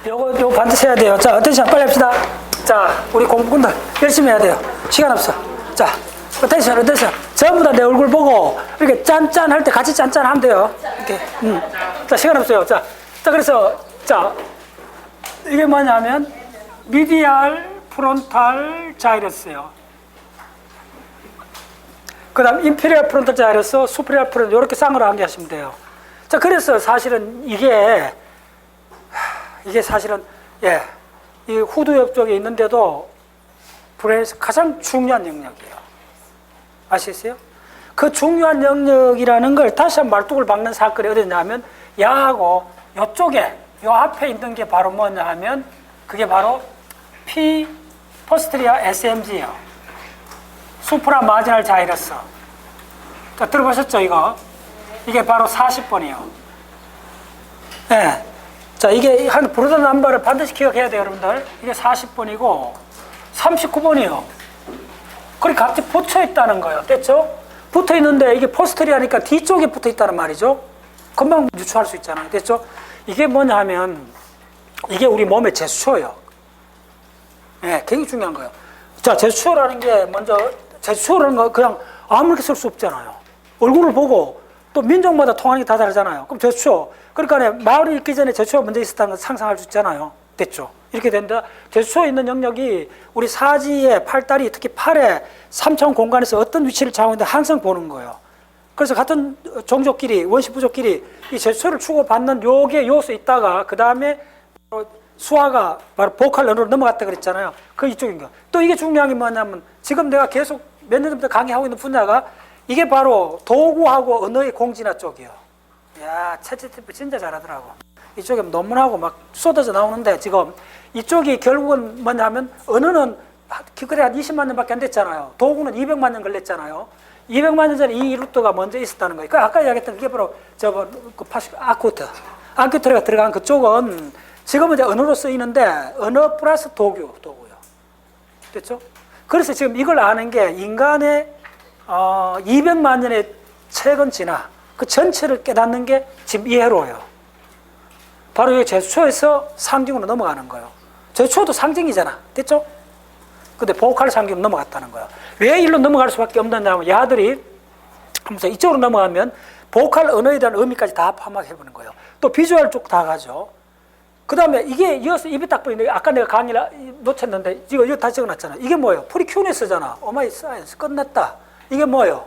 요거 반드시 해야 돼요. 자, 어텐션 빨리 합시다. 자, 우리 공부꾼들 열심히 해야 돼요. 시간 없어. 자, 어텐션. 전부 다 내 얼굴 보고 이렇게 짠짠 할 때 같이 짠짠 하면 돼요. 이렇게. 자, 시간 없어요. 자, 그래서 자, 이게 뭐냐면 미디알 프론탈 자이러스예요. 그 다음 인피리얼 프론탈 자이러스, 수피리얼 프론탈 이렇게 쌍으로 암기하시면 돼요. 자, 그래서 사실은 이게 사실은 이 후두엽 쪽에 있는데도 브레인에서 가장 중요한 영역이에요. 아시겠어요? 그 중요한 영역이라는 걸 다시 한번 말뚝을 박는 사건이 어디냐면 야하고 이쪽에 요 앞에 있는 게 바로 뭐냐 하면 그게 바로 P 포스트리아 SMG예요. 수프라 마지널 자이러스. 자, 들어보셨죠, 이거? 이게 바로 40번이에요. 네. 자, 이게 한 브로던 넘버를 반드시 기억해야 돼요, 여러분들. 이게 40번이고 39번이에요. 그렇게 같이 붙여 있다는 거예요. 됐죠? 붙어 있는데 이게 포스트리아니까 뒤쪽에 붙어 있다는 말이죠. 금방 유추할 수 있잖아요. 됐죠? 이게 뭐냐 하면 이게 우리 몸의 제수초예요. 네, 굉장히 중요한 거예요. 자, 제수초라는 게 먼저 제수초라는 거 그냥 아무렇게 쓸 수 없잖아요. 얼굴을 보고 또 민족마다 통하는 게 다 다르잖아요. 그럼 제수초. 그러니까 마을이 있기 전에 제수초가 먼저 있었다는 걸 상상할 수 있잖아요. 됐죠? 이렇게 된다. 제수초에 있는 영역이 우리 사지의 팔다리, 특히 팔에 3차원 공간에서 어떤 위치를 차지하는데 항상 보는 거예요. 그래서 같은 종족끼리, 원시 부족끼리 이 제수초를 주고받는 요게 요소 있다가 그 다음에 수화가 바로 보컬 언어로 넘어갔다 그랬잖아요. 그 이쪽인 거. 또 이게 중요한 게 뭐냐면 지금 내가 계속 몇 년 전부터 강의하고 있는 분야가 이게 바로 도구하고 언어의 공진화 쪽이에요. 야, 챗GPT 진짜 잘하더라고. 이쪽에 논문하고 막 쏟아져 나오는데 지금 이쪽이 결국은 뭐냐면 언어는 기껏해 한 20만 년밖에 안 됐잖아요. 도구는 200만 년 걸렸잖아요. 200만 년 전에 이 루트가 먼저 있었다는 거예요. 그 아까 이야기했던 그게 바로 아큐트가 들어간 그쪽은 지금은 이제 언어로 쓰이는데 언어 플러스 도구요. 됐죠? 그래서 지금 이걸 아는 게 인간의 200만 년의 최근 진화 그 전체를 깨닫는 게 지금 이해로워요. 바로 이 제수초에서 상징으로 넘어가는 거예요. 제수초도 상징이잖아. 됐죠? 근데 보컬 상징으로 넘어갔다는 거예요. 왜 일로 넘어갈 수밖에 없느냐면 야들이 하면서 이쪽으로 넘어가면 보컬 언어에 대한 의미까지 다 파악해보는 거예요. 또 비주얼 쪽 다 가죠. 그 다음에 이게 이어서 입에 딱 보이는데 아까 내가 강의를 놓쳤는데 이거 다 적어놨잖아. 이게 뭐예요? 프리큐네스잖아. 오마이 사이언스 끝났다. 이게 뭐예요?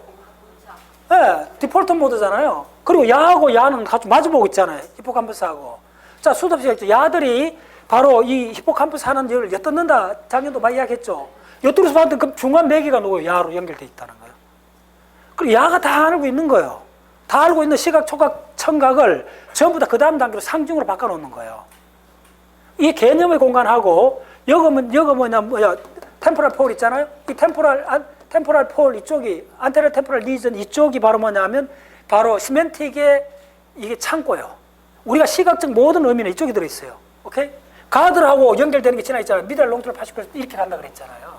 네, 디폴트 모드잖아요. 그리고 야하고 야는 같이 마주보고 있잖아요. 히포캄퍼스하고. 자, 수도없이 야들이 바로 이 히포캄퍼스 하는 일을 엿듣는다. 작년도 많이 이야기했죠. 엿들어서 봤던 그 중간 매개가 누구예요? 야로 연결되어 있다는 거예요. 그리고 야가 다 알고 있는 거예요. 다 알고 있는 시각, 촉각, 청각을 전부 다 그 다음 단계로 상징으로 바꿔놓는 거예요. 이 개념의 공간하고 여거 뭐냐 템포럴 폴 있잖아요. 이 템포럴 폴 이쪽이 안테리어 템포럴 리전 이쪽이 바로 뭐냐면 바로 시멘틱의 이게 창고예요. 우리가 시각적 모든 의미는 이쪽에 들어 있어요. 오케이? 가드하고 연결되는 게 지나 있잖아요. 미들 롱트럴 80% 이렇게 간다 그랬잖아요.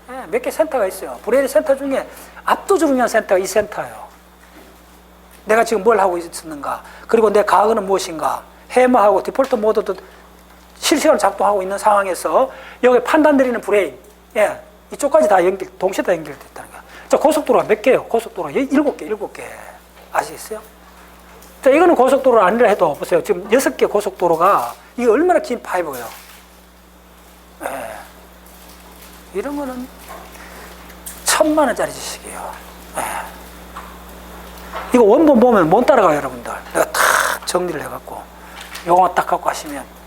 네, 몇 개 센터가 있어요. 브레인 센터 중에 압도적으로 중요한 센터가 이 센터예요. 내가 지금 뭘 하고 있었는가? 그리고 내 가은은 무엇인가? 해머하고 디폴트 모드도 실시간으로 작동하고 있는 상황에서 여기 판단 내리는 브레인, 이쪽까지 다 동시에 다 연결됐다는 거야. 자, 고속도로가 몇 개예요? 고속도로가 7개. 아시겠어요? 자, 이거는 고속도로가 아니라 해도 보세요. 지금 6개 고속도로가 이게 얼마나 긴 파이브예요. 이런 거는 1,000만 원짜리 지식이에요. 이거 원본 보면 못 따라가요, 여러분들. 내가 탁 정리를 해갖고 요거만 딱 갖고 하시면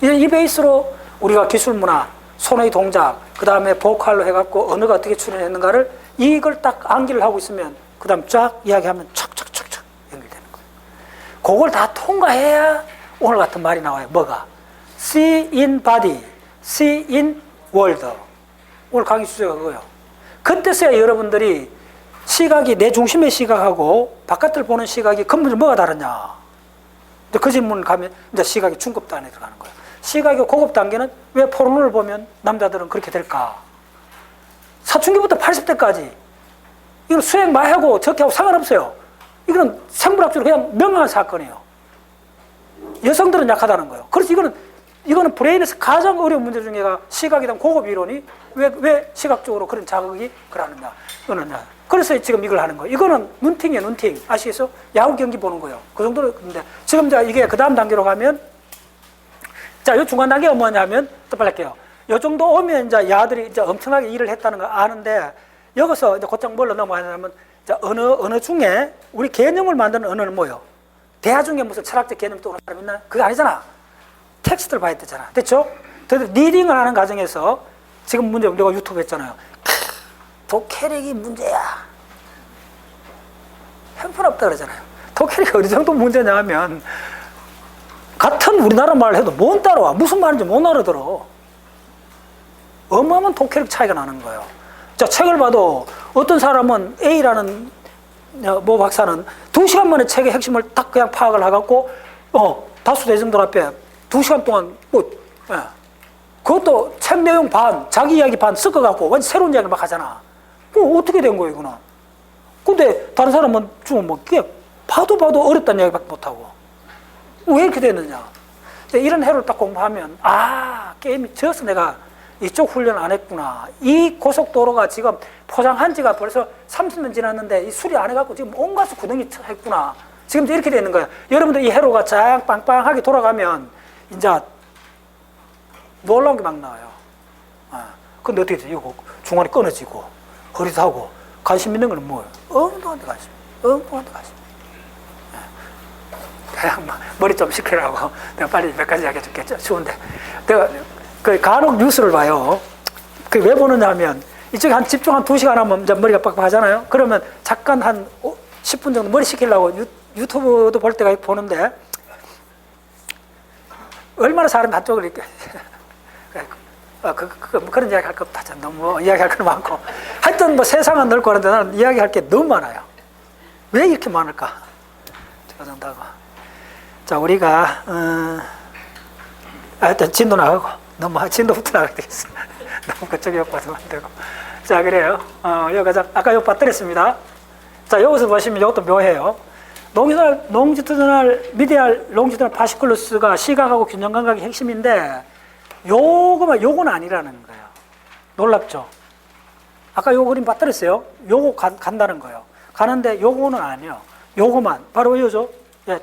이제 이 베이스로 우리가 기술 문화, 손의 동작, 그 다음에 보컬로 해갖고 언어가 어떻게 출현했는가를 이걸 딱 암기를 하고 있으면 그 다음 쫙 이야기하면 촥촥촥촥 연결되는 거예요. 그걸 다 통과해야 오늘 같은 말이 나와요. 뭐가? See in body, see in world. 오늘 강의 주제가 그거예요. 그때서야 여러분들이 시각이 내 중심의 시각하고 바깥을 보는 시각이 근본적으로 뭐가 다르냐. 그 질문을 가면 이제 시각이 중급 단계에 들어가는 거예요. 시각의 고급 단계는 왜 포르노를 보면 남자들은 그렇게 될까? 사춘기부터 80대까지 이건 수행 마하고 적게하고 상관없어요. 이건 생물학적으로 그냥 명확한 사건이에요. 여성들은 약하다는 거예요. 그래서 이거는 브레인에서 가장 어려운 문제 중에가 시각에 대한 고급 이론이 왜 시각적으로 그런 자극이 그러느냐. 그래서 지금 이걸 하는 거예요. 이거는 눈팅이에요, 눈팅. 아시겠어요? 야구 경기 보는 거예요. 그 정도로. 근데 지금 이게 그 다음 단계로 가면, 자, 요 중간 단계가 뭐냐면, 또 빨리 할게요. 요 정도 오면 이제 야들이 이제 엄청나게 일을 했다는 거 아는데, 여기서 이제 곧장 뭘로 넘어가냐면, 자, 언어 중에 우리 개념을 만드는 언어는 뭐예요? 대화 중에 무슨 철학적 개념 떠오르는 사람 있나? 그게 아니잖아. 텍스트를 봐야 되잖아. 됐죠? 리딩을 하는 과정에서 지금 문제, 내가 유튜브 했잖아요. 독해력이 문제야. 형편없다 그러잖아요. 독해력이 어느 정도 문제냐 하면, 같은 우리나라 말을 해도 못 따라와. 무슨 말인지 못 알아들어. 어마어마한 독해력 차이가 나는 거예요. 자, 책을 봐도 어떤 사람은 A라는 모 박사는 2시간 만에 책의 핵심을 딱 그냥 파악을 해갖고, 다수 대중들 앞에 2시간 동안 그것도 책 내용 반, 자기 이야기 반 섞어갖고 완전 새로운 이야기를 막 하잖아. 어떻게 된 거예요, 이거는? 근데 다른 사람은 좀 봐도 어렵다는 이야기밖에 못하고. 왜 이렇게 됐느냐? 이런 해를 딱 공부하면, 게임이 져서 내가 이쪽 훈련 안 했구나. 이 고속도로가 지금 포장한 지가 벌써 30년 지났는데 이 수리 안 해갖고 지금 온갖 구덩이 했구나. 지금 이렇게 되는 거야. 여러분들 이 회로가 쫙 빵빵하게 돌아가면 이제 놀라운 게 막 나와요. 근데 어떻게 되지? 이거 중간에 끊어지고 허리도 하고 관심 있는 건 뭐예요? 엉뚱한 데 관심. 그냥 머리 좀 식히라고 내가 빨리 몇 가지 이야기해 줄게. 추운데. 내가 그 간혹 뉴스를 봐요. 그 왜 보느냐 하면 이쪽에 한 집중 한 2시간 하면 이제 머리가 빡빡하잖아요. 그러면 잠깐 한 10분 정도 머리 식히려고 유튜브도 볼 때가 보는데 얼마나 사람이 한쪽을 이렇게 그런 이야기 할 거 없다. 너무 이야기할 거 많고. 하여튼 뭐 세상은 넓고 하는데 나는 이야기할 게 너무 많아요. 왜 이렇게 많을까? 저 정도 하고. 자, 우리가, 하여튼 진도 나가고. 너무 진도부터 나가야 되겠어. 너무 그쪽에 욕받으면 안 되고. 자, 그래요. 여기가 아까 욕 받드렸습니다. 자, 여기서 보시면 이것도 묘해요. 롱지투드널 미디얼 롱지투드널 파시클루스가 시각하고 균형 감각이 핵심인데, 요건 아니라는 거예요. 놀랍죠? 아까 요 그림 받드렸어요. 요거 간다는 거예요. 가는데 요거는 아니에요. 요거만. 바로 이거죠. 예.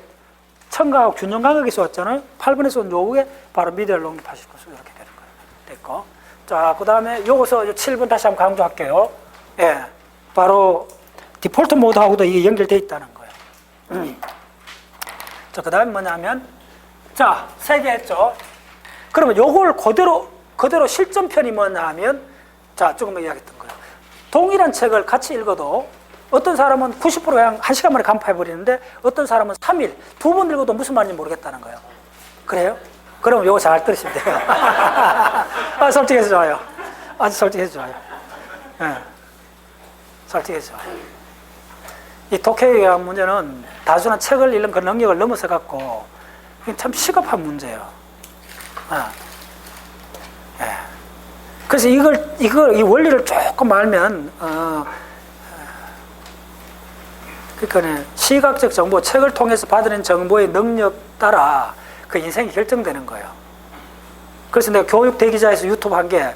청각하고 균형 감각에서 왔잖아요. 8번에서 온 요게 바로 미디얼 롱지 파시클루스 이렇게 되는 거예요. 됐고. 자, 그 다음에 요거서 7번 다시 한번 강조할게요. 예. 바로 디폴트 모드하고도 이게 연결되어 있다는 거예요. 자, 그 다음에 뭐냐면, 자, 3개 했죠. 그러면 요걸 그대로 실전편이 뭐냐 하면, 자, 조금 이야기했던 거예요. 동일한 책을 같이 읽어도 어떤 사람은 90% 그냥 1시간 만에 간파해버리는데 어떤 사람은 3일, 2번 읽어도 무슨 말인지 모르겠다는 거예요. 그래요? 그럼 요거 잘 들으시면 돼요. 솔직해서 좋아요. 아주 솔직해서 좋아요. 네. 솔직해서 좋아요. 이 독해에 대한 문제는 단순한 책을 읽는 그 능력을 넘어서 갖고 참 시급한 문제예요. 예. 그래서 이 원리를 조금 알면, 그러니까 시각적 정보, 책을 통해서 받아낸 정보의 능력 따라 그 인생이 결정되는 거예요. 그래서 내가 교육 대기자에서 유튜브 한 게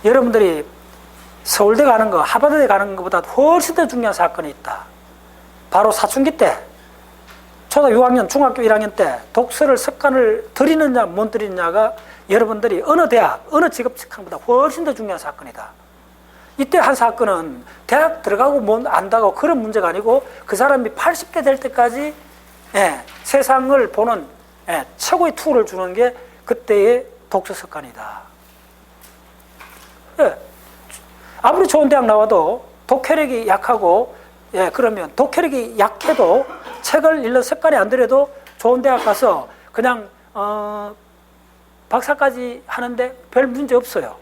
여러분들이 서울대 가는 거, 하버드대 가는 것보다 훨씬 더 중요한 사건이 있다. 바로 사춘기 때, 초등학교 6학년, 중학교 1학년 때 독서를 습관을 들이느냐 못 들이느냐가 여러분들이 어느 대학, 어느 직업 직함보다 훨씬 더 중요한 사건이다. 이때 한 사건은 대학 들어가고 못 안다고 그런 문제가 아니고 그 사람이 80대 될 때까지 세상을 보는 최고의 툴을 주는 게 그때의 독서 습관이다. 아무리 좋은 대학 나와도 독해력이 약하고 그러면 독해력이 약해도 책을 읽는 습관이 안 들여도 좋은 대학 가서 그냥 박사까지 하는데 별 문제 없어요.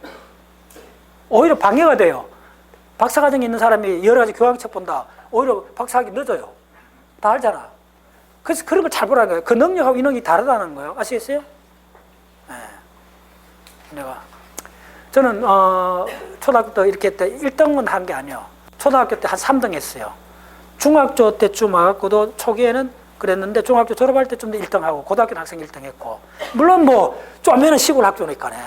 오히려 방해가 돼요. 박사과정에 있는 사람이 여러 가지 교양책 본다. 오히려 박사하기 늦어요. 다 알잖아. 그래서 그런 걸 잘 보라는 거예요. 그 능력하고 이 능력이 다르다는 거예요. 아시겠어요? 저는 초등학교 때 이렇게 때 1등은 한 게 아니에요. 초등학교 때 한 3등 했어요. 중학교 때쯤 와갖고도 초기에는 그랬는데 중학교 졸업할 때 좀 더 1등하고 고등학교 학생 1등했고 물론 뭐 쪼매는 시골 학교니까네.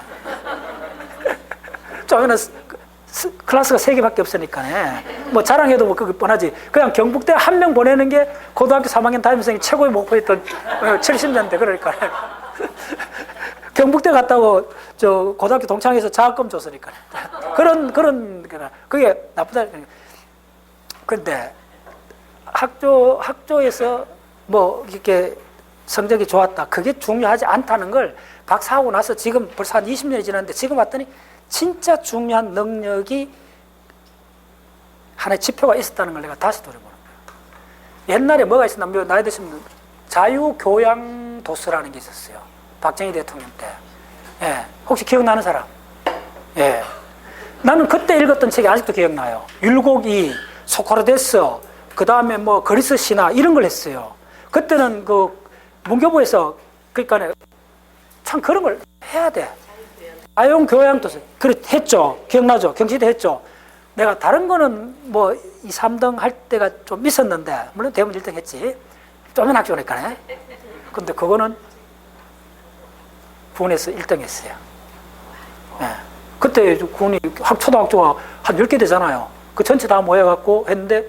쪼매는 클래스가 3개밖에 없으니까네. 뭐 자랑해도 뭐 그게 뻔하지. 그냥 경북대 한 명 보내는 게 고등학교 3학년 담임선생이 최고의 목표였던 70년대 그러니까. 경북대 갔다고 저 고등학교 동창회에서 장학금 줬으니까. 그런 그게 나쁘다. 그런데 학교에서 뭐 이렇게 성적이 좋았다. 그게 중요하지 않다는 걸 박사하고 나서 지금 벌써 한 20년이 지났는데 지금 봤더니 진짜 중요한 능력이 하나의 지표가 있었다는 걸 내가 다시 돌아보는 거예요. 옛날에 뭐가 있었나, 나이 드시면 자유교양도서라는 게 있었어요. 박정희 대통령 때. 예. 혹시 기억나는 사람? 예. 나는 그때 읽었던 책이 아직도 기억나요. 율곡이, 소크라테스, 그 다음에 뭐 그리스 신화 이런 걸 했어요. 그때는 그 문교부에서 그러니까 참 그런 걸 해야 돼. 자유교양도서. 그래, 했죠. 기억나죠? 경시대 했죠. 내가 다른 거는 뭐 2, 3등 할 때가 좀 있었는데, 물론 대부분 1등 했지. 쪼면 학교니까네. 근데 그거는 군에서 1등 했어요. 예. 그때 군이 초등학교가 한 10개 되잖아요. 그 전체 다 모여갖고 했는데,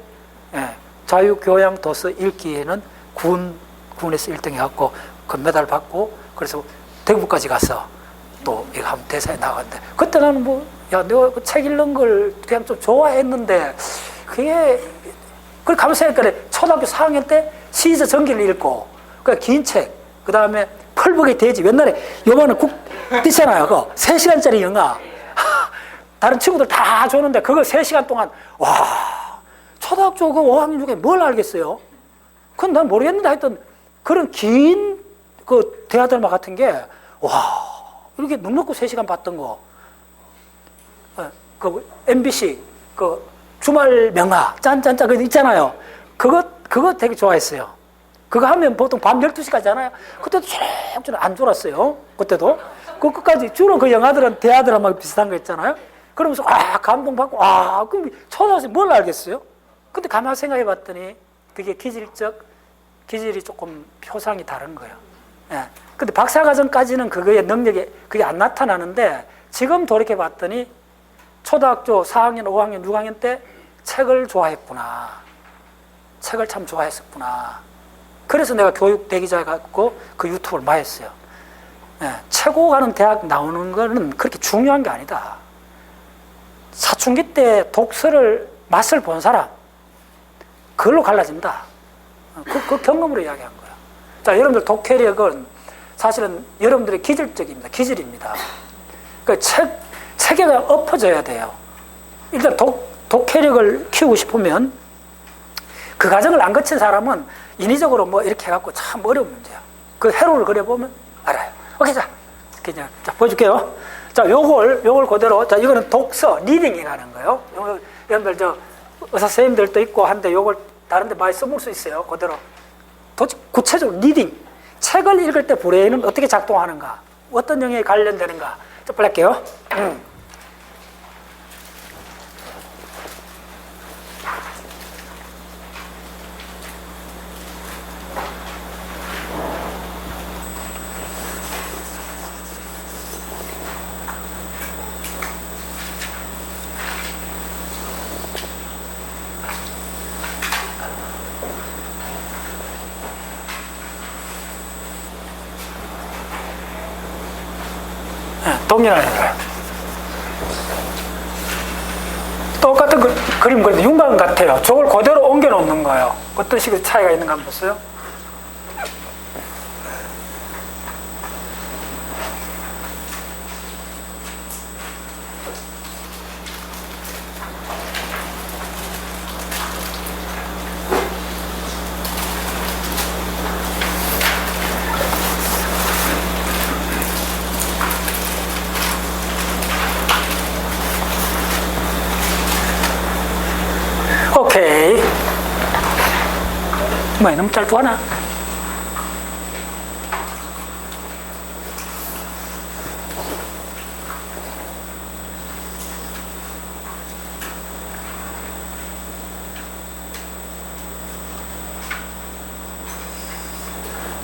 예. 자유교양도서 읽기에는 군에서 1등 해갖고 금메달 받고, 그래서 대구까지 가서 또 이거 한번 대사에 나갔는데, 그때 나는 뭐, 야, 내가 그 책 읽는 걸 그냥 좀 좋아했는데, 그게, 그걸 가면서 생각해. 초등학교 4학년 때 시저 전기를 읽고, 그 긴 책, 그 다음에 펄벅의 돼지, 옛날에 요번에 있잖아요. 그거 3시간짜리 영화. 다른 친구들 다 줬는데, 그거 3시간 동안, 와, 초등학교 그 5학년 중에 뭘 알겠어요? 그건 난 모르겠는데 하여튼, 그런 긴 그 대화드라마 같은 게, 와, 이렇게 눈 놓고 3시간 봤던 거. 그 MBC 그 주말 명화 짠짠짠 그거 있잖아요. 그거 되게 좋아했어요. 그거 하면 보통 밤 12시까지 하잖아요. 그때도 쭉 안 졸았어요. 그때도. 그 끝까지 주로 그 영화들은 대하드라마 비슷한 거 있잖아요. 그러면서 감동받고 그럼 초등학생 뭘 알겠어요? 근데 가만히 생각해 봤더니 그게 기질이 조금 표상이 다른 거예요. 예. 근데 박사과정까지는 그거의 능력이 그게 안 나타나는데 지금 돌이켜 봤더니 초등학교 4학년, 5학년, 6학년 때 책을 좋아했구나. 책을 참 좋아했었구나. 그래서 내가 교육 대기자 갖고 그 유튜브를 많이 했어요. 예. 최고 가는 대학 나오는 거는 그렇게 중요한 게 아니다. 사춘기 때 독서를 맛을 본 사람, 그걸로 갈라진다. 그 경험으로 이야기한 거야. 자, 여러분들 독해력은 사실은 여러분들의 기질입니다. 그러니까 책에 엎어져야 돼요. 일단 독해력을 키우고 싶으면 그 과정을 안 거친 사람은 인위적으로 뭐 이렇게 해갖고 참 어려운 문제야. 그 회로를 그려보면 알아요. 오케이, 자, 보여줄게요. 자, 요걸 그대로, 자, 이거는 독서, 리딩이 가는 거예요. 여러분들 의사 선생님들도 있고 한데 요걸 다른데 많이 써볼 수 있어요. 그대로. 구체적으로 리딩. 책을 읽을 때 브레인은 어떻게 작동하는가? 어떤 영역에 관련되는가? 좀 빨리 할게요. 동일하는 거예요. 똑같은 그림 그런데 윤곽은 같아요. 저걸 그대로 옮겨 놓는 거예요. 어떤 식의 차이가 있는가 한번 보세요. 오케이. 뭐야, 너무 짧고 하나?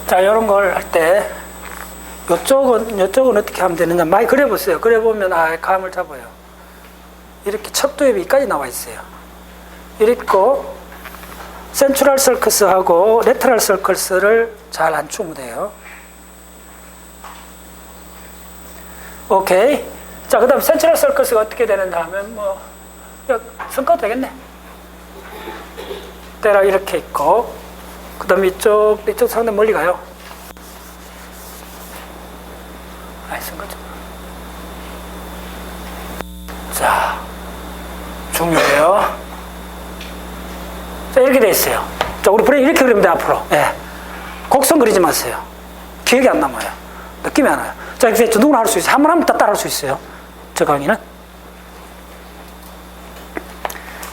자, 이런 걸 할 때, 이쪽은 어떻게 하면 되느냐. 많이 그려보세요. 그려보면, 감을 잡아요. 이렇게 척도엽이 여기까지 나와 있어요. 이렇고, 센트럴 서커스하고 레터럴 서커스를 잘 안추면 돼요. 오케이. 자, 그 다음 센트럴 서커스가 어떻게 되는가 하면, 선까도 되겠네. 대략 이렇게 있고, 그 다음에 이쪽 상당히 멀리 가요. 선거죠. 자, 중요해요. 자, 이렇게 돼 있어요. 자, 우리 브레인 이렇게 그리면 돼, 앞으로. 예. 곡선 그리지 마세요. 기억이 안 남아요. 느낌이 안 와요. 자, 이렇게 누구나 할 수 있어요. 한 번 하면 다 따라 할 수 있어요. 저 강의는.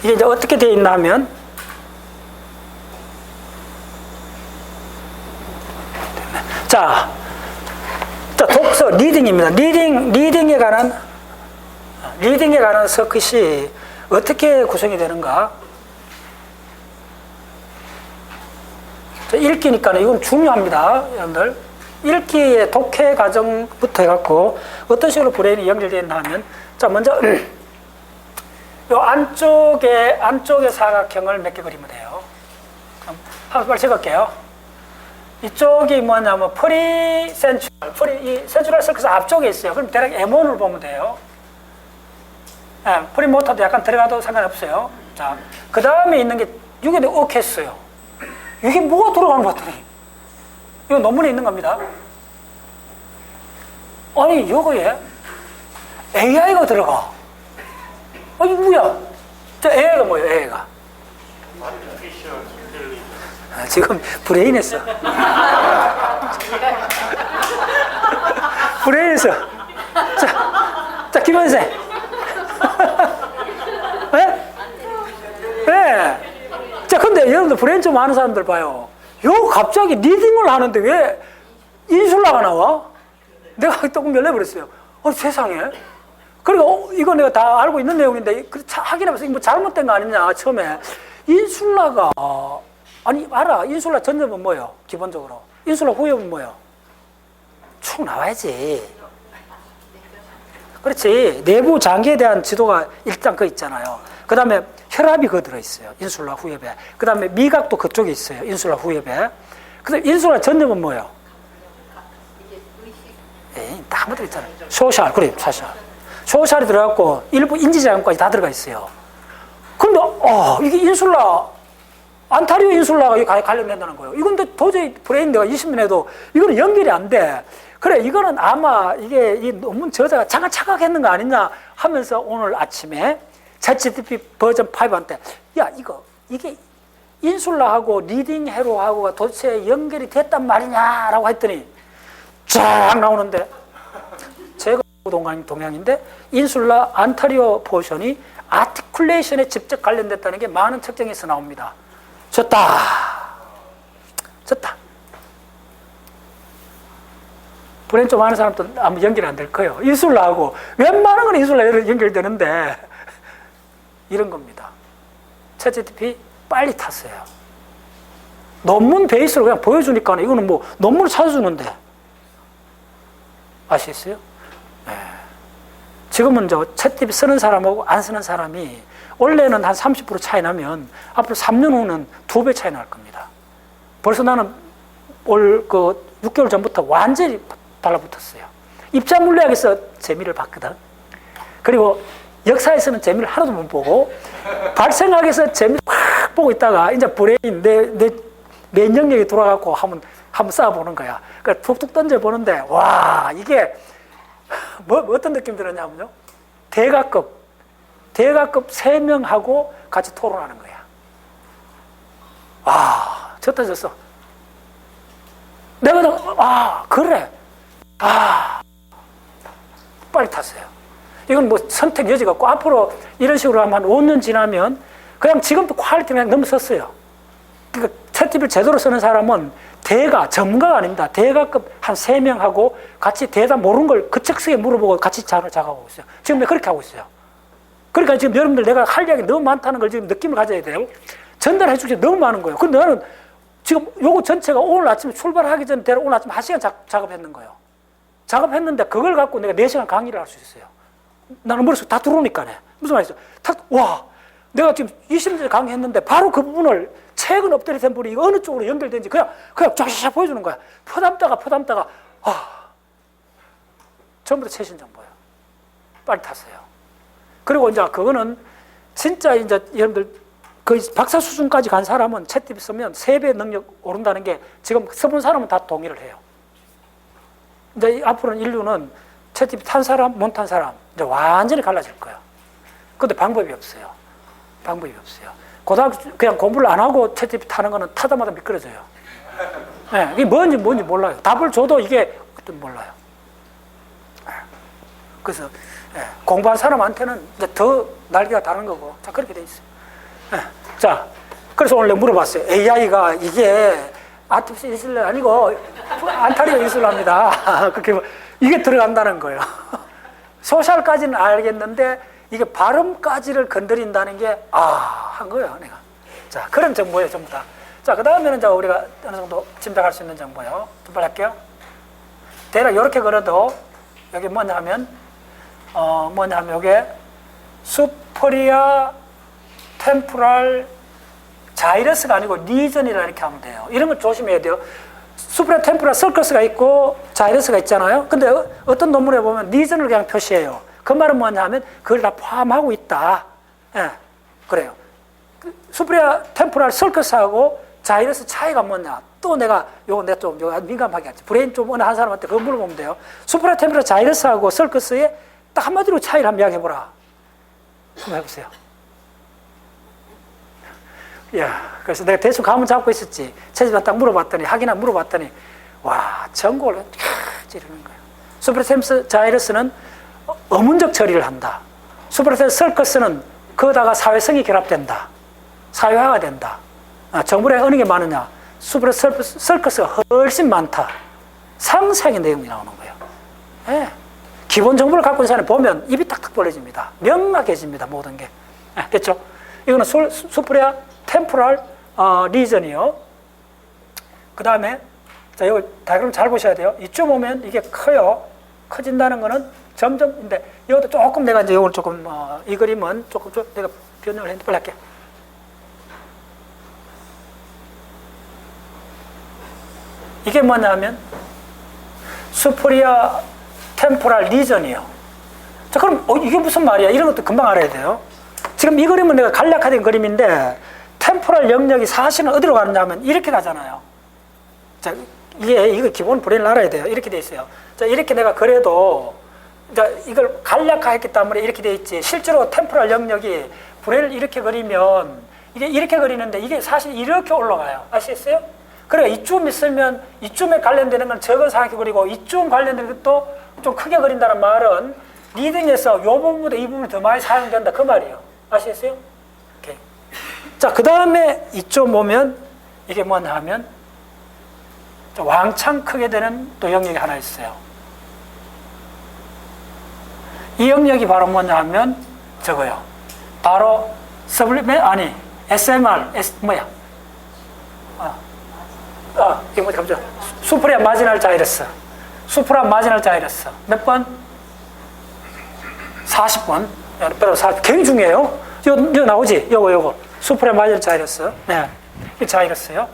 이게 이제 어떻게 되어 있나 하면, 자, 독서, 리딩입니다. 리딩에 관한 서킷이 어떻게 구성이 되는가? 자, 읽기니까 이건 중요합니다, 여러분들. 읽기의 독해 과정부터 해갖고 어떤 식으로 브레인이 연결되어 하면, 자, 먼저, 요 안쪽에 사각형을 몇 개 그리면 돼요. 그럼 한번 빨리 적을게요. 이쪽이 뭐냐면 이 센트럴 서커스 앞쪽에 있어요. 그럼 대략 M1을 보면 돼요. 프리모터도 약간 들어가도 상관없어요. 자, 그 다음에 있는 게 이게 어케스요. 이게 뭐가 들어가는 것 같더니 이거 논문에 있는 겁니다. 아니, 요거에 AI가 들어가. 아니, 뭐야? 저 AI가 뭐예요, AI가? 지금 브레인에서 자, 김원생. 네? 자, 근데 여러분들 브레인 좀 아는 사람들 봐요. 요 갑자기 리딩을 하는데 왜 인슐라가 나와? 내가 조금 놀래버렸어요. 세상에. 그리고 이거 내가 다 알고 있는 내용인데 확인해봐서 이거 뭐 잘못된 거 아니냐 처음에. 인슐라가 아니, 알아. 인슐라 전접은 뭐예요? 기본적으로. 인슐라 후엽은 뭐예요? 쭉 나와야지. 그렇지. 내부 장기에 대한 지도가 일단 그 있잖아요. 그 다음에 혈압이 그 들어있어요. 인슐라 후엽에. 그 다음에 미각도 그쪽에 있어요. 인슐라 후엽에. 그 다음에 인슐라 전접은 뭐예요? 다 한번 들어있잖아요. 소샬. 그래, 소샬. 소샬이 들어갔고 일부 인지자금까지 다 들어가 있어요. 근데, 이게 인슐라 안타리오 인슐라가 관련된다는 거예요. 이건 도저히 브레인 내가 20년 해도 이거는 연결이 안 돼. 그래, 이거는 아마 이게 이 논문 저자가 잠깐 착각했는 거 아니냐 하면서 오늘 아침에 챗GPT 버전 5한테 이게 인슐라하고 리딩 회로하고가 도대체 연결이 됐단 말이냐라고 했더니 쫙 나오는데 제가 동양인데 인슐라 안타리오 포션이 아티큘레이션에 직접 관련됐다는 게 많은 측정에서 나옵니다. 졌다. 브레인 좀 아는 사람도 아마 연결이 안 될 거예요. 인슐라하고 웬만한 건 인슐라 연결되는데 이런 겁니다. 챗GPT 빨리 탔어요. 논문 베이스로 그냥 보여주니까 이거는 뭐 논문을 찾아주는데 아시겠어요? 네. 지금은 챗GPT 쓰는 사람하고 안 쓰는 사람이 원래는 한 30% 차이 나면 앞으로 3년 후는 2배 차이 날 겁니다. 벌써 나는 올 6개월 전부터 완전히 달라붙었어요. 입자 물리학에서 재미를 봤거든. 그리고 역사에서는 재미를 하나도 못 보고 발생학에서 재미를 확 보고 있다가 이제 브레인 내 면역력이 돌아가고 한번 쌓아보는 거야. 그러니까 툭툭 던져보는데 와, 이게 어떤 느낌 들었냐면요. 대가급 3명하고 같이 토론하는 거야. 졌어. 내가 그래. 빨리 탔어요. 이건 뭐 선택 여지가 없고 앞으로 이런 식으로 하면 한 5년 지나면 그냥 지금도 퀄리티는 그냥 넘어섰어요. 그러니까 챗GPT를 제대로 쓰는 사람은 전문가가 아닙니다. 대가급 한 3명하고 같이 대답 모르는 걸 그 즉석에 물어보고 같이 작업하고 있어요. 지금 내가 그렇게 하고 있어요. 그러니까 지금 여러분들 내가 할 이야기 너무 많다는 걸 지금 느낌을 가져야 돼요. 전달해 줄 게 너무 많은 거예요. 근데 나는 지금 요거 전체가 오늘 아침에 출발하기 전에 오늘 아침 1시간 작업했는 거예요. 작업했는데 그걸 갖고 내가 4시간 강의를 할 수 있어요. 나는 머릿속에 다 들어오니까네. 무슨 말이죠? 와, 내가 지금 20년 강의했는데 바로 그 부분을 최근 업데이트된 부분이 어느 쪽으로 연결되는지 그냥 쫙쫙 보여주는 거야. 퍼담다가 전부 다 최신 정보예요. 빨리 타세요. 그리고 이제 그거는 진짜 이제 여러분들 그 박사 수준까지 간 사람은 챗GPT 쓰면 3배 능력 오른다는 게 지금 써본 사람은 다 동의를 해요. 이제 앞으로는 인류는 챗GPT 탄 사람, 못 탄 사람 이제 완전히 갈라질 거예요. 근데 방법이 없어요. 고등학교 그냥 공부를 안 하고 챗GPT 타는 거는 타자마자 미끄러져요. 네, 이게 뭔지 몰라요. 답을 줘도 이게 몰라요. 그래서 공부한 사람한테는 이제 더 날개가 다른 거고, 자 그렇게 돼 있어요. 자, 그래서 오늘 내가 물어봤어요. AI가 이게 아티피셜 인텔리전스 아니고 안타리오 인슐라입니다. 그렇게 이게 들어간다는 거예요. 소셜까지는 알겠는데 이게 발음까지를 건드린다는 게 한 거예요, 내가. 자, 그런 정보예요, 전부 다. 자, 그 다음에는 이제 우리가 어느 정도 짐작할 수 있는 정보예요. 좀 빨리 할게요. 대략 이렇게 걸어도 여기 뭐냐 하면 이게 수퍼리아 템포럴 자이러스가 아니고 리전이라 이렇게 하면 돼요. 이런 걸 조심해야 돼요. 수퍼리아 템포럴 서커스가 있고 자이러스가 있잖아요. 근데 어떤 논문에 보면 리전을 그냥 표시해요. 그 말은 뭐냐 하면 그걸 다 포함하고 있다. 예, 그래요. 수퍼리아 템포럴 서커스하고 자이러스 차이가 뭐냐? 또 내가 좀 민감하게 하지. 브레인 좀 어느 한 사람한테 그거 물어보면 돼요. 수퍼리아 템포럴 자이러스하고 서커스의 딱 한마디로 차이를 한번 이야기해보라. 한번 해보세요. 야, 그래서 내가 대충 감은 잡고 있었지. 채집한테 딱 물어봤더니, 확인하고 물어봤더니, 와, 전골을 찌르는 거예요. 수퍼리아 템포럴 자이러스는 어문적 처리를 한다. 수퍼리아 템포럴 서커스는 거기다가 사회성이 결합된다. 사회화가 된다. 정보량이 어느 게 많으냐? 수퍼리아 서커스가 훨씬 많다. 상상의 내용이 나오는 거예요. 네. 기본 정보를 갖고 있는 사람이 보면 입이 딱딱 벌어집니다. 명확해집니다. 모든 게. 됐죠? 이거는 수퍼리아 템포럴 리전이요. 그 다음에 자, 이거 다이그램 잘 보셔야 돼요. 이쪽 오면 이게 커요. 커진다는 거는 점점인데 이것도 조금 내가 이제 이걸 조금 이 그림은 조금 내가 변형을 했는데 빨리 할게요. 이게 뭐냐면 수퍼리아 템포럴 리전이요. 자, 그럼 이게 무슨 말이야? 이런 것도 금방 알아야 돼요. 지금 이 그림은 내가 간략화된 그림인데 템포럴 영역이 사실은 어디로 가느냐면 이렇게 가잖아요. 자, 이거 기본 브레인을 알아야 돼요. 이렇게 돼 있어요. 자, 이렇게 내가 그래도 자, 이걸 간략화했기 때문에 이렇게 돼 있지. 실제로 템포럴 영역이 브레인을 이렇게 그리면 이게 이렇게 그리는데 이게 사실 이렇게 올라가요. 아시겠어요? 그래, 이쯤 있으면 이쯤에 관련되는 건 적은 상하게 그리고 이쯤 관련되는 것도 좀 크게 그린다는 말은 리딩에서 이 부분보다 이 부분이 더 많이 사용된다 그 말이에요. 아시겠어요? 오케이. 자, 그 다음에 이쯤 보면 이게 뭐냐 하면 왕창 크게 되는 또 영역이 하나 있어요. 이 영역이 바로 뭐냐 하면 저거요. 바로 SMR, 이게 뭐지, 갑자기. 수퍼리아 마지널 자이러스. 수퍼리아 마지널 자이러스. 몇 번? 40번. 굉장히 중요해요. 이거 나오지? 요거. 수퍼리아 마지널 자이러스. 네. 이 자이러스요.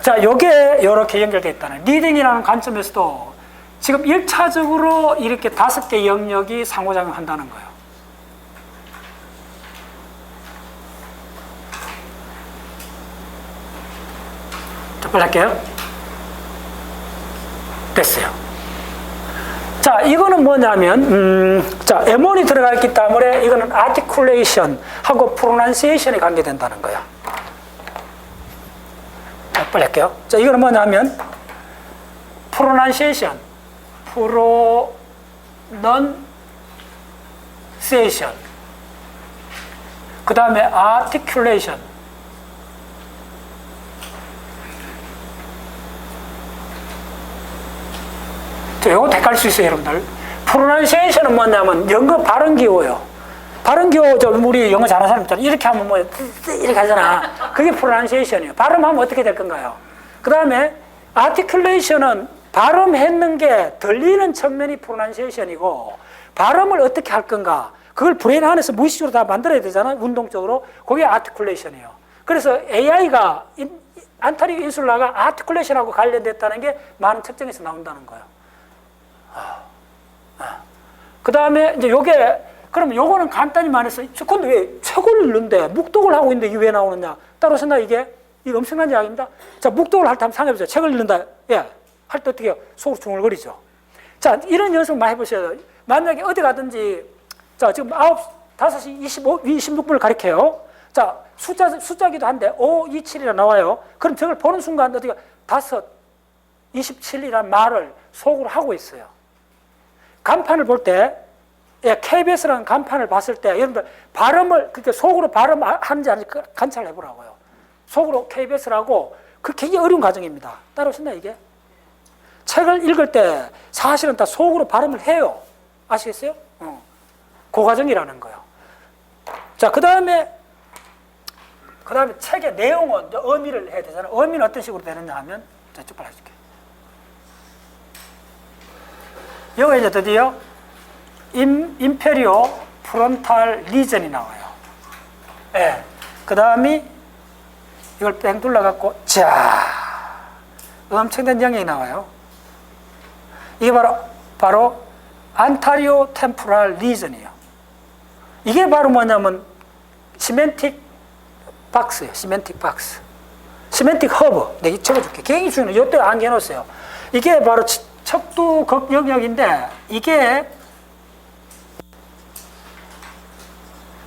자, 요게 요렇게 연결되어 있다는. 리딩이라는 관점에서도 지금 1차적으로 이렇게 5개 영역이 상호작용 한다는 거예요. 빨리 할게요. 됐어요. 자, 이거는 뭐냐면, 자, M1이 들어가 있기 때문에 이거는 articulation하고 pronunciation이 관계된다는 거예요. 자, 빨리 할게요. 자, 이거는 뭐냐면, pronunciation. 그 다음에 articulation. 이거 헷갈릴 수 있어요, 여러분들. pronunciation은 뭐냐면 영어 발음 기호예요. 발음 좀 우리 영어 잘하는 사람 있잖아. 이렇게 하면 뭐 이렇게 하잖아. 그게 pronunciation이에요. 발음하면 어떻게 될 건가요? 그 다음에 articulation은 발음했는 게 들리는 측면이 pronunciation이고 발음을 어떻게 할 건가? 그걸 브레인 안에서 무의식적으로 다 만들어야 되잖아요. 운동적으로. 그게 articulation이에요. 그래서 AI가 안타리오 인슐라가 articulation하고 관련됐다는 게 많은 측정에서 나온다는 거예요. 그 다음에 이제 요게 그러면 요거는 간단히 말해서 근데 왜 책을 읽는데 묵독을 하고 있는데 이게 왜 나오느냐? 따로 생각 이게 엄청난 이야기입니다. 자, 묵독을 할 때 한번 생각해보세요. 책을 읽는다. 예. 할 때 어떻게 해요? 속으로 중얼거리죠. 자, 이런 연습 많이 해보셔야 돼요. 만약에 어디 가든지 자, 지금 5시 26분을 가리켜요. 자, 숫자기도 한데 5, 2, 7이라 나와요. 그럼 저걸 보는 순간 어떻게 5, 27이라는 말을 속으로 하고 있어요. 간판을 볼 때, 예, KBS라는 간판을 봤을 때, 여러분들 발음을, 그렇게 속으로 발음하는지 아닌지 관찰을 해보라고요. 속으로 KBS라고, 그 굉장히 어려운 과정입니다. 따라오셨나요, 이게? 책을 읽을 때 사실은 다 속으로 발음을 해요. 아시겠어요? 그 과정이라는 거예요. 자, 그 다음에 책의 내용은 의미를 해야 되잖아요. 의미는 어떤 식으로 되느냐 하면, 자, 쭉 발라줄게요. 여기 이제 드디어 임페리오 프론탈 리전이 나와요. 예. 그 다음이 이걸 뺑 둘러갖고 자 엄청난 영역이 나와요. 이게 바로 안타리오 템포랄 리전이에요. 이게 바로 뭐냐면 시멘틱 박스예요. 시멘틱 박스. 시멘틱 허브. 내가 적어줄게. 굉장히 중요해요. 이때 안겨놓으세요. 이게 바로 척두극 영역인데 이게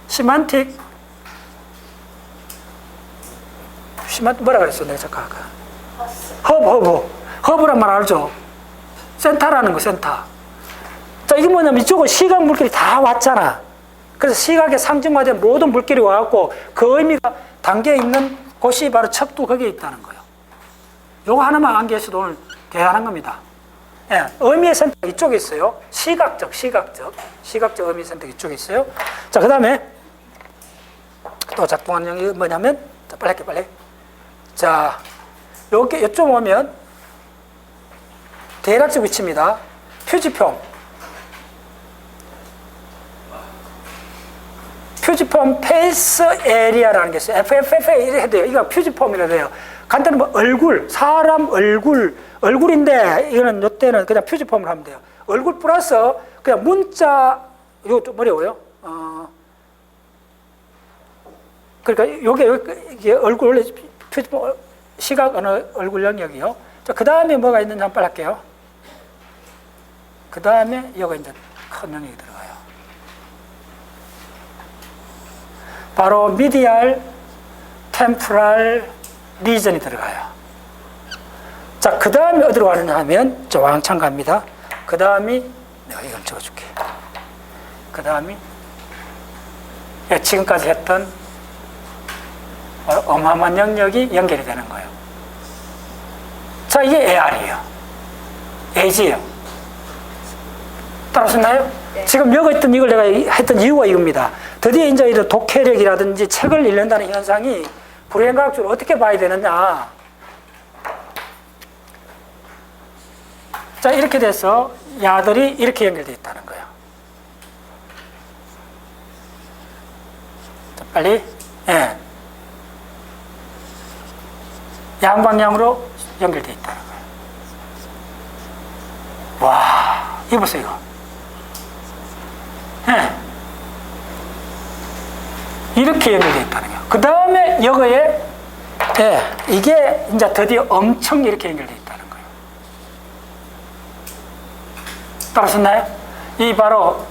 시멘틱 뭐라 그랬어? 내가 잠깐 아까 허브란 말 알죠? 센터라는 거 센터. 자, 이게 뭐냐면 이쪽은 시각 물질이 다 왔잖아. 그래서 시각에 상징화된 모든 물질이 와갖고 그 의미가 담겨 있는 곳이 바로 척두극에 있다는 거예요. 요거 하나만 암기해서도 오늘 대단한 겁니다. 예, 의미의 센터가 이쪽에 있어요. 시각적 의미의 센터가 이쪽에 있어요. 자, 그 다음에 또 작동하는 영역이 뭐냐면, 자, 빨리 할게요, 빨리. 자, 이쪽 오면 대략적 위치입니다. 퓨지폼 페이스 에리아라는 게 있어요. FFF 이렇게 해야 돼요. 이거 퓨지폼이라고 해요. 간단히 뭐 얼굴, 사람 얼굴인데 이거는 이때는 그냥 퓨지폼을 하면 돼요. 얼굴 플러스 그냥 문자, 이거 좀 어려워요. 그러니까 이게 얼굴 퓨지폼 시각 언어 얼굴 영역이요. 자, 그 다음에 뭐가 있는지 한번 빨리 할게요. 그 다음에 여기 이제 큰 영역이 들어가요. 바로 미디알 템포랄 리전이 들어가요. 자, 그 다음에 어디로 가느냐 하면 저 왕창 갑니다. 그 다음이 내가 이걸 적어줄게. 그 다음이 지금까지 했던 어마어마한 영역이 연결이 되는 거예요. 자, 이게 AR이에요. AG예요. 따라오셨나요? 네. 지금 여기 있던 이걸 내가 했던 이유가 이겁니다. 드디어 이제 이런 독해력이라든지 책을 읽는다는 현상이 불행과학적으로 어떻게 봐야 되느냐. 자, 이렇게 돼서 야들이 이렇게 연결되어 있다는 거예요. 자, 빨리. 예. 양방향으로 연결되어 있다는 거예요. 와, 이거 보세요, 이거. 예. 이렇게 연결되어 있다는 거예요. 그 다음에 여기에, 예, 이게 이제 드디어 엄청 이렇게 연결되어 있다는 거예요. 따라오셨나요? 이 바로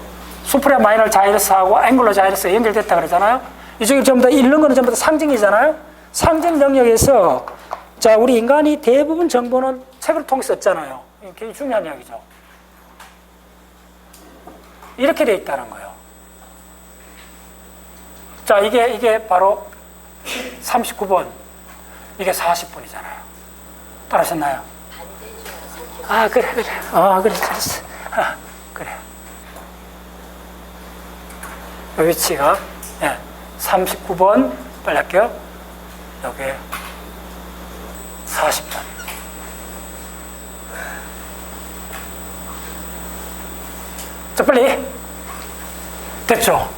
수프라 마이너 자이러스하고 앵글러 자이러스가 연결됐다 그러잖아요. 이쪽에 전부 다 읽는 거는 전부 다 상징이잖아요. 상징 영역에서 자, 우리 인간이 대부분 정보는 책을 통해서 썼잖아요. 이게 굉장히 중요한 이야기죠. 이렇게 돼 있다는 거예요. 자, 이게 바로 39번, 이게 40번이잖아요. 따라하셨나요? 아, 그래. 그래, 잘했어. 그래. 위치가 39번 빨리 할게요. 여기에 40번. 자, 빨리. 됐죠?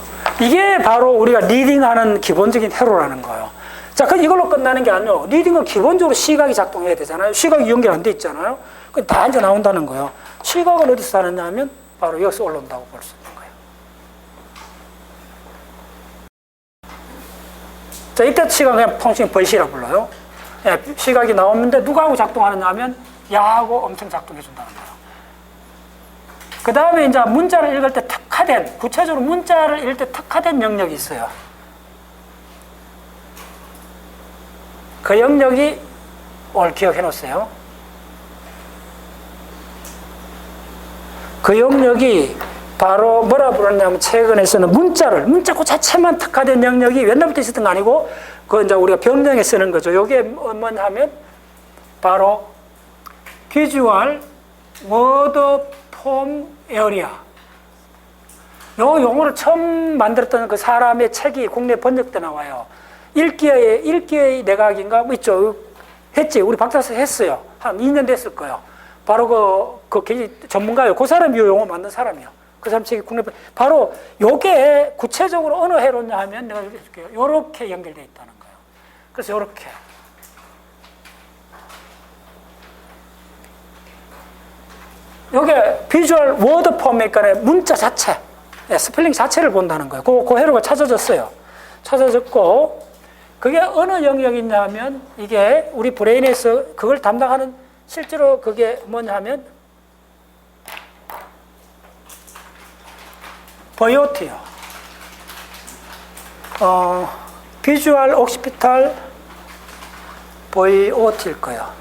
이게 바로 우리가 리딩하는 기본적인 회로라는 거예요. 자, 그럼 이걸로 끝나는 게 아니에요. 리딩은 기본적으로 시각이 작동해야 되잖아요. 시각이 연결 안 돼 있잖아요. 그럼 다 이제 나온다는 거예요. 시각은 어디서 나느냐 하면 바로 여기서 올라온다고 볼 수 있는 거예요. 자, 이때 시각은 그냥 통칭 벌시라고 불러요. 시각이 나오는데 누구하고 작동하느냐 하면 야하고 엄청 작동해 준다는 거예요. 그 다음에 이제 문자를 읽을 때 특화된, 구체적으로 문자를 읽을 때 특화된 영역이 있어요. 그 영역이 오늘 기억해 놓으세요. 그 영역이 바로 뭐라 부르냐면 최근에서는 문자 그 자체만 특화된 영역이 옛날부터 있었던 거 아니고 그 이제 우리가 병명에 쓰는 거죠. 요게 뭐냐 하면 바로 비주얼 워드 폼 에어리아. 요 용어를 처음 만들었던 그 사람의 책이 국내 번역돼 나와요. 읽기의 내각인가 뭐 있죠. 했지. 우리 박사서 했어요. 한 2년 됐을 거예요. 바로 그 굉장히 전문가예요. 그 사람이 요 용어 만든 사람이요. 그 사람 책이 국내 바로 요게 구체적으로 어느 해로냐 하면 내가 읽어줄게요. 요렇게 연결되어 있다는 거예요. 그래서 요렇게. 요게 비주얼 워드 폼이니까 문자 자체, 스펠링 자체를 본다는 거예요. 그 회로가 찾아졌어요. 찾아졌고, 그게 어느 영역이냐 하면 이게 우리 브레인에서 그걸 담당하는 실제로 그게 뭐냐 하면 버이오티요. 비주얼 옥시피탈 버이오티일 거예요.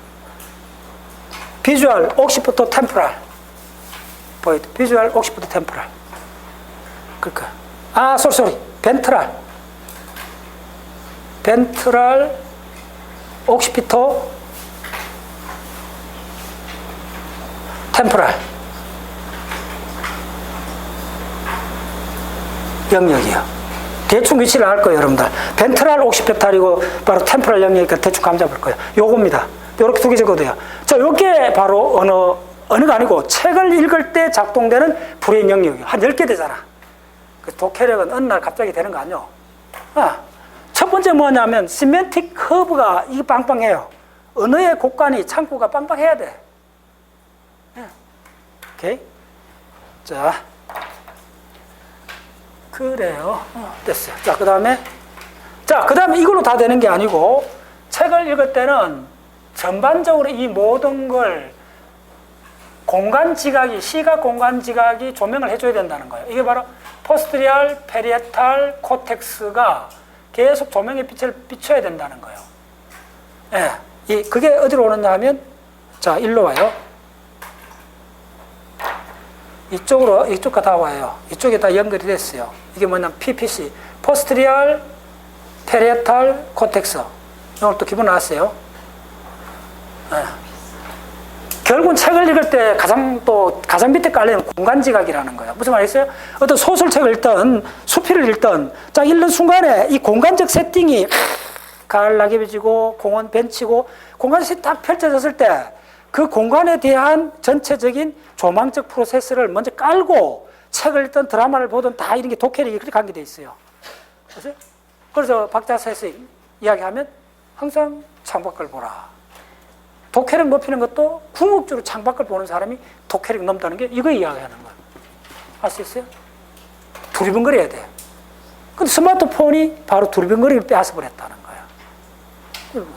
비주얼 옥시피토 템포랄. 비주얼 옥시피토 템포랄. 그러니까 소리. 벤트랄 옥시피토 템포랄 영역이요. 대충 위치를 알 거예요, 여러분들. 벤트랄 옥시피탈이고 바로 템포랄 영역이니까 대충 감 잡을 거예요. 요겁니다. 요렇게 두 개 적어도요. 자, 요게 바로 언어가 아니고 책을 읽을 때 작동되는 브레인 영역이요. 한 10개 되잖아. 그 독해력은 어느 날 갑자기 되는 거 아니요? 첫 번째 뭐냐면 시멘틱 커브가 이게 빵빵해요. 언어의 곡간이 창구가 빵빵해야 돼. 오케이. 자, 그래요. 됐어요. 자, 그 다음에 이걸로 다 되는 게 아니고 책을 읽을 때는 전반적으로 이 모든 걸 시각 공간 지각이 조명을 해줘야 된다는 거예요. 이게 바로 포스트리알, 페리에탈, 코텍스가 계속 조명의 빛을 비춰야 된다는 거예요. 그게 어디로 오느냐 하면, 자, 일로 와요. 이쪽과 다 와요. 이쪽에 다 연결이 됐어요. 이게 뭐냐면 PPC, 포스트리알, 페리에탈, 코텍스. 오늘 또 기분 나왔어요. 결국은 책을 읽을 때 가장 밑에 깔리는 공간지각이라는 거예요. 무슨 말이겠어요? 어떤 소설책을 읽든 수필을 읽든 자, 읽는 순간에 이 공간적 세팅이 가을 낙엽이 지고 공원 벤치고 공간이 딱 펼쳐졌을 때 그 공간에 대한 전체적인 조망적 프로세스를 먼저 깔고 책을 읽든 드라마를 보든 다 이런 게 독해력이 그렇게 관계되어 있어요. 그래서 박자서에서 이야기하면 항상 창밖을 보라. 독해력 높이는 것도 궁극적으로 창밖을 보는 사람이 독해력 넘다는 게 이거 이야기하는 거예요. 알 수 있어요? 두리번거려야 돼요. 근데 스마트폰이 바로 두리번거리를 빼앗아버렸다는 거예요.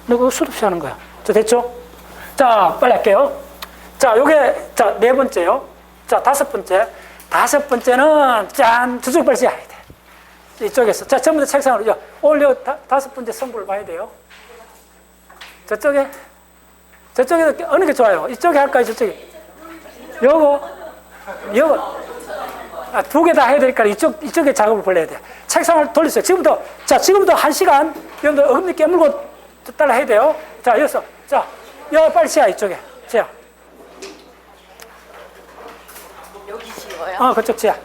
그거 수도 없이 하는 거야. 자, 됐죠? 자, 빨리 할게요. 자, 요게, 자, 4번째요. 자, 5번째. 5번째는, 짠, 두 줄 빨리 해야 돼. 이쪽에서. 자, 전부 다 책상으로. 오늘 요 5번째 선물을 봐야 돼요. 저쪽에 어느 게 좋아요? 이쪽에 할까요? 저쪽에? 요거. 두 개 다 해야 되니까 이쪽에 작업을 벌려야 돼. 책상을 돌리세요. 지금부터 1시간, 여러분들 어금니 깨물고 따라 해야 돼요. 자, 여기서. 자, 빨리 치아, 이쪽에. 치아. 여기 지워요? 그쪽 치아.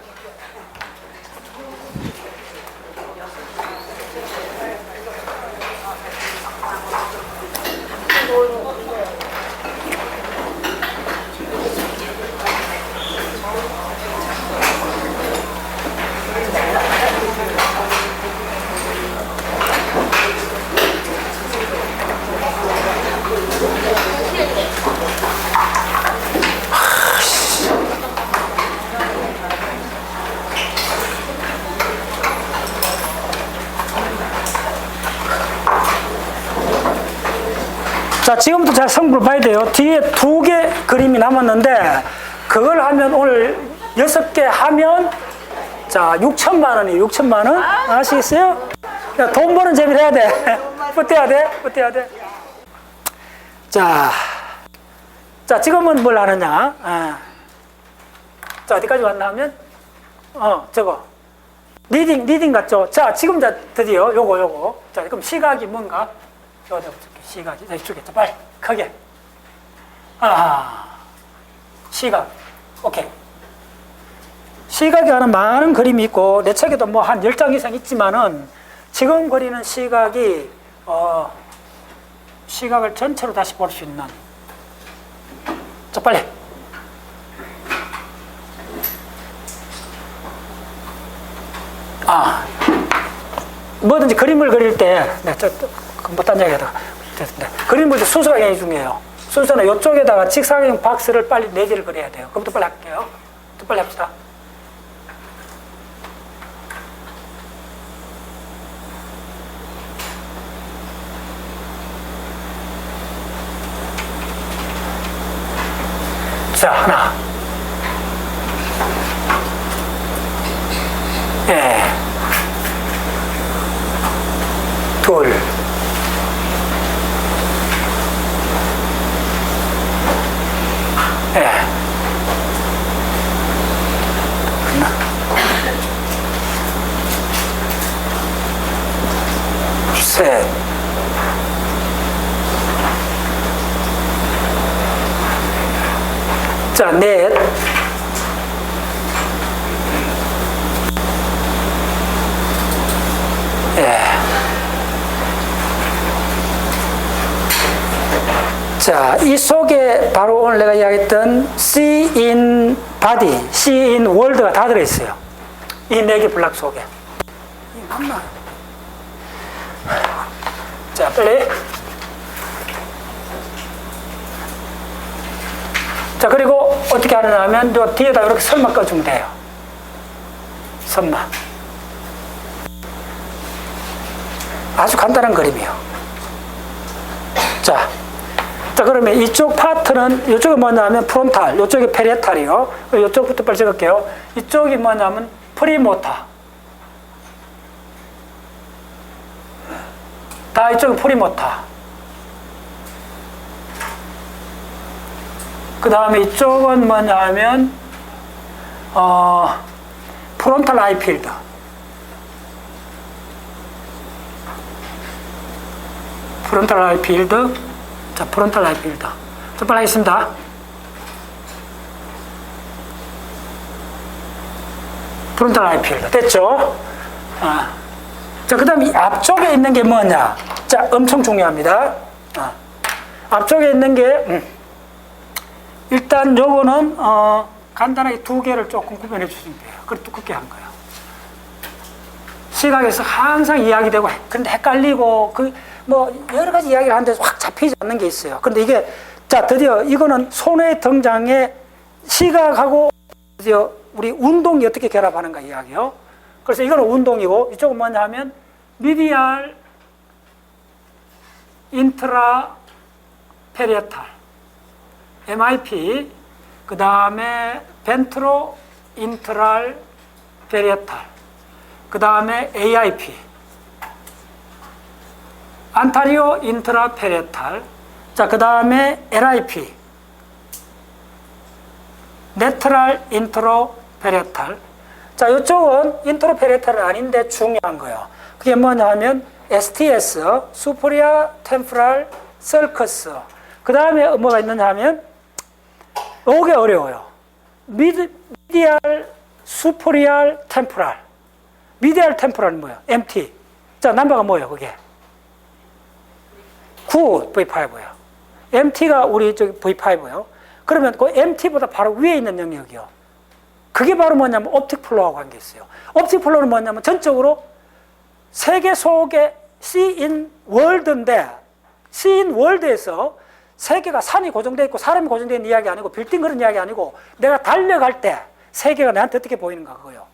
자, 지금부터 잘 성분을 봐야 돼요. 뒤에 2개 그림이 남았는데, 그걸 하면 오늘 6개 하면, 자, 6천만 원이에요. 6천만 원. 아시겠어요? 야, 돈 버는 재미를 해야 돼. 버텨야 돼. 버텨야 돼. 자, 지금은 뭘 하느냐. 자, 어디까지 왔나 하면, 저거. 리딩 같죠? 자, 지금 드디어 요거. 자, 그럼 시각이 뭔가? 시각이 이쪽에 빨리 크게. 시각. 오케이. 시각이 하는 많은 그림이 있고 내 책에도 뭐 한 10장 이상 있지만은 지금 그리는 시각이 시각을 전체로 다시 볼 수 있는. 자, 빨리. 뭐든지 그림을 그릴 때, 못한 얘기하다가 그림을 순서가 굉장히 중요해요. 순서는 이쪽에다가 직사각형 박스를 빨리 4개를 그려야 돼요. 그럼부터 빨리 할게요. 또 빨리 합시다. 자, 하나. 둘. 셋. 자, 넷. 자, 이 속에 바로 오늘 내가 이야기했던 See in Body, See in World가 다 들어있어요. 이 4개 블락 속에. 이 맞나? 자, 빨리. 자, 그리고 어떻게 하느냐 하면 요 뒤에다 이렇게 선만 꺼주면 돼요. 선만. 아주 간단한 그림이에요. 자, 그러면 이쪽 파트는, 이쪽이 뭐냐면 프론탈, 이쪽이 페리에탈이요. 이쪽부터 빨리 적을게요. 이쪽이 뭐냐면 프리모터. 다 이쪽은 프리모터. 그 다음에 이쪽은 뭐냐면, 프론탈 아이 필드. 프론탈 아이 필드. 자, 프론탈 아이 필드. 좀 빨리 하겠습니다. 프론탈 아이 필드. 됐죠? 자, 그 다음에 앞쪽에 있는 게 뭐냐? 자, 엄청 중요합니다. 앞쪽에 있는 게, 일단 요거는, 간단하게 2개를 조금 구별해 주시면 돼요. 그걸 두껍게 한 거예요. 시각에서 항상 이야기되고, 근데 헷갈리고, 여러 가지 이야기를 하는데 확 잡히지 않는 게 있어요. 근데 이게, 자, 드디어 이거는 손의 등장에 시각하고 드디어 우리 운동이 어떻게 결합하는가 이야기요. 그래서 이거는 운동이고, 이쪽은 뭐냐 하면, 미디알 인트라 페리에탈, MIP, 그 다음에 벤트로 인트랄 페리에탈, 그 다음에 AIP, 안타리오 인트라 페리에탈, 자, 그 다음에 LIP, 네트랄 인트로 페리에탈. 자, 이쪽은 인트로 페리에탈은 아닌데 중요한 거예요. 그게 뭐냐 하면 STS, 수프리아 템포랄 설커스. 그 다음에 뭐가 있느냐 하면, 이게 어려워요. 미디알 수프리알 템포랄. 미디알 템포랄은 뭐예요? MT. 자, 넘버가 뭐예요, 그게? 9, V5예요. MT가 우리 저기 V5요. 그러면 그 MT보다 바로 위에 있는 영역이요. 그게 바로 뭐냐면 옵틱 플로우하고 관계 있어요. 옵틱 플로우는 뭐냐면 전적으로 세계 속의 C인 월드인데, C인 월드에서 세계가 산이 고정되어 있고 사람이 고정되어 있는 이야기 아니고 빌딩 그런 이야기 아니고 내가 달려갈 때 세계가 내한테 어떻게 보이는가 그거요.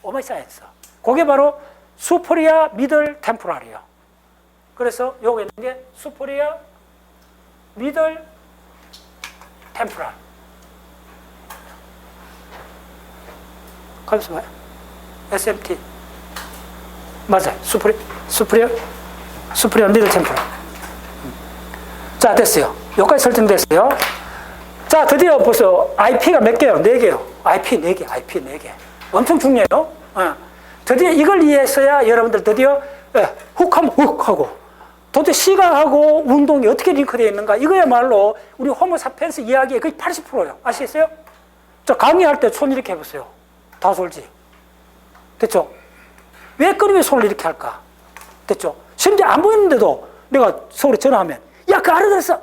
오마이 사이언스. 그게 바로 수프리아 미들 템포랄이요. 그래서 요거 있는 게 수프리아 미들 템포랄. 가면서 봐요. SMT. 맞아요. 수프리아 미들 템포랄. 자, 됐어요. 여기까지 설정됐어요. 자, 드디어 벌써 IP가 몇 개요? 4개요. IP 4개. 엄청 중요해요. 드디어 이걸 이해했어야 여러분들 드디어 훅하면 훅하고 도대체 시각하고 운동이 어떻게 링크되어 있는가 이거야말로 우리 호모사피엔스 이야기의 거의 80%예요. 아시겠어요? 저 강의할 때 손 이렇게 해보세요. 다 솔지. 됐죠? 왜 끊으면 손을 이렇게 할까? 됐죠? 심지어 안 보이는데도 내가 서울에 전화하면 야, 그 알아들었어.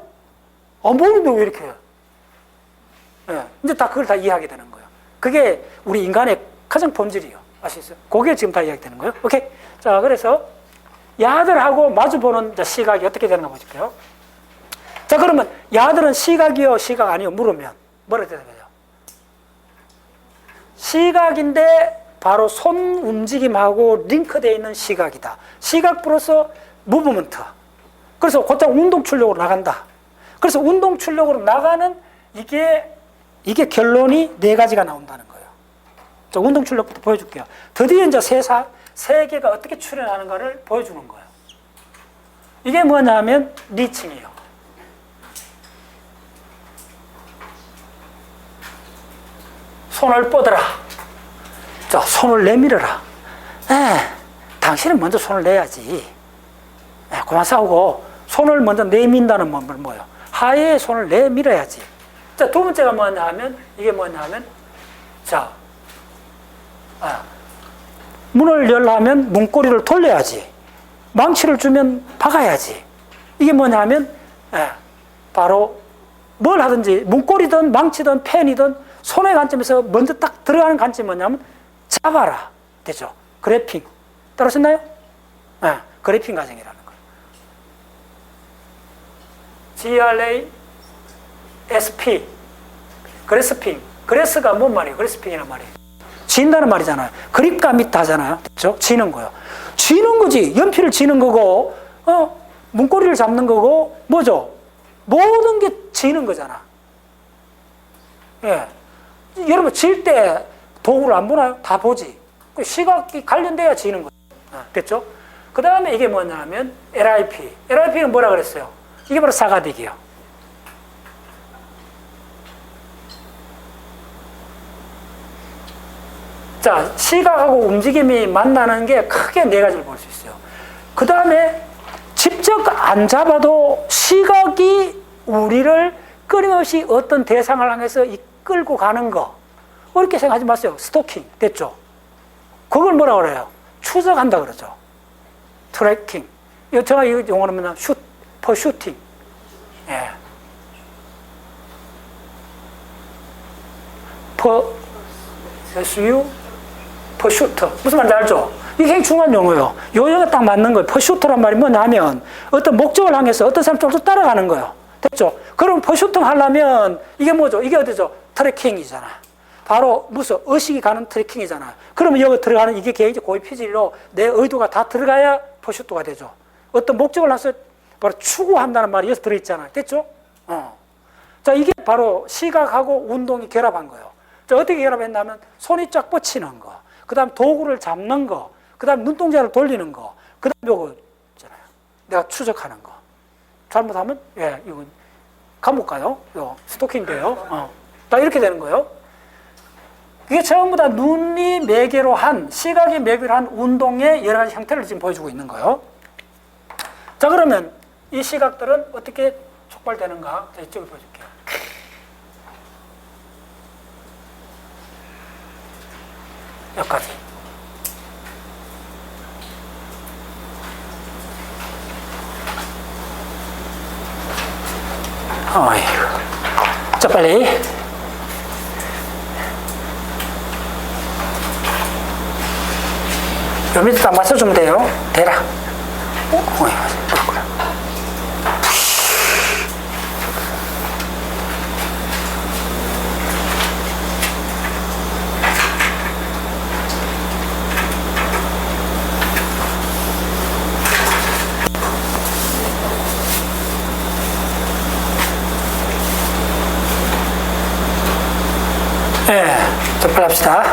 안 보이는데 왜 이렇게 해? 이제 다 그걸 다 이해하게 되는 거예요. 그게 우리 인간의 가장 본질이에요. 아시겠어요? 그게 지금 다 이야기되는 거예요. 오케이? 자, 그래서 야들하고 마주보는 시각이 어떻게 되는가 보실게요. 자, 그러면 야들은 시각이요, 시각 아니요 물으면 뭐라 대답해요? 시각인데 바로 손 움직임하고 링크되어 있는 시각이다. 시각 플러스 무브먼트. 그래서 곧장 운동 출력으로 나간다. 그래서 운동 출력으로 나가는 이게 결론이 4가지가 나온다는 거예요. 자, 운동 출력부터 보여줄게요. 드디어 이제 세계가 어떻게 출현하는가를 보여주는 거예요. 이게 뭐냐면 리칭이에요. 손을 뻗어라. 자, 손을 내밀어라. 당신은 먼저 손을 내야지. 그만 싸우고 손을 먼저 내민다는 건 뭐예요? 하에 손을 내밀어야지. 자, 두 번째가 뭐냐면 이게 뭐냐면 자, 문을 열려면 문고리를 돌려야지. 망치를 주면 박아야지. 이게 뭐냐면 바로 뭘 하든지 문고리든 망치든 펜이든 손의 관점에서 먼저 딱 들어가는 관점이 뭐냐면 잡아라. 되죠? 그래핑. 따라오셨나요? 그래핑 과정이라는 거예요. GRASP. 그래스핑. 그래스가 뭔 말이에요? 그래스핑이란 말이에요. 쥔다는 말이잖아요. 그립감 있다 하잖아요. 그렇죠? 쥐는 거요. 쥐는 거지. 연필을 쥐는 거고, 문고리를 잡는 거고, 뭐죠? 모든 게 쥐는 거잖아. 예. 여러분, 질 때 도구를 안 보나요? 다 보지. 시각이 관련돼야 쥐는 거죠. 됐죠? 그 다음에 이게 뭐냐면, LIP. LIP는 뭐라 그랬어요? 이게 바로 사가딕이요. 자, 시각하고 움직임이 만나는 게 크게 4가지를 볼 수 있어요. 그 다음에 직접 안 잡아도 시각이 우리를 끊임없이 어떤 대상을 향해서 이끌고 가는 거. 어렵게 생각하지 마세요. 스토킹. 됐죠? 그걸 뭐라 그래요? 추적한다 그러죠. 트래킹. 제가 이 용어로 뭐냐면 퍼슈팅. 예. 퍼슈터. 무슨 말인지 알죠? 이게 굉장히 중요한 용어예요. 요 용어가 딱 맞는 거예요. 퍼슈터란 말이 뭐냐면 어떤 목적을 향해서 어떤 사람 쪽으로 따라가는 거예요. 됐죠? 그럼 퍼슈팅 하려면 이게 뭐죠? 이게 어디죠? 트래킹이잖아. 바로 무슨 의식이 가는 트래킹이잖아. 그러면 여기 들어가는 이게 굉장히 고위 피질로 내 의도가 다 들어가야 퍼슈트가 되죠. 어떤 목적을 향해서 바로 추구한다는 말이 여기서 들어있잖아. 됐죠? 자, 이게 바로 시각하고 운동이 결합한 거예요. 자, 어떻게 결합했냐면 손이 쫙 뻗치는 거, 그 다음 도구를 잡는 거, 그 다음 눈동자를 돌리는 거, 그 다음 요거 있잖아요. 내가 추적하는 거. 잘못하면, 이건 감옥 가요. 요 스토킹 돼요. 다 이렇게 되는 거예요. 이게 전부 다 눈이 매개로 한, 시각이 매개로 한 운동의 여러 가지 형태를 지금 보여주고 있는 거예요. 자, 그러면 이 시각들은 어떻게 촉발되는가? 자, 이쪽을 보여줄게요. 여기까지. 어이구. 자, 빨리. 요 밑에 딱 맞춰주면 돼요. 대라. 그렇구나. 네, 자, 빨리 합시다.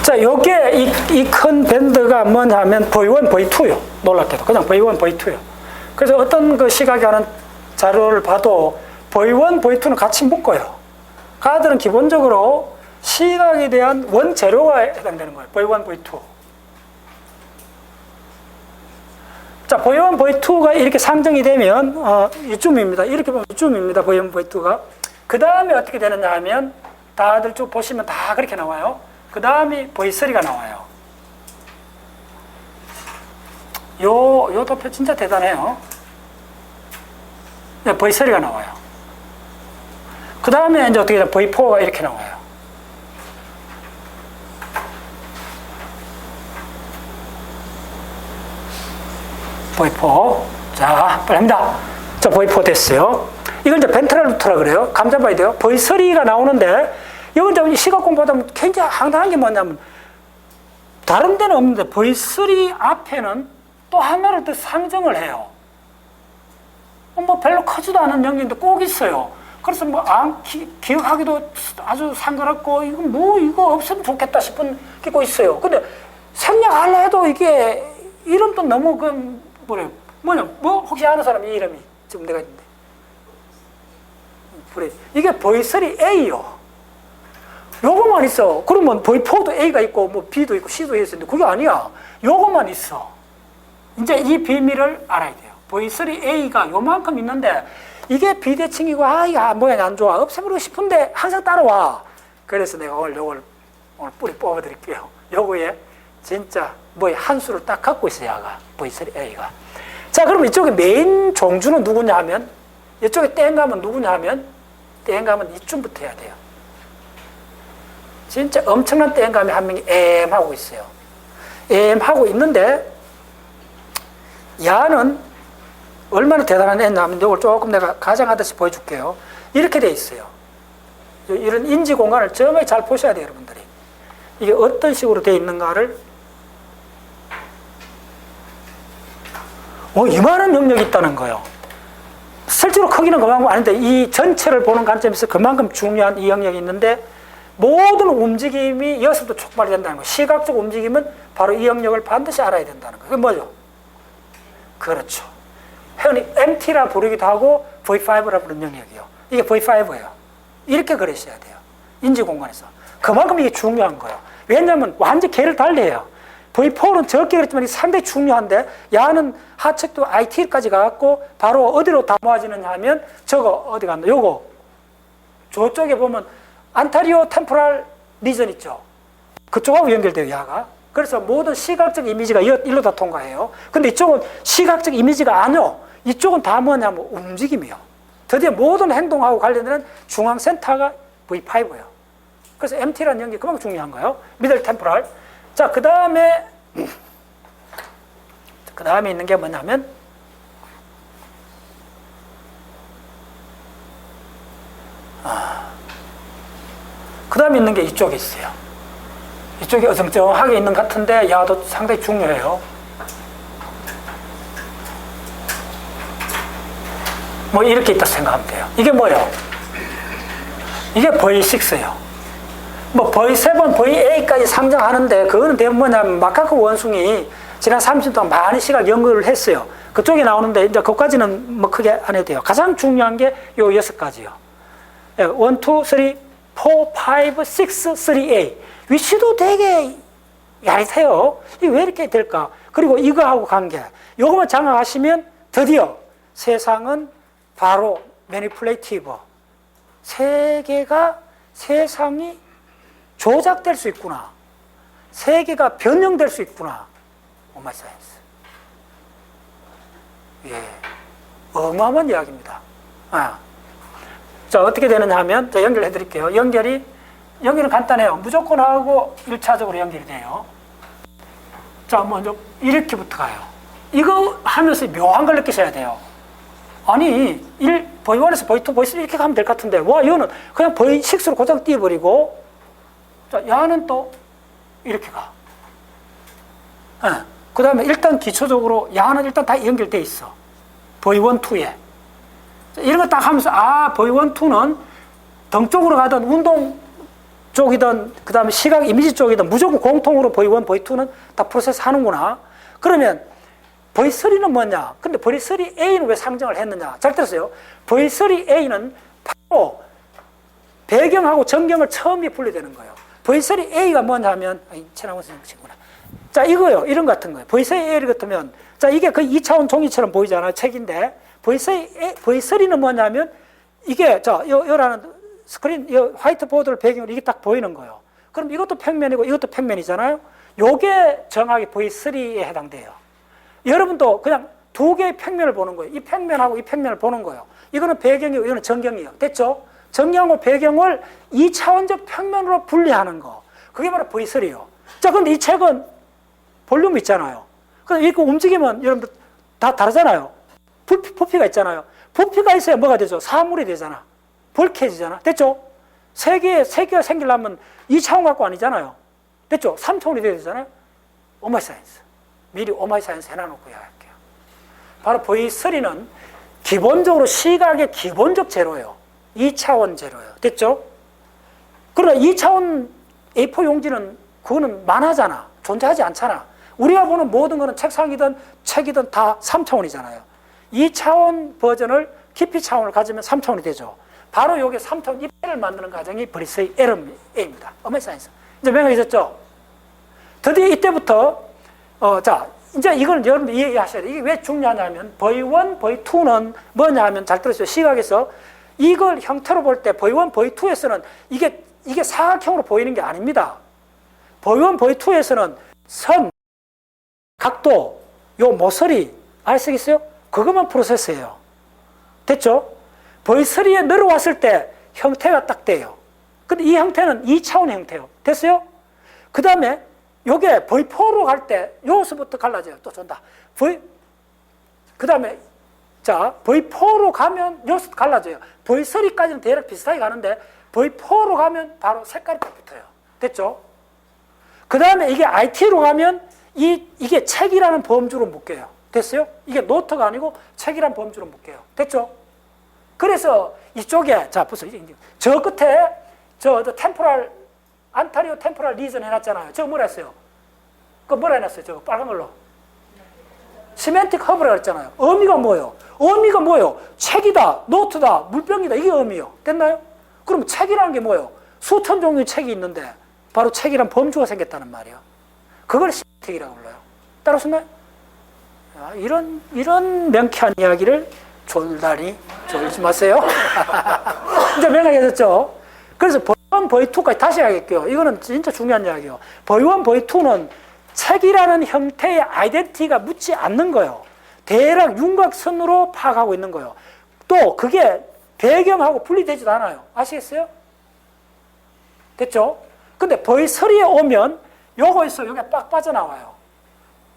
자, 요게 이 큰 밴드가 뭐냐 하면 V1, V2요. 놀랍게도. 그냥 V1, V2요. 그래서 어떤 그 시각이 하는 자료를 봐도 V1, V2는 같이 묶어요. 가들은 기본적으로 시각에 대한 원재료가 해당되는 거예요. V1, V2. 자, V1, V2가 이렇게 상정이 되면, 이쯤입니다. 이렇게 보면 이쯤입니다. V1, V2가. 그 다음에 어떻게 되느냐 하면, 다들 쭉 보시면 다 그렇게 나와요. 그 다음이 V3가 나와요. 요 도표 진짜 대단해요. 네, V3가 나와요. 그 다음에 이제 어떻게 되냐, V4가 이렇게 나와요. V4. 자, 빨리 합니다. 자, V4 됐어요. 이걸 이제 벤트럴 루트라 그래요. 감 잡아야 돼요. V3가 나오는데, 이건 이제 시각 공부하다 보면 굉장히 황당한 게 뭐냐면, 다른 데는 없는데, V3 앞에는 또 하나를 더 상정을 해요. 뭐 별로 크지도 않은 영역인데 꼭 있어요. 그래서 뭐 기억하기도 아주 상그럽고, 이거 없으면 좋겠다 싶은 게 꼭 있어요. 근데 생략하려 해도 이게, 이름도 너무 뭐 혹시 아는 사람 이 이름이 지금 내가 있는데. 이게 V3A요. 요거만 있어. 그러면 V4도 A가 있고, 뭐 B도 있고, C도 있는데, 그게 아니야. 요거만 있어. 이제 이 비밀을 알아야 돼요. V3A가 요만큼 있는데, 이게 비대칭이고, 모양이 안 좋아. 없애버리고 싶은데, 항상 따라와. 그래서 내가 오늘 뿌리 뽑아드릴게요. 요거에 진짜 한 수를 딱 갖고 있어요, 야가. V3A가. 자, 그럼 이쪽에 메인 종주는 누구냐 하면, 이쪽에 땡감은 누구냐 하면, 땡감은 이쯤부터 해야 돼요. 진짜 엄청난 땡감이 한 명이 하고 있어요. 하고 있는데, 야는 얼마나 대단한 애냐 하면, 이걸 조금 내가 가정하듯이 보여줄게요. 이렇게 돼 있어요. 이런 인지 공간을 정말 잘 보셔야 돼요, 여러분들이. 이게 어떤 식으로 돼 있는가를. 이만한 영역이 있다는 거예요. 실제로 크기는 그만큼 아닌데, 이 전체를 보는 관점에서 그만큼 중요한 이 영역이 있는데, 모든 움직임이 여기서부터 촉발이 된다는 거예요. 시각적 움직임은 바로 이 영역을 반드시 알아야 된다는 거예요. 그게 뭐죠? 그렇죠. 흔히 MT라 부르기도 하고 V5라 부르는 영역이요. 이게 V5예요. 이렇게 그리셔야 돼요. 인지공간에서. 그만큼 이게 중요한 거예요. 왜냐하면 완전 개를 달리해요. V4는 적게 그랬지만 상당히 중요한데, 야는 하측도 IT까지 가갖고 바로 어디로 다 모아지느냐 하면, 저거 어디 갔나? 요거 저쪽에 보면 안타리오 템포랄 리전 있죠. 그쪽하고 연결돼요, 야가. 그래서 모든 시각적 이미지가 일로 다 통과해요. 근데 이쪽은 시각적 이미지가 아니요. 이쪽은 다 뭐냐면 움직임이요. 드디어 모든 행동하고 관련된 중앙센터가 V5예요. 그래서 MT라는 연결이 그만큼 중요한 거예요. 미들 템포랄. 자, 그 다음에 있는 게 뭐냐면, 그 다음에 있는 게 이쪽에 있어요. 이쪽이 어정쩡하게 있는 것 같은데, 야도 상당히 중요해요. 뭐 이렇게 있다 생각하면 돼요. 이게 뭐예요? 이게 V6예요. 뭐 V7, VA까지 상정하는데, 그거는 대부분 뭐냐면 마카크 원숭이 지난 30년 동안 많이 시각 연구를 했어요. 그쪽에 나오는데, 이제 그것까지는 뭐 크게 안 해도 돼요. 가장 중요한 게 요 6가지요. 1, 2, 3, 4, 5, 6, 3A. 위치도 되게 야릿해요. 이게 왜 이렇게 될까? 그리고 이거하고 관계. 요거만 장악하시면 드디어 세상은 바로 매니플레이티브. 세상이 조작될 수 있구나. 세계가 변형될 수 있구나. 오마이 사이언스. 예. 어마어마한 이야기입니다. 자, 어떻게 되느냐 하면, 자, 연결해 드릴게요. 연결은 간단해요. 무조건하고 1차적으로 연결이 돼요. 자, 먼저 이렇게부터 가요. 이거 하면서 묘한 걸 느끼셔야 돼요. 아니, V1에서 V2, V3 이렇게 가면 될 것 같은데, 와, 이거는 그냥 V6로 고장 띄워버리고, 자, 야는 또 이렇게 가. 그 다음에 일단 기초적으로 야는 일단 다 연결돼 있어. V1, 2에. 이런 거 딱 하면서, 아, V1, 2는 등 쪽으로 가든 운동 쪽이든, 그 다음에 시각 이미지 쪽이든 무조건 공통으로 V1, V2는 다 프로세스 하는구나. 그러면 V3는 뭐냐? 근데 V3A는 왜 상정을 했느냐? 잘 들었어요. V3A는 바로 배경하고 전경을 처음에 분리되는 거예요. V3A가 뭐냐 하면, 최남원 선생님 친구나. 자, 이거요. 이런 거 같은 거예요. V3A 같으면, 자, 이게 거의 2차원 종이처럼 보이잖아요. 책인데. V3는 뭐냐면, 이게, 자, 요라는 스크린, 화이트보드를 배경으로 이게 딱 보이는 거예요. 그럼 이것도 평면이고 이것도 평면이잖아요. 요게 정확히 V3에 해당돼요. 여러분도 그냥 두 개의 평면을 보는 거예요. 이 평면하고 이 평면을 보는 거예요. 이거는 배경이고 이거는 전경이에요. 됐죠? 전경하고 배경을 2차원적 평면으로 분리하는 거. 그게 바로 V3예요. 자, 근데 이 책은 볼륨이 있잖아요. 근데 이렇게 움직이면 여러분들 다 다르잖아요. 부피가 있잖아요. 부피가 있어야 뭐가 되죠? 사물이 되잖아. 볼케지잖아. 됐죠? 세계가 생기려면 2차원 갖고 아니잖아요. 됐죠? 3차원이 돼야 되잖아요. 오마이사이언스. 미리 오마이사이언스 해놔놓고 이야기할게요. 바로 V3는 기본적으로 시각의 기본적 제로예요. 2차원 제로예요. 됐죠? 그러나 2차원 A4 용지는 그거는 만화잖아. 존재하지 않잖아. 우리가 보는 모든 거는 책상이든 책이든 다 3차원이잖아요. 2차원 버전을 깊이 차원을 가지면 3차원이 되죠. 바로 여기 3차원 입체를 만드는 과정이 V3A입니다. 오마이사이언스. 이제 명확해졌죠? 드디어 이때부터 자, 이제 이걸 여러분들 이해하셔야 돼요. 이게 왜 중요하냐면 V1, V2는 뭐냐 하면 잘 들으세요. 시각에서 이걸 형태로 볼 때 V1, V2에서는 이게 사각형으로 보이는 게 아닙니다. V1, V2에서는 선, 각도, 요 모서리 아시겠어요? 그것만 프로세스예요. 됐죠? V3에 내려왔을 때 형태가 딱 돼요. 근데 이 형태는 2차원의 형태예요. 됐어요? 그 다음에 요게 V4로 갈 때 요서부터 갈라져요. 또 전다. 그 다음에 자 V4로 가면 요서 갈라져요. V3까지는 대략 비슷하게 가는데 V4로 가면 바로 색깔이 딱 붙어요. 됐죠? 그 다음에 이게 IT로 가면 이게 책이라는 범주로 묶여요. 됐어요? 이게 노트가 아니고 책이라는 범주로 묶여요. 됐죠? 그래서 이쪽에 자 보세요. 저 끝에 저 템포럴 안타리오 템포럴 리전 해놨잖아요. 저거 뭐라 했어요? 그거 뭐라 해놨어요? 저거 빨간 걸로 시멘틱 허브라 했잖아요. 의미가 뭐예요? 의미가 뭐예요? 책이다, 노트다, 물병이다. 이게 의미요. 됐나요? 그럼 책이라는 게 뭐예요? 수천 종류의 책이 있는데 바로 책이란 범주가 생겼다는 말이에요. 그걸 시멘틱이라고 불러요. 따라오셨나요? 이런 명쾌한 이야기를 졸다리 졸지 마세요. 이제 명확해졌죠? 그래서 V1, V2까지 다시 하겠고요. 이거는 진짜 중요한 이야기예요. V1, V2는 책이라는 형태의 아이덴티티가 묻지 않는 거예요. 대략 윤곽선으로 파악하고 있는 거예요. 또 그게 배경하고 분리되지도 않아요. 아시겠어요? 됐죠? 근데 V3에 오면 요거에서 요게 빡 빠져나와요.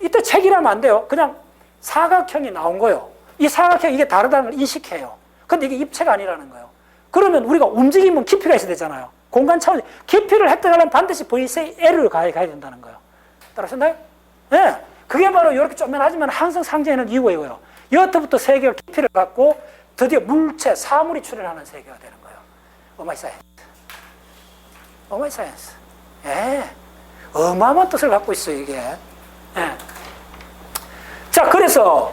이때 책이라면 안 돼요. 그냥 사각형이 나온 거예요. 이 사각형 이게 다르다는 걸 인식해요. 근데 이게 입체가 아니라는 거예요. 그러면 우리가 움직이면 깊이가 있어야 되잖아요. 공간 차원 깊이를 획득하려면 반드시 V3L을 가야 된다는 거예요. 따라하셨나요? 네. 그게 바로 이렇게 쪼면하지만 항상 상징하는 이유예요. 여기부터 세계가 깊이를 갖고 드디어 물체, 사물이 출현하는 세계가 되는 거예요. 오마이사이언스. 오마이사이언스. 예. 어마어마한 뜻을 갖고 있어요, 이게. 예. 자, 그래서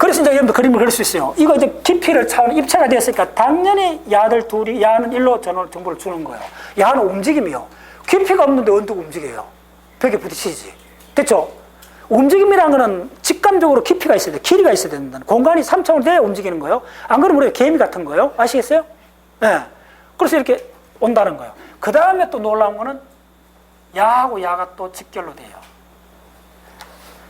이제 여러분들 그림을 그릴 수 있어요. 이거 이제 깊이를 차원 입체가 되었으니까 당연히 야들 둘이, 야는 일로 정보를 주는 거예요. 야는 움직임이요. 깊이가 없는데 어떻게 움직여요? 벽에 부딪히지. 됐죠? 움직임이라는 거는 직감적으로 깊이가 있어야 돼. 길이가 있어야 된다. 공간이 3차원으로 돼야 움직이는 거예요. 안 그러면 우리가 개미 같은 거예요. 아시겠어요? 예. 네. 그래서 이렇게 온다는 거예요. 그 다음에 또 놀라운 거는 야하고 야가 또 직결로 돼요.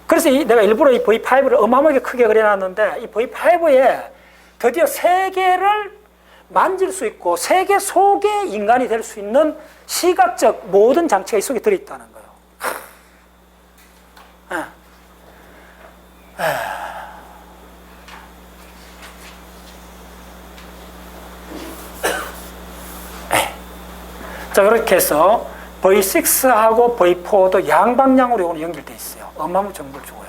그래서 내가 일부러 이 V5를 어마어마하게 크게 그려놨는데 이 V5에 드디어 세계를 만질 수 있고 세계 속의 인간이 될 수 있는 시각적 모든 장치가 이 속에 들어있다는 거예요. 자, 그렇게 해서 V6하고 V4도 양방향으로 이거는 연결되어 있어요. 어마어마한 정보를 주고요.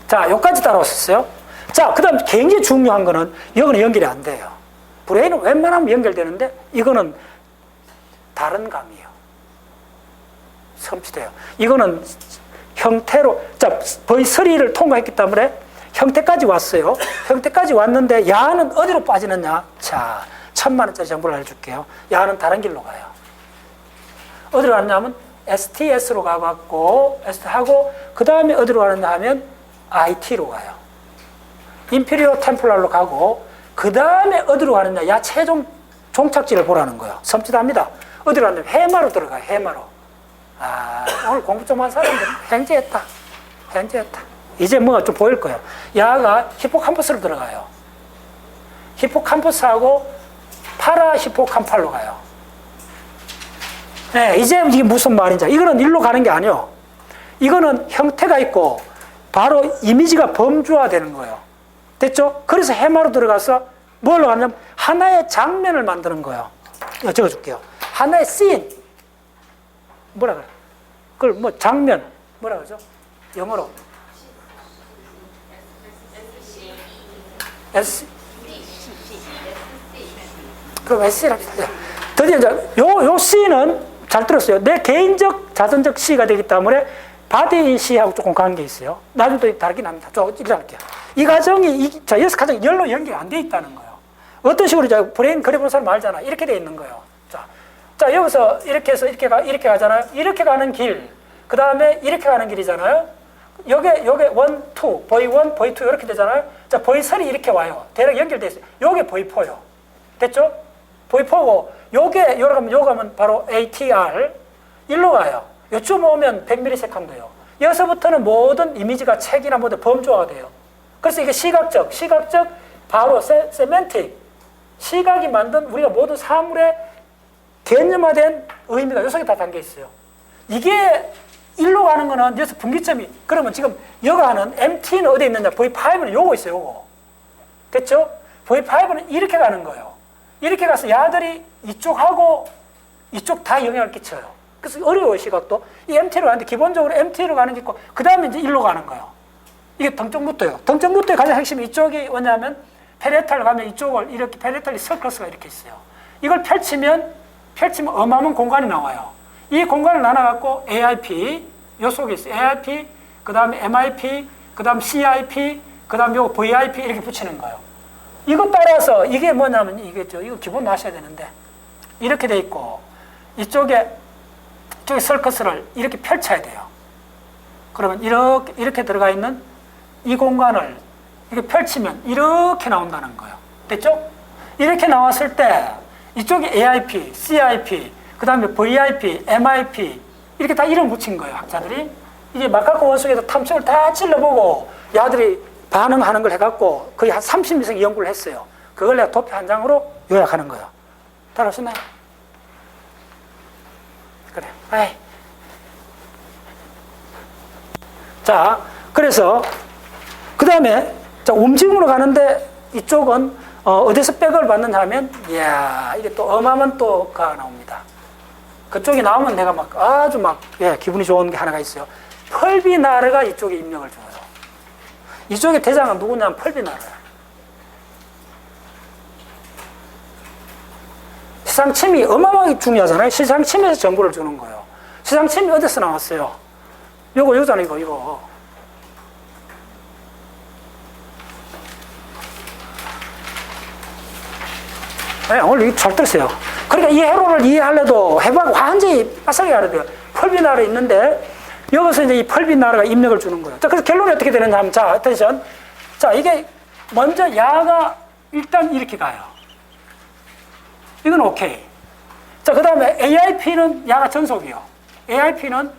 자, 여기까지 따라오셨어요? 자, 그 다음 굉장히 중요한 거는 이거는 연결이 안 돼요. 브레인은 웬만하면 연결되는데 이거는 다른 감이에요. 섬치돼요. 이거는 형태로, 자, V3를 통과했기 때문에 형태까지 왔어요. 형태까지 왔는데 야는 어디로 빠지느냐? 자, 1,000만 원짜리 정보를 알려줄게요. 야는 다른 길로 가요. 어디로 가느냐면 STS로 가갖고 ST하고 그 다음에 어디로 가느냐 하면 IT로 가요. 임페리오 템플랄로 가고 그 다음에 어디로 가느냐? 야 최종 종착지를 보라는 거예요. 섬찟합니다. 어디로 가느냐? 해마로 들어가요. 해마로. 아, 오늘 공부 좀 한 사람들 행제했다. 행제했다. 이제 뭐가 좀 보일 거예요. 야가 히포캄퍼스로 들어가요. 히포캄퍼스하고 파라 히포캄팔로 가요. 네, 이제 이게 무슨 말인지. 이거는 일로 가는 게 아니에요. 이거는 형태가 있고 바로 이미지가 범주화되는 거예요. 됐죠? 그래서 해마로 들어가서 뭘로 가냐면 하나의 장면을 만드는 거예요. 적어줄게요. 하나의 씬. 뭐라 그래? 그걸 뭐 장면. 뭐라 그러죠? 영어로. 그럼 SC랍시다. 드디어 이제 요 C는 잘 들었어요. 내 개인적 자선적 C가 되기 때문에 바디인 C하고 조금 관계 있어요. 나중에 또 다르긴 합니다. 좀 이렇게 할게요. 이 과정이, 자, 여기서 가장 열로 연결이 안 돼 있다는 거예요. 어떤 식으로 이제 브레인 그려본 사람 알잖아. 이렇게 돼 있는 거예요. 자, 여기서 이렇게 해서 이렇게 가잖아요. 이렇게 가는 길. 그 다음에 이렇게 가는 길이잖아요. 요게 1, 2, V1, V2 이렇게 되잖아요. 자, V3이 이렇게 와요. 대략 연결돼 있어요. 요게 V4요. 됐죠? V4고, 요게, 요거 가면 바로 ATR. 일로 가요. 요쯤 오면 100ms예요. 여기서부터는 모든 이미지가 책이나 모든 범주화가 돼요. 그래서 이게 시각적, 바로 세멘틱. 시각이 만든 우리가 모든 사물의 개념화된 의미가 요 속에 다 담겨 있어요. 이게 일로 가는 거는 여기서 분기점이, 그러면 지금 여가 하는 MT는 어디에 있느냐? V5는 요거 있어요, 요거. 됐죠? V5는 이렇게 가는 거예요. 이렇게 가서 야들이 이쪽하고 이쪽 다 영향을 끼쳐요. 그래서 어려워요, 시각도. 이 MT로 가는데 기본적으로 MT로 가는 게 있고, 그 다음에 이제 일로 가는 거예요. 이게 등적무토예요. 등적무토의 가장 핵심이 이쪽이 뭐냐면, 페레탈 가면 이쪽을 이렇게 페레탈리 서커스가 이렇게 있어요. 이걸 펼치면 어마어마한 공간이 나와요. 이 공간을 나눠갖고 AIP, 요 속에 있어요. AIP, 그 다음에 MIP, 그 다음 CIP, 그 다음 요 VIP 이렇게 붙이는 거예요. 이거 따라서 이게 뭐냐면 이거 기본 아셔야 되는데, 이렇게 돼 있고, 이쪽에 서커스를 이렇게 펼쳐야 돼요. 그러면 이렇게 들어가 있는 이 공간을 이렇게 펼치면 이렇게 나온다는 거예요. 됐죠? 이렇게 나왔을 때 이쪽에 AIP, CIP, 그 다음에 VIP, MIP 이렇게 다 이름 붙인 거예요, 학자들이. 이제 마카코 원숭이에서 탐색을 다 찔러보고 야들이 반응하는 걸 해갖고 거의 한 30년 이상 연구를 했어요. 그걸 내가 도표 한 장으로 요약하는 거예요. 따라오셨나요? 그래. 아이. 자, 그래서 그 다음에 움직임으로 가는데 이쪽은 어디서 백을 받느냐 하면, 이야, 이게 또 어마어마한 또 가 나옵니다. 그쪽이 나오면 내가 아주 기분이 좋은 게 하나가 있어요. 펄비나르가 이쪽에 입력을 줘요. 이쪽의 대장은 누구냐면 펄비나르야. 시상침이 어마어마하게 중요하잖아요. 시상침에서 정보를 주는 거예요. 시상침이 어디서 나왔어요? 요거잖아요, 이거. 네, 오늘 이거 잘 들으세요. 그러니까 이 회로를 이해하려도 해봐고 완전히 빠삭하게 알아야 돼요. 펄비나르 있는데, 여기서 이제 이 펄비나르가 입력을 주는 거예요. 자, 그래서 결론이 어떻게 되느냐 하면, 자, 어텐션. 자, 이게 먼저 야가 일단 이렇게 가요. 이건 오케이. 자, 그 다음에 AIP는 야가 전속이요. AIP는,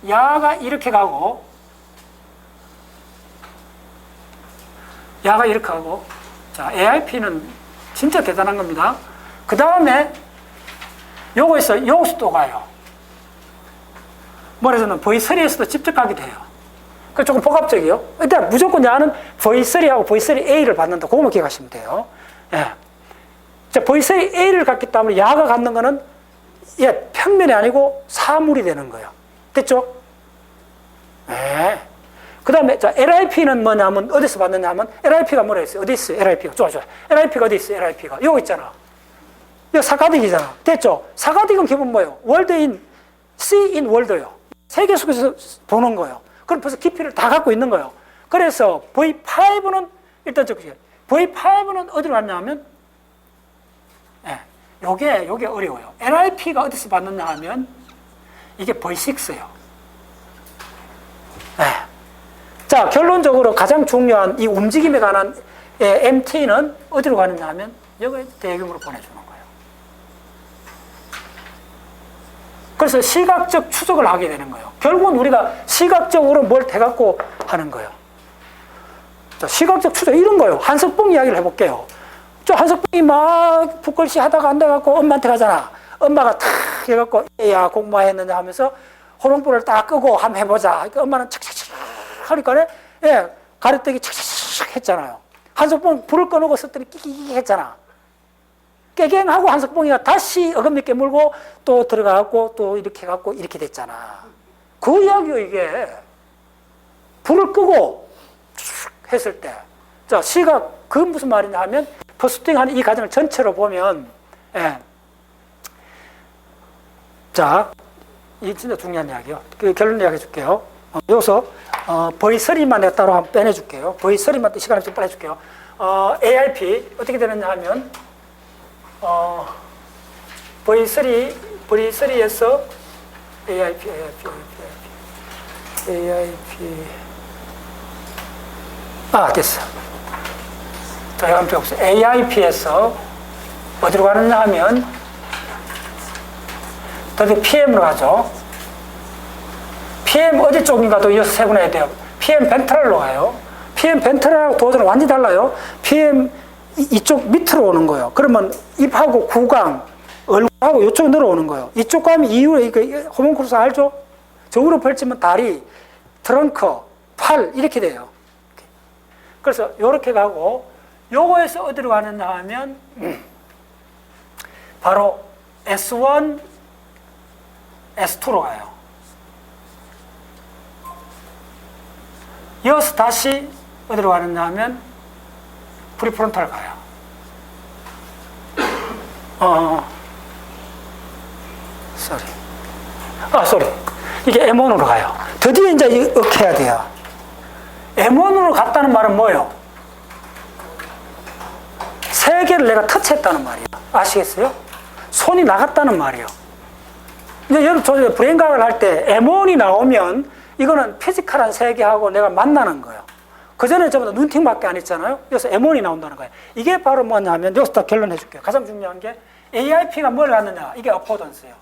야가 이렇게 가고, 야가 이렇게 가고, 자, AIP는 진짜 대단한 겁니다. 그 다음에 요거에서 여기서 또 가요. 뭐라서는 V3에서도 직접 가기도 해요. 그 조금 복합적이요. 일단 무조건 야는 V3하고 V3A를 받는다. 그거만 기억하시면 돼요. 예. 자, V3A를 갖기 때문에 야가 갖는 거는 예, 평면이 아니고 사물이 되는 거예요. 됐죠? 예. 그 다음에, 자, LIP는 뭐냐면, 어디서 받느냐면, LIP가 뭐라 했어요? 어디 있어요? LIP가. 좋아. LIP가 어디 있어요? LIP가. 이거 있잖아. 이거 사가딕이잖아. 됐죠? 사가딕은 기본 뭐예요? 월드인, C in 월드예요. 세계 속에서 보는 거예요. 그럼 벌써 깊이를 다 갖고 있는 거예요. 그래서 V5는, 일단 저기, V5는 어디로 갔냐면, 예, 요게 어려워요. LIP가 어디서 받느냐 하면, 이게 V6예요. 예. 자, 결론적으로 가장 중요한 이 움직임에 관한 MT는 어디로 가느냐 하면 여기 대역으로 보내주는 거예요. 그래서 시각적 추적을 하게 되는 거예요. 결국은 우리가 시각적으로 뭘 대갖고 하는 거예요. 자, 시각적 추적 이런 거예요. 한석봉 이야기를 해볼게요. 저 한석봉이 막 북글씨 하다가 안 돼갖고 엄마한테 가잖아. 엄마가 탁 해갖고 야 공부만 했느냐 하면서 호롱불을 딱 끄고 한번 해보자. 그러니까 엄마는 착착착 하니까 예, 가래떡이 착착착 했잖아요. 한석봉 불을 꺼놓고 썼더니 끼끼끼 했잖아. 깨갱하고 한석봉이가 다시 어금니 깨물고 또 들어가갖고 또 이렇게 해갖고 이렇게 됐잖아. 그 이야기요, 이게. 불을 끄고 쭉 했을 때. 자, 시각, 그건 무슨 말이냐 하면 퍼스팅 하는 이 과정을 전체로 보면, 예. 자, 이 진짜 중요한 이야기요. 그 결론 이야기 해줄게요. 여기서 V3만 내가 따로 한번 빼내줄게요. V3만 또 시간을 좀 빼내줄게요. AIP 어떻게 되느냐 하면 V3에서 AIP 됐어. 자, 이거 한번 펴보세요. AIP에서 어디로 가느냐 하면 다시 PM으로 가죠. PM 어디 쪽인가도 이어서 세분해야 돼요. PM 벤트럴로 가요. PM 벤트럴하고 도어들은 완전히 달라요. PM 이쪽 밑으로 오는 거예요. 그러면 입하고 구강, 얼굴하고 이쪽 내려오는 거예요. 이쪽 가면 이후에 호문크루스 알죠? 저으로 펼치면 다리, 트렁크, 팔 이렇게 돼요. 그래서 이렇게 가고 요거에서 어디로 가느냐 하면 바로 S1, S2로 가요. 이어서 다시 어디로 가느냐 하면 프리프론탈 가요. 쏘리. 이게 M1으로 가요. 드디어 이제 이렇게 해야 돼요. M1으로 갔다는 말은 뭐예요? 세 개를 내가 터치했다는 말이에요. 아시겠어요? 손이 나갔다는 말이에요. 여러분, 저 브레인각을 할 때 M1이 나오면 이거는 피지컬한 세계하고 내가 만나는 거예요. 그 전에 전부 다 눈팅밖에 안 했잖아요. 여기서 M1이 나온다는 거예요. 이게 바로 뭐냐면, 여기서 다 결론해 줄게요. 가장 중요한 게 AIP가 뭘 갖느냐. 이게 어포던스예요.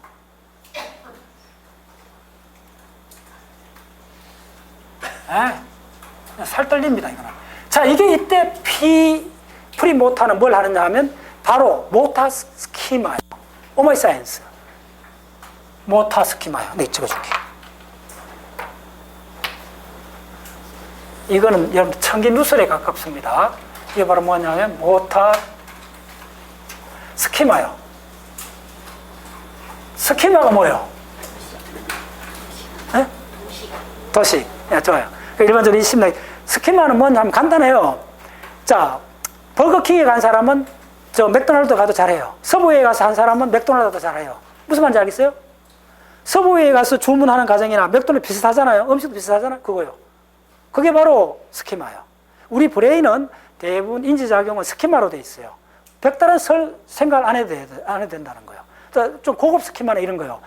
살 떨립니다, 이거는. 자, 이게 이때 프리모타는 뭘 하느냐 하면 바로 모타 스키마예요. 오마이 사이언스. 모타 스키마예요. 네, 찍어줄게. 이거는 여러분 청기 누설에 가깝습니다. 이게 바로 뭐냐면 모타 스키마요. 스키마가 뭐예요? 네? 도식. 네, 좋아요. 일반적으로 이 심리 스키마는 뭐냐면 간단해요. 자, 버거킹에 간 사람은 저 맥도날드 가도 잘해요. 서브웨이에 가서 한 사람은 맥도날드도 잘해요. 무슨 말인지 알겠어요? 서브웨이에 가서 주문하는 과정이나 맥도날드 비슷하잖아요. 음식도 비슷하잖아요. 그거요. 그게 바로 스키마예요. 우리 브레인은 대부분 인지작용은 스키마로 돼 있어요. 별다른 생각 안 해도 된다는 거예요. 좀 고급 스키마는 이런 거예요.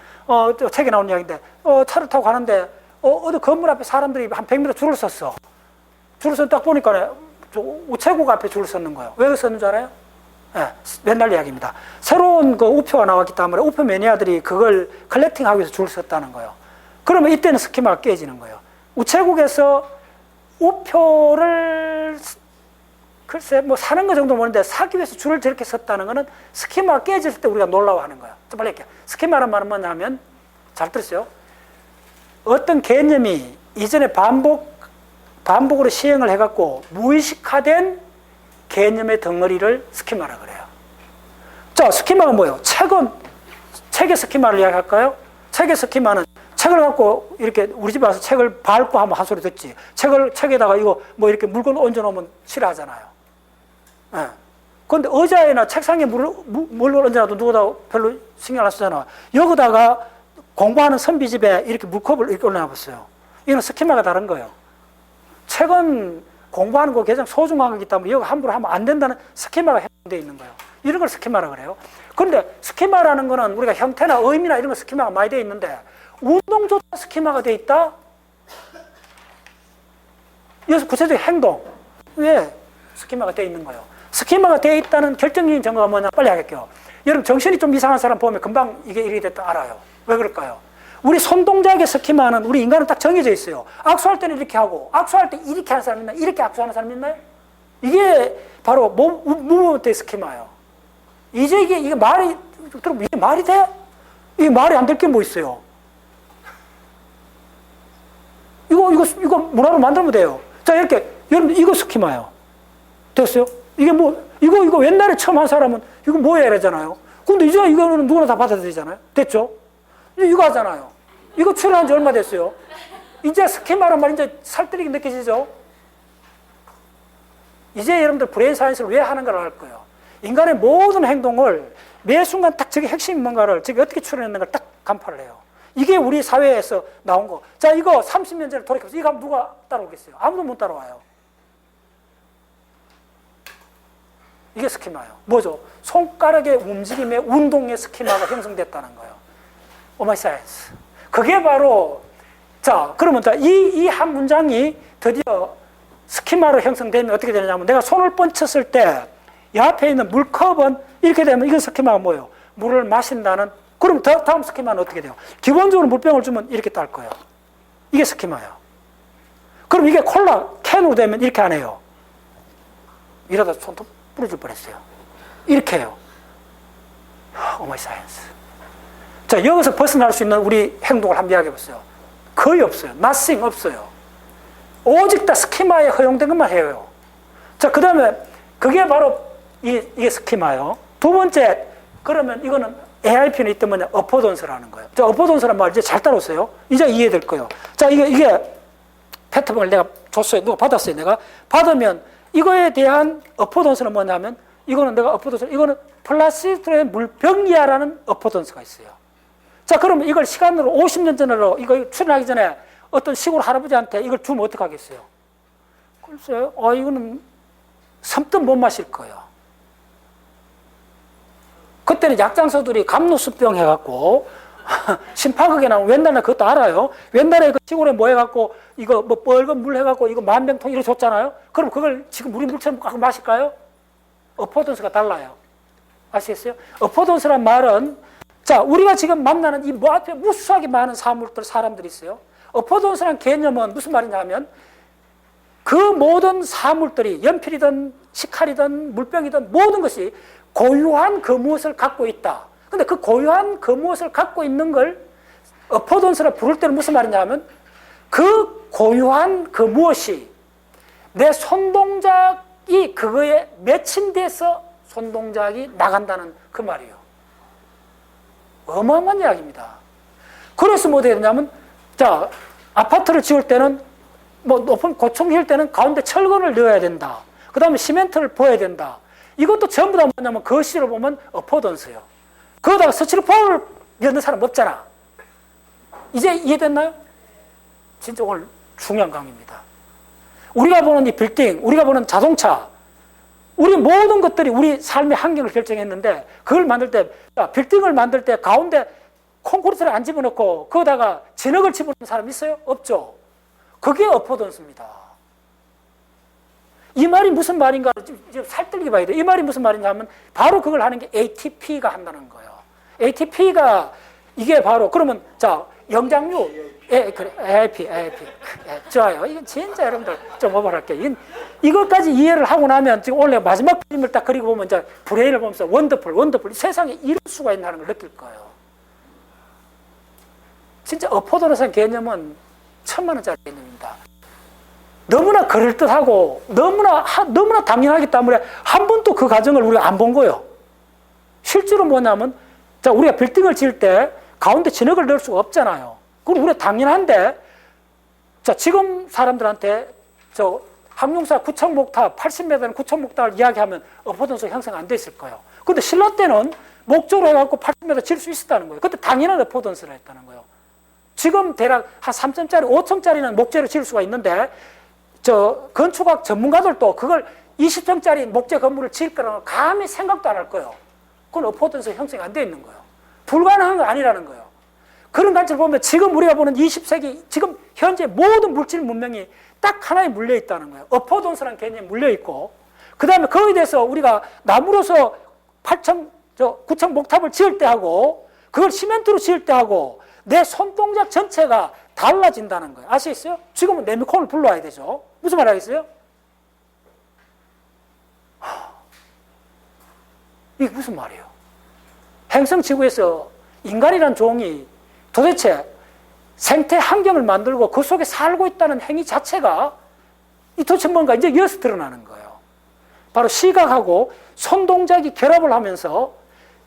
책에 나오는 이야기인데, 차를 타고 가는데, 어디 건물 앞에 사람들이 한 100m 줄을 섰어. 줄을 서 딱 보니까 우체국 앞에 줄을 섰는 거예요. 왜 섰는 줄 알아요? 네, 맨날 이야기입니다. 새로운 그 우표가 나왔기 때문에 우표 매니아들이 그걸 컬렉팅하기 위해서 줄을 섰다는 거예요. 그러면 이때는 스키마가 깨지는 거예요. 우체국에서 우표를 글쎄, 뭐 사는 거 정도 모르는데 사기 위해서 줄을 저렇게 섰다는 거는 스키마가 깨졌을 때 우리가 놀라워하는 거야. 좀 빨리 할게요. 스키마란 말은 뭐냐면, 잘 들으세요. 어떤 개념이 이전에 반복으로 시행을 해갖고 무의식화된 개념의 덩어리를 스키마라 그래요. 자, 스키마가 뭐예요? 책의 스키마를 이야기할까요? 책의 스키마는 책을 갖고 이렇게 우리 집에 와서 책을 밟고 하면 한 소리 듣지. 책에다가 이거 뭐 이렇게 물건 얹어놓으면 싫어하잖아요. 예. 그런데 의자에나 책상에 뭘 얹어놔도 누구다 별로 신경 안 쓰잖아. 여기다가 공부하는 선비 집에 이렇게 물컵을 이렇게 올려놔봤어요. 이건 스키마가 다른 거예요. 책은 공부하는 거 굉장히 소중한 거기 때문에 여기 함부로 하면 안 된다는 스키마가 형성되어 있는 거예요. 이런 걸 스키마라 그래요. 그런데 스키마라는 거는 우리가 형태나 의미나 이런 거 스키마가 많이 되어 있는데 운동조차 스키마가 되어 있다? 여기서 구체적인 행동, 왜 스키마가 되어 있는 거예요? 스키마가 되어 있다는 결정적인 증거가 뭐냐? 빨리 하겠게요. 여러분 정신이 좀 이상한 사람 보면 금방 이게 이렇게 됐다 알아요. 왜 그럴까요? 우리 손동작의 스키마는 우리 인간은 딱 정해져 있어요. 악수할 때는 이렇게 하고 악수할 때 이렇게 하는 사람 있나요? 이렇게 악수하는 사람 있나요? 이게 바로 무브먼트의 스키마예요. 이제 이게 말이 돼? 이게 말이 안 될 게 뭐 있어요? 이거 문화로 만들면 돼요. 자, 이렇게 여러분 이거 스키마예요. 됐어요? 이게 뭐 이거 옛날에 처음 한 사람은 이거 뭐야 이러잖아요. 근데 이제 이거는 누구나 다 받아들이잖아요. 됐죠? 이거 하잖아요. 이거 출연한 지 얼마 됐어요? 이제 스키마란 말 이제 살뜰하게 느껴지죠? 이제 여러분들 브레인 사이언스를 왜 하는가를 알 거예요. 인간의 모든 행동을 매 순간 딱 저게 핵심 뭔가를 저게 어떻게 출현했는가를 딱 간파를 해요. 이게 우리 사회에서 나온 거. 자, 이거 30년 전에 돌이켜서 이거 하면 누가 따라오겠어요? 아무도 못 따라와요. 이게 스키마예요. 뭐죠? 손가락의 움직임의 운동의 스키마가 형성됐다는 거예요. 오마이 사이언스. 그게 바로, 자, 그러면 이 한 문장이 드디어 스키마로 형성되면 어떻게 되느냐면 내가 손을 뻗쳤을 때 옆에 있는 물컵은 이렇게 되면 이건 스키마가 뭐예요? 물을 마신다는. 그럼 다음 스키마는 어떻게 돼요? 기본적으로 물병을 주면 이렇게 딸 거예요. 이게 스키마예요. 그럼 이게 콜라 캔으로 되면 이렇게 안 해요. 이러다 손톱 부러질 뻔했어요. 이렇게 해요. 오마이 사이언스. 자, 여기서 벗어날 수 있는 우리 행동을 한번 이야기해 보세요. 거의 없어요. nothing 없어요. 오직 다 스키마에 허용된 것만 해요. 자, 그 다음에 그게 바로 이게 스키마예요. 두 번째, 그러면 이거는 AIP는 있던 뭐냐, 어포던스라는 거예요. 자, 어포던스란 말 이제 잘 따라오세요. 이제 이해될 거예요. 자, 이게 페트병을 내가 줬어요. 누가 받았어요. 내가 받으면 이거에 대한 어포던스는 뭐냐면 이거는 내가 어포던스, 이거는 플라스틱의 물병이야라는 어포던스가 있어요. 자, 그러면 이걸 시간으로 50년 전으로 이거 출연하기 전에 어떤 시골 할아버지한테 이걸 주면 어떡하겠어요? 글쎄요. 이거는 섬뜩 못 마실 거예요. 그때는 약장서들이 감로수병 해갖고 심파극에 나오면 옛날에 그것도 알아요. 옛날에 그 시골에 뭐 해갖고 이거 뭐 뻘건 물 해갖고 이거 만병통 이렇게 줬잖아요. 그럼 그걸 지금 우리 물처럼 꽉 마실까요? 어포던스가 달라요. 아시겠어요? 어포던스란 말은 자, 우리가 지금 만나는 이 뭐 앞에 무수하게 많은 사람들이 있어요. 어포던스란 개념은 무슨 말이냐 하면 그 모든 사물들이 연필이든 식칼이든 물병이든 모든 것이 고유한 그 무엇을 갖고 있다. 근데 그 고유한 그 무엇을 갖고 있는 걸 어포던스라 부를 때는 무슨 말이냐 하면 그 고유한 그 무엇이 내 손동작이 그거에 매칭돼서 손동작이 나간다는 그 말이에요. 어마어마한 이야기입니다. 그래서 뭐 해야 되냐면 자, 아파트를 지을 때는 뭐 높은 고층 지을 때는 가운데 철근을 넣어야 된다. 그 다음에 시멘트를 부어야 된다. 이것도 전부 다 뭐냐면 그 시를 보면 어포던스예요. 거기다가 스티로폼을 넣는 사람 없잖아. 이제 이해됐나요? 진짜 오늘 중요한 강의입니다. 우리가 보는 이 빌딩, 우리가 보는 자동차, 우리 모든 것들이 우리 삶의 환경을 결정했는데 그걸 만들 때, 빌딩을 만들 때 가운데 콘크리트를 안 집어넣고 거기다가 진흙을 집어넣는 사람 있어요? 없죠. 그게 어포던스입니다. 이 말이 무슨 말인가 살뜰게 봐야 돼요. 이 말이 무슨 말이냐 하면 바로 그걸 하는 게 ATP가 한다는 거예요. ATP가 이게 바로 그러면 자, 영장류 그래, AIP. 좋아요. 이건 진짜 여러분들 좀 오버할게요. 이것까지 이해를 하고 나면 지금 오늘 마지막 그림을 딱 그리고 보면 이제 브레인을 보면서 원더풀. 세상에 이럴 수가 있다는 걸 느낄 거예요. 진짜 어포도로서의 개념은 1000만 원짜리 개념입니다. 너무나 그럴듯하고 너무나 당연하기 때문에 한 번도 그 과정을 우리가 안 본 거예요. 실제로 뭐냐면 자, 우리가 빌딩을 지을 때 가운데 진흙을 넣을 수가 없잖아요. 그럼 우리가 당연한데 자, 지금 사람들한테 저 항용사 9,000목탑, 80m는 9,000목탑을 이야기하면 어포던스 형성 안 돼 있을 거예요. 근데 신라 때는 목조로 해갖고 80m 질 수 있었다는 거예요. 그때 당연한 어포던스를 했다는 거예요. 지금 대략 한 3점짜리, 5층짜리는 목재로 지을 수가 있는데 저 건축학 전문가들도 그걸 20층짜리 목재 건물을 지을 거라는 걸 감히 생각도 안 할 거예요. 그건 어포던스 형성이 안 돼 있는 거예요. 불가능한 거 아니라는 거예요. 그런 관점을 보면 지금 우리가 보는 20세기 지금 현재 모든 물질 문명이 딱 하나에 물려 있다는 거예요. 어포던스라는 개념이 물려 있고 그 다음에 거기에 대해서 우리가 나무로서 9층 목탑을 지을 때 하고 그걸 시멘트로 지을 때 하고 내 손동작 전체가 달라진다는 거예요. 아시겠어요? 지금은 네미콘을 불러와야 되죠. 무슨 말 하겠어요? 이게 무슨 말이에요? 행성지구에서 인간이란 종이 도대체 생태 환경을 만들고 그 속에 살고 있다는 행위 자체가 이 도대체 뭔가 이제 여기서 드러나는 거예요. 바로 시각하고 손동작이 결합을 하면서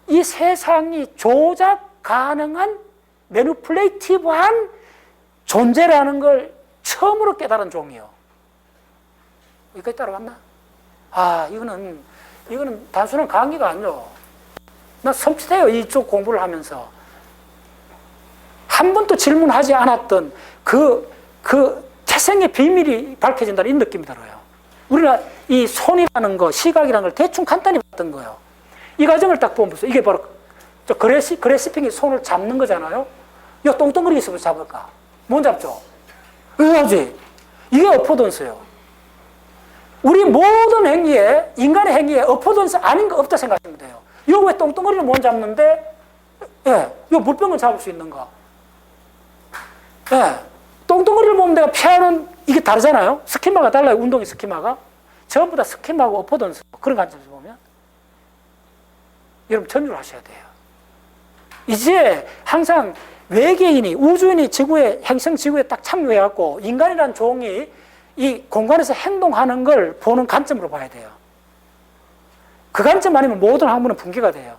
이 세상이 조작 가능한 매니플레이티브한 존재라는 걸 처음으로 깨달은 종이요. 여기까지 따라왔나? 이거는 단순한 강의가 아니죠. 나 섬찟해요. 이쪽 공부를 하면서. 한 번도 질문하지 않았던 그 태생의 비밀이 밝혀진다는 이 느낌이 들어요. 우리가 이 손이라는 거, 시각이라는 걸 대충 간단히 봤던 거예요. 이 과정을 딱 보면서 이게 바로 그래스핑이 손을 잡는 거잖아요. 이 똥덩어리 있으면 잡을까? 못 잡죠? 왜하지? 이게 어포던스예요. 우리 모든 행위에, 인간의 행위에 어포던스 아닌 거 없다 생각하시면 돼요. 이거 왜 똥덩어리를 못 잡는데, 이거 물병을 잡을 수 있는가? 똥덩어리를 보면 내가 피하는 이게 다르잖아요? 스키마가 달라요, 운동의 스키마가. 전부 다 스키마하고 어포던스. 그런 관점에서 보면. 여러분, 전율을 하셔야 돼요. 이제 항상 외계인이, 우주인이 행성 지구에 딱 참여해갖고 인간이라는 종이 이 공간에서 행동하는 걸 보는 관점으로 봐야 돼요. 그 관점 아니면 모든 학문은 붕괴가 돼요.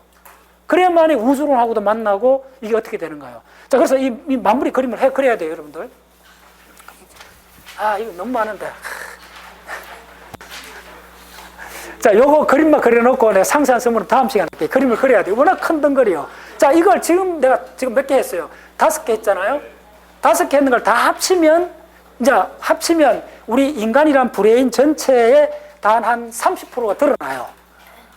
그래야만이 우주론하고도 만나고 이게 어떻게 되는가요? 자, 그래서 이 마무리 그림을 그려야 돼요, 여러분들. 이거 너무 많은데. 자, 요거 그림만 그려놓고 내가 상세한 설문은 다음 시간에 할게요. 그림을 그려야 돼요. 워낙 큰 덩거리요. 자, 이걸 내가 지금 몇 개 했어요? 5개 했잖아요? 5개 했는 걸 다 합치면 우리 인간이란 브레인 전체의 단 한 30%가 드러나요.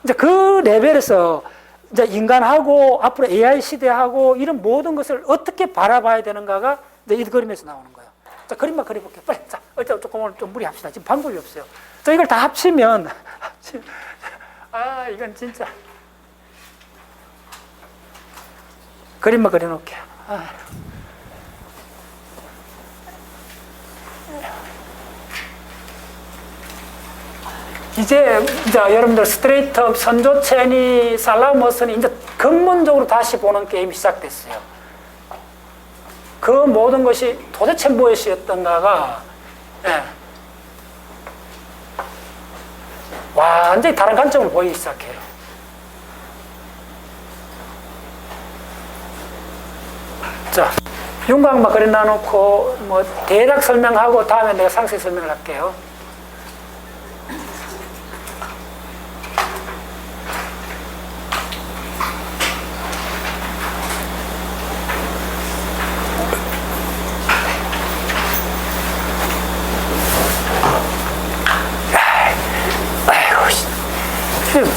이제 그 레벨에서 이제 인간하고 앞으로 AI 시대하고 이런 모든 것을 어떻게 바라봐야 되는가가 이제 이 그림에서 나오는 거예요. 자, 그림만 그려볼게요. 빨리. 자, 일단 조금 오늘 좀 무리합시다. 지금 방법이 없어요. 자, 이걸 다 합치면, 이건 진짜. 그림만 그려놓을게요. 이제 여러분들 스트레이트업, 선조체니, 살라머스니 이제 근본적으로 다시 보는 게임이 시작됐어요. 그 모든 것이 도대체 무엇이었던가가 완전히 다른 관점을 보이기 시작해요. 자, 윤곽만 그려놔놓고 대략 설명하고 다음에 내가 상세 설명을 할게요.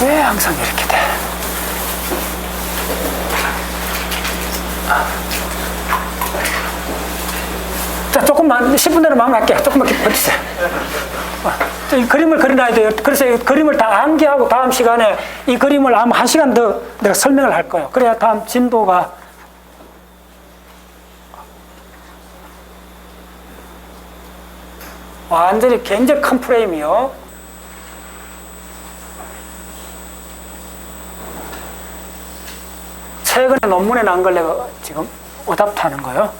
왜 항상 이렇게 돼? 자, 조금만 10분 내로 마무리할게요. 조금만 버티세요. 이 그림을 그려놔야 돼요. 그래서 이 그림을 다 암기하고 다음 시간에 이 그림을 아마 1시간 더 내가 설명을 할 거예요. 그래야 다음 진도가 완전히 굉장히 큰 프레임이요. 최근에 논문에 나온 걸 내가 지금 어답트하는 거예요.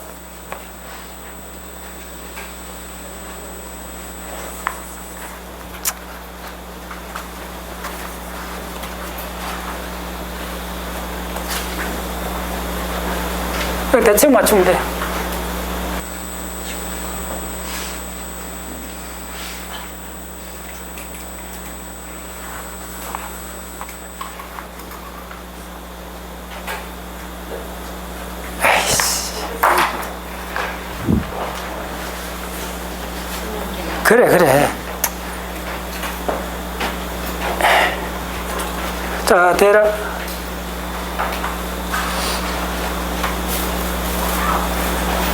대충 맞추면 돼요. 그래. 자, 대략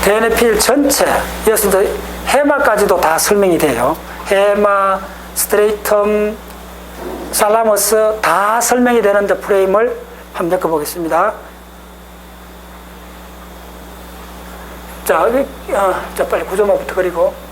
DNA필 전체, 여기서 이제 해마까지도 다 설명이 돼요. 해마, 스트레이텀, 살라머스 다 설명이 되는데 프레임을 한번 엮어보겠습니다. 자, 자 빨리 구조물부터 그리고.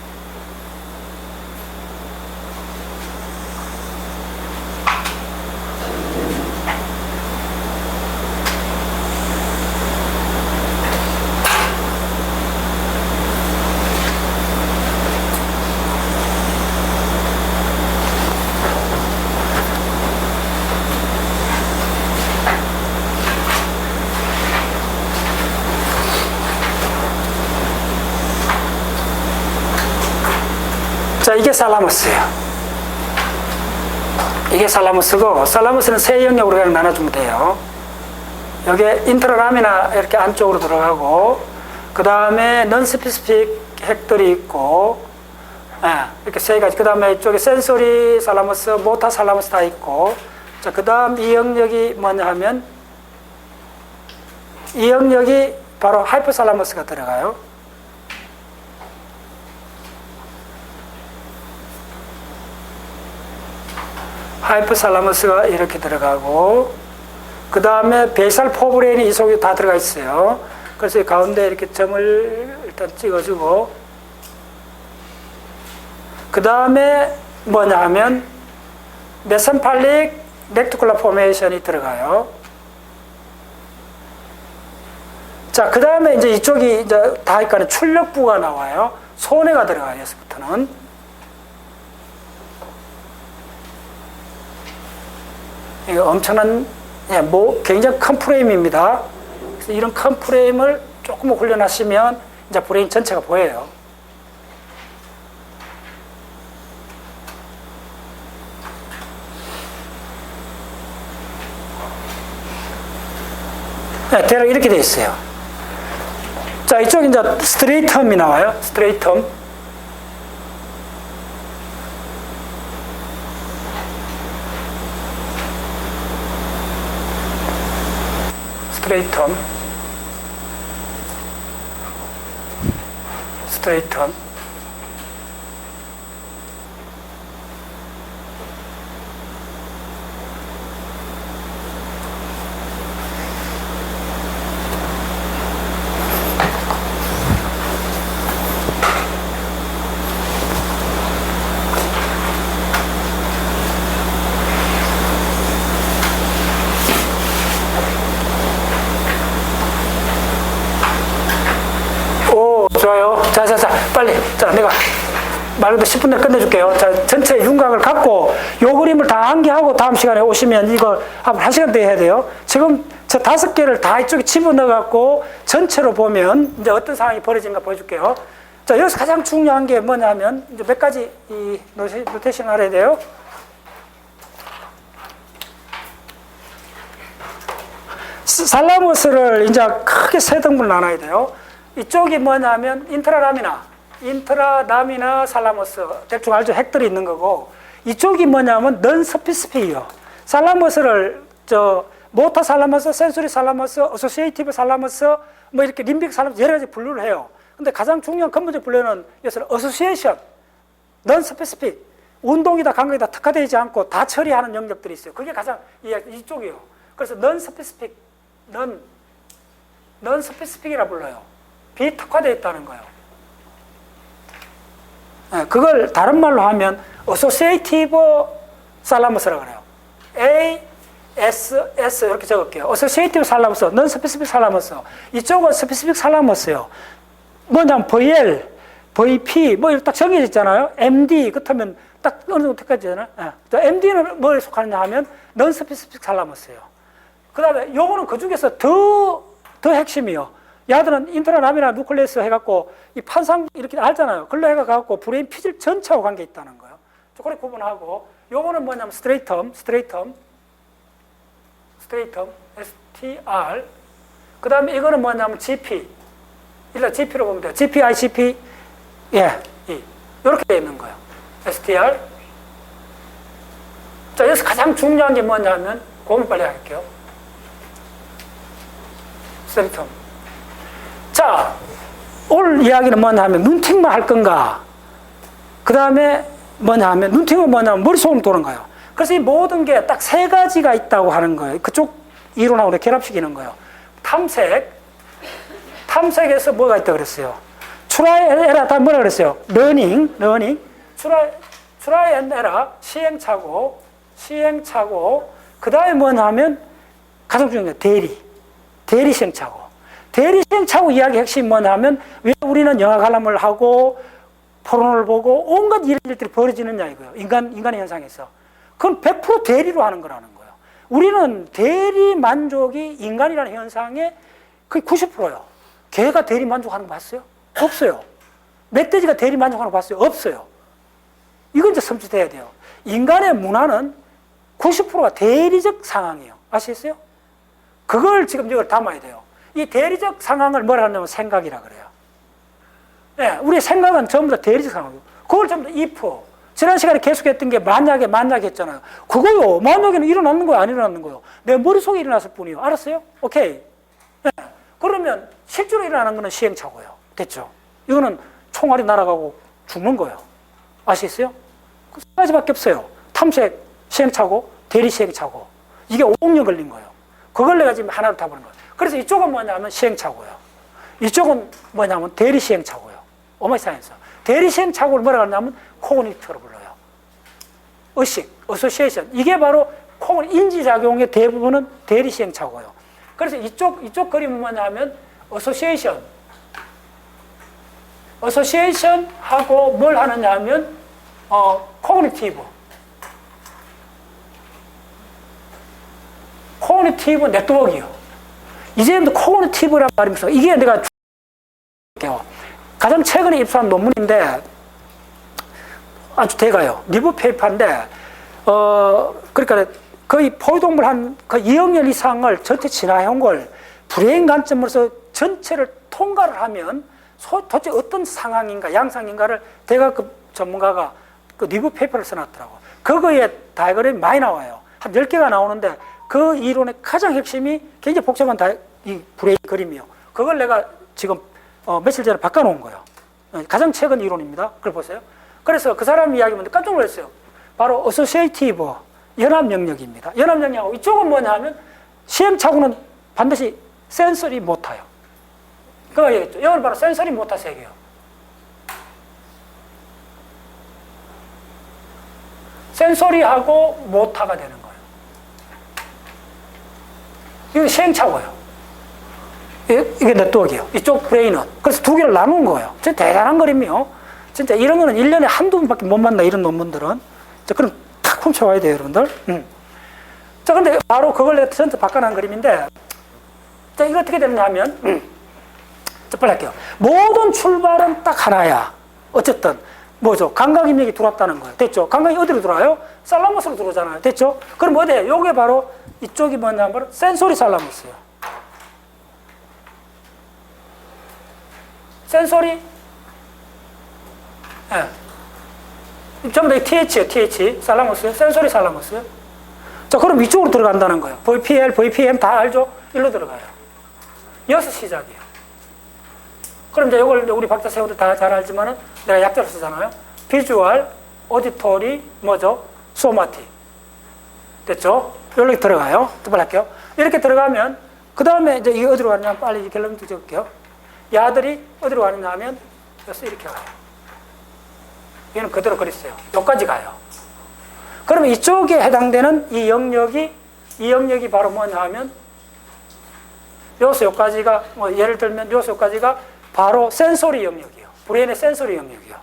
자, 이게 살라머스예요. 이게 살라머스고, 살라머스는 세 영역으로 그냥 나눠주면 돼요. 여기에 인트라라미나 이렇게 안쪽으로 들어가고, 그 다음에 non-specific 핵들이 있고, 이렇게 세 가지. 그 다음에 이쪽에 센소리 살라머스, 모타 살라머스 다 있고, 자, 그 다음 이 영역이 뭐냐 하면, 이 영역이 바로 하이포살라머스가 들어가요. 하이포살라머스가 이렇게 들어가고, 그 다음에 베이살 포브레인이 이 속에 다 들어가 있어요. 그래서 이 가운데 이렇게 점을 일단 찍어주고, 그 다음에 뭐냐 하면 메센팔릭 렉티쿨라 포메이션이 들어가요. 자, 그 다음에 이제 이쪽이 이제 다 하니까 출력부가 나와요. 손해가 들어가요. 여기서부터는. 이거 엄청난, 굉장히 큰 프레임입니다. 그래서 이런 큰 프레임을 조금 훈련하시면 이제 브레인 전체가 보여요. 대략 이렇게 되어 있어요. 자, 이쪽 이제 스트레이텀이 나와요. 스트레이텀. 스트레이텀. 좋아요. 자, 빨리. 자, 내가 말 그대로 10분 내에 끝내줄게요. 자, 전체 윤곽을 갖고 요 그림을 다 암기하고 다음 시간에 오시면 이거 한 1시간 더 해야 돼요. 지금 저 5개를 다 이쪽에 집어넣어갖고 전체로 보면 이제 어떤 상황이 벌어진가 보여줄게요. 자, 여기서 가장 중요한 게 뭐냐 하면 이제 몇 가지 이 노테이션을 알아야 돼요. 살라머스를 이제 크게 세 등분을 나눠야 돼요. 이쪽이 뭐냐면 인트라라미나 살라머스, 대충 알죠? 핵들이 있는 거고, 이쪽이 뭐냐면 non-specific이요. 살라머스를 모터 살라머스, 센소리 살라머스, 어소시에이티브 살라머스, 뭐 이렇게 림빅 살라머스 여러 가지 분류를 해요. 근데 가장 중요한 근본적 분류는 여기서 어소시에이션, non-specific, 운동이다 감각이다 특화되지 않고 다 처리하는 영역들이 있어요. 그게 가장 이쪽이요. 그래서 non-specific이라 불러요. 비특화되어 있다는 거예요. 그걸 다른 말로 하면 associative thalamus라고 그래요. ASS 이렇게 적을게요. associative thalamus, non-specific thalamus. 이쪽은 specific thalamus예요. 뭐냐면 VL, VP 뭐 이렇게 딱 정해져 있잖아요. MD 그렇다면 딱 어느 정도까지잖아요. MD는 뭐에 속하느냐 하면 non-specific thalamus예요. 그 다음에 요거는 그 중에서 더 핵심이요. 야들은 인트라남이나 누클레스 해갖고 이 판상 이렇게 알잖아요. 글로 해갖고 브레인 피질 전체하고 관계 있다는 거예요. 그렇게 구분하고 요거는 뭐냐면 스트레이텀, STR. 그 다음에 이거는 뭐냐면 GP. 일단 GP로 보면 돼요. GPI, GP, 이렇게 되어 있는 거예요. STR. 자, 여기서 가장 중요한 게 뭐냐면, 그거만 빨리 할게요. 스트레이텀. 자, 오늘 이야기는 뭐냐 하면, 눈팅만 할 건가? 그 다음에 뭐냐 하면, 눈팅은 뭐냐면, 머릿속으로 도는 거예요. 그래서 이 모든 게 딱 세 가지가 있다고 하는 거예요. 그쪽 이론하고 결합시키는 거예요. 탐색에서 뭐가 있다고 그랬어요? try and error, 다 뭐라 그랬어요? learning, try and error, 시행착오, 그 다음에 뭐냐 하면, 가장 중요한 게 대리 시행착오. 대리 시행착오 이야기 핵심이 뭐냐 하면, 왜 우리는 영화 관람을 하고, 포르노를 보고, 온갖 일들이 벌어지느냐 이거예요. 인간의 현상에서. 그건 100% 대리로 하는 거라는 거예요. 우리는 대리 만족이 인간이라는 현상의 거의 90%예요. 개가 대리 만족하는 거 봤어요? 없어요. 멧돼지가 대리 만족하는 거 봤어요? 없어요. 이건 이제 섬찟해야 돼요. 인간의 문화는 90%가 대리적 상황이에요. 아시겠어요? 그걸 지금 이걸 담아야 돼요. 이 대리적 상황을 뭐라 하냐면 생각이라 그래요. 네, 우리의 생각은 전부 다 대리적 상황이에요. 그걸 전부 다 if. 지난 시간에 계속했던 게 만약에 했잖아요. 그거요. 만약에는 일어나는 거예요? 안 일어나는 거예요? 내 머릿속에 일어났을 뿐이에요. 알았어요? 오케이. 네. 그러면 실제로 일어나는 거는 시행착오예요. 됐죠? 이거는 총알이 날아가고 죽는 거예요. 아시겠어요? 그 세 가지밖에 없어요. 탐색, 시행착오, 대리 시행착오. 이게 5억 년 걸린 거예요. 그걸 내가 지금 하나로 다 보는 거예요. 그래서 이쪽은 뭐냐면 시행착오예요. 이쪽은 뭐냐면 대리 시행착오예요. 오마이사이언스. 대리 시행착오를 뭐라 하냐면 코그니티브로 불러요. 의식, 어소시에이션. 이게 바로 인지작용의 대부분은 대리 시행착오예요. 그래서 이쪽 그림은 뭐냐면 어소시에이션하고 뭘 하느냐 하면 코그니티브 네트워크요. 이제부터 코그니티브란 말이면서 이게 내가 가장 최근에 입수한 논문인데 아주 대가요. 리뷰 페이퍼인데 그러니까 거의 포유동물 한 2억 년 이상을 전체 진화해온 걸 브레인 관점으로서 전체를 통과를 하면 도대체 어떤 상황인가 양상인가를 대가급 전문가가 그 리뷰 페이퍼를 써놨더라고. 그거에 다이어그램이 많이 나와요. 한 10개가 나오는데 그 이론의 가장 핵심이 굉장히 복잡한 이 브레인 그림이요. 그걸 내가 지금 며칠 전에 바꿔놓은 거예요. 가장 최근 이론입니다. 그걸 보세요. 그래서 그 사람 이야기 보는데 깜짝 놀랐어요. 바로 어소시에이티브 연합 영역입니다. 연합 영역하고 이쪽은 뭐냐 하면 시행착오는 반드시 센서리 모터예요. 그거 얘기했죠. 이건 바로 센서리 모터 세계예요. 센서리하고 모터가 되는 거예요. 이거 시행착오예요. 이게 네트워크예요. 이쪽 브레인은. 그래서 두 개를 나눈 거예요. 진짜 대단한 그림이요. 진짜 이런 거는 1년에 한두 번밖에 못 만나, 이런 논문들은. 자, 그럼 탁 훔쳐와야 돼요, 여러분들. 자, 근데 바로 그걸 내가 전체 바꿔놓은 그림인데, 자, 이거 어떻게 되느냐 하면, 자, 빨리 할게요. 모든 출발은 딱 하나야. 어쨌든, 뭐죠? 감각입력이 들어왔다는 거예요. 됐죠? 감각이 어디로 들어와요? 살라머스로 들어오잖아요. 됐죠? 그럼 어디에요? 요게 바로, 이쪽이 뭐냐면, 바로 센소리 살라머스예요. 센소리, 전부 다 TH예요, TH. 살라머스요. 센소리 살라머스요. 자, 그럼 이쪽으로 들어간다는 거예요. VPL, VPM 다 알죠? 일로 들어가요. 여기서 시작이에요. 그럼 이제 이걸 우리 박자 세우도 다 잘 알지만은 내가 약자로 쓰잖아요. 비주얼, 오디토리, 뭐죠? 소마틱. 됐죠? 여기 들어가요. 두 번 할게요. 이렇게 들어가면, 그 다음에 이제 이게 어디로 가느냐 빨리 결론 적을게요. 야들이 어디로 가느냐 하면, 여기서 이렇게 가요. 이거는 그대로 그랬어요. 여기까지 가요. 그러면 이쪽에 해당되는 이 영역이 바로 뭐냐 하면 여기서 여기까지가 예를 들면 여기서 여기까지가 바로 센소리 영역이에요. 브레인의 센소리 영역이에요.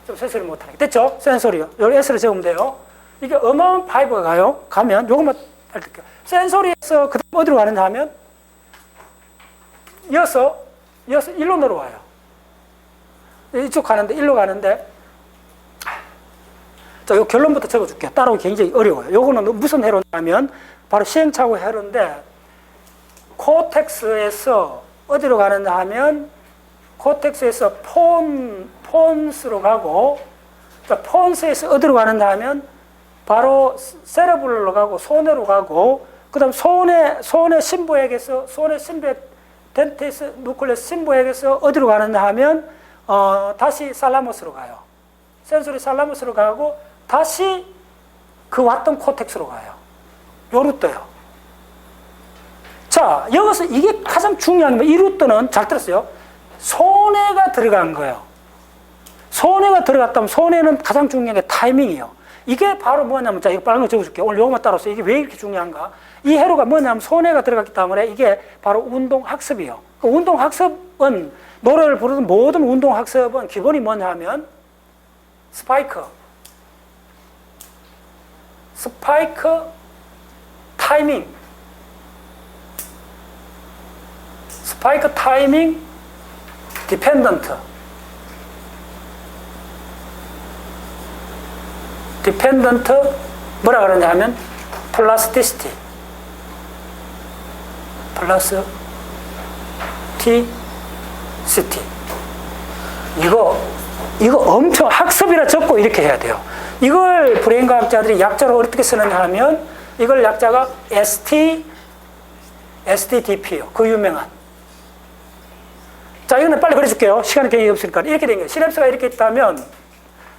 좀 센소리 못하니까 됐죠? 센소리요. 여기 S를 적으면 돼요. 이게 어마어마한 파이브가 가면 요것만 알려드릴게요. 센소리에서 그 다음 어디로 가느냐 하면 이어서 일로 내려와요. 이쪽 가는데 일로 가는데 자, 요 결론부터 적어줄게요. 따라오기 굉장히 어려워요. 요거는 무슨 회로냐면 바로 시행착오 회로인데 코텍스에서 어디로 가느냐 하면 코텍스에서 폰스로 가고 폰스에서 어디로 가느냐 하면 바로 세레블로 가고 소뇌로 가고 그 다음 소뇌 심부액에서 소뇌 심부액 덴테이스 누클레스 심부액에서 어디로 가느냐 하면 다시 살라모스로 가요. 센소리 살라모스로 가고 다시 그 왔던 코텍스로 가요. 요 루트예요. 자, 여기서 이게 가장 중요한 게 이 루트는 잘 들었어요. 소뇌가 들어간 거예요. 소뇌가 들어갔다면 소뇌는 가장 중요한 게 타이밍이에요. 이게 바로 뭐냐면, 자, 이거 빨간 거 적어줄게요. 오늘 요것만 따라서 이게 왜 이렇게 중요한가? 이 회로가 뭐냐면 소뇌가 들어갔기 때문에 이게 바로 운동학습이에요. 그 운동학습은 노래를 부르는 모든 운동학습은 기본이 뭐냐 하면 스파이크 타이밍 디펜던트 뭐라 그러냐 하면 플라스티시티 이거 엄청 학습이라 적고 이렇게 해야 돼요. 이걸 브레인과학자들이 약자로 어떻게 쓰느냐 하면 이걸 약자가 STDP예요. 그 유명한. 자, 이거는 빨리 그려줄게요. 시간이 굉장히 없으니까. 이렇게 된 거예요. 시냅스가 이렇게 있다면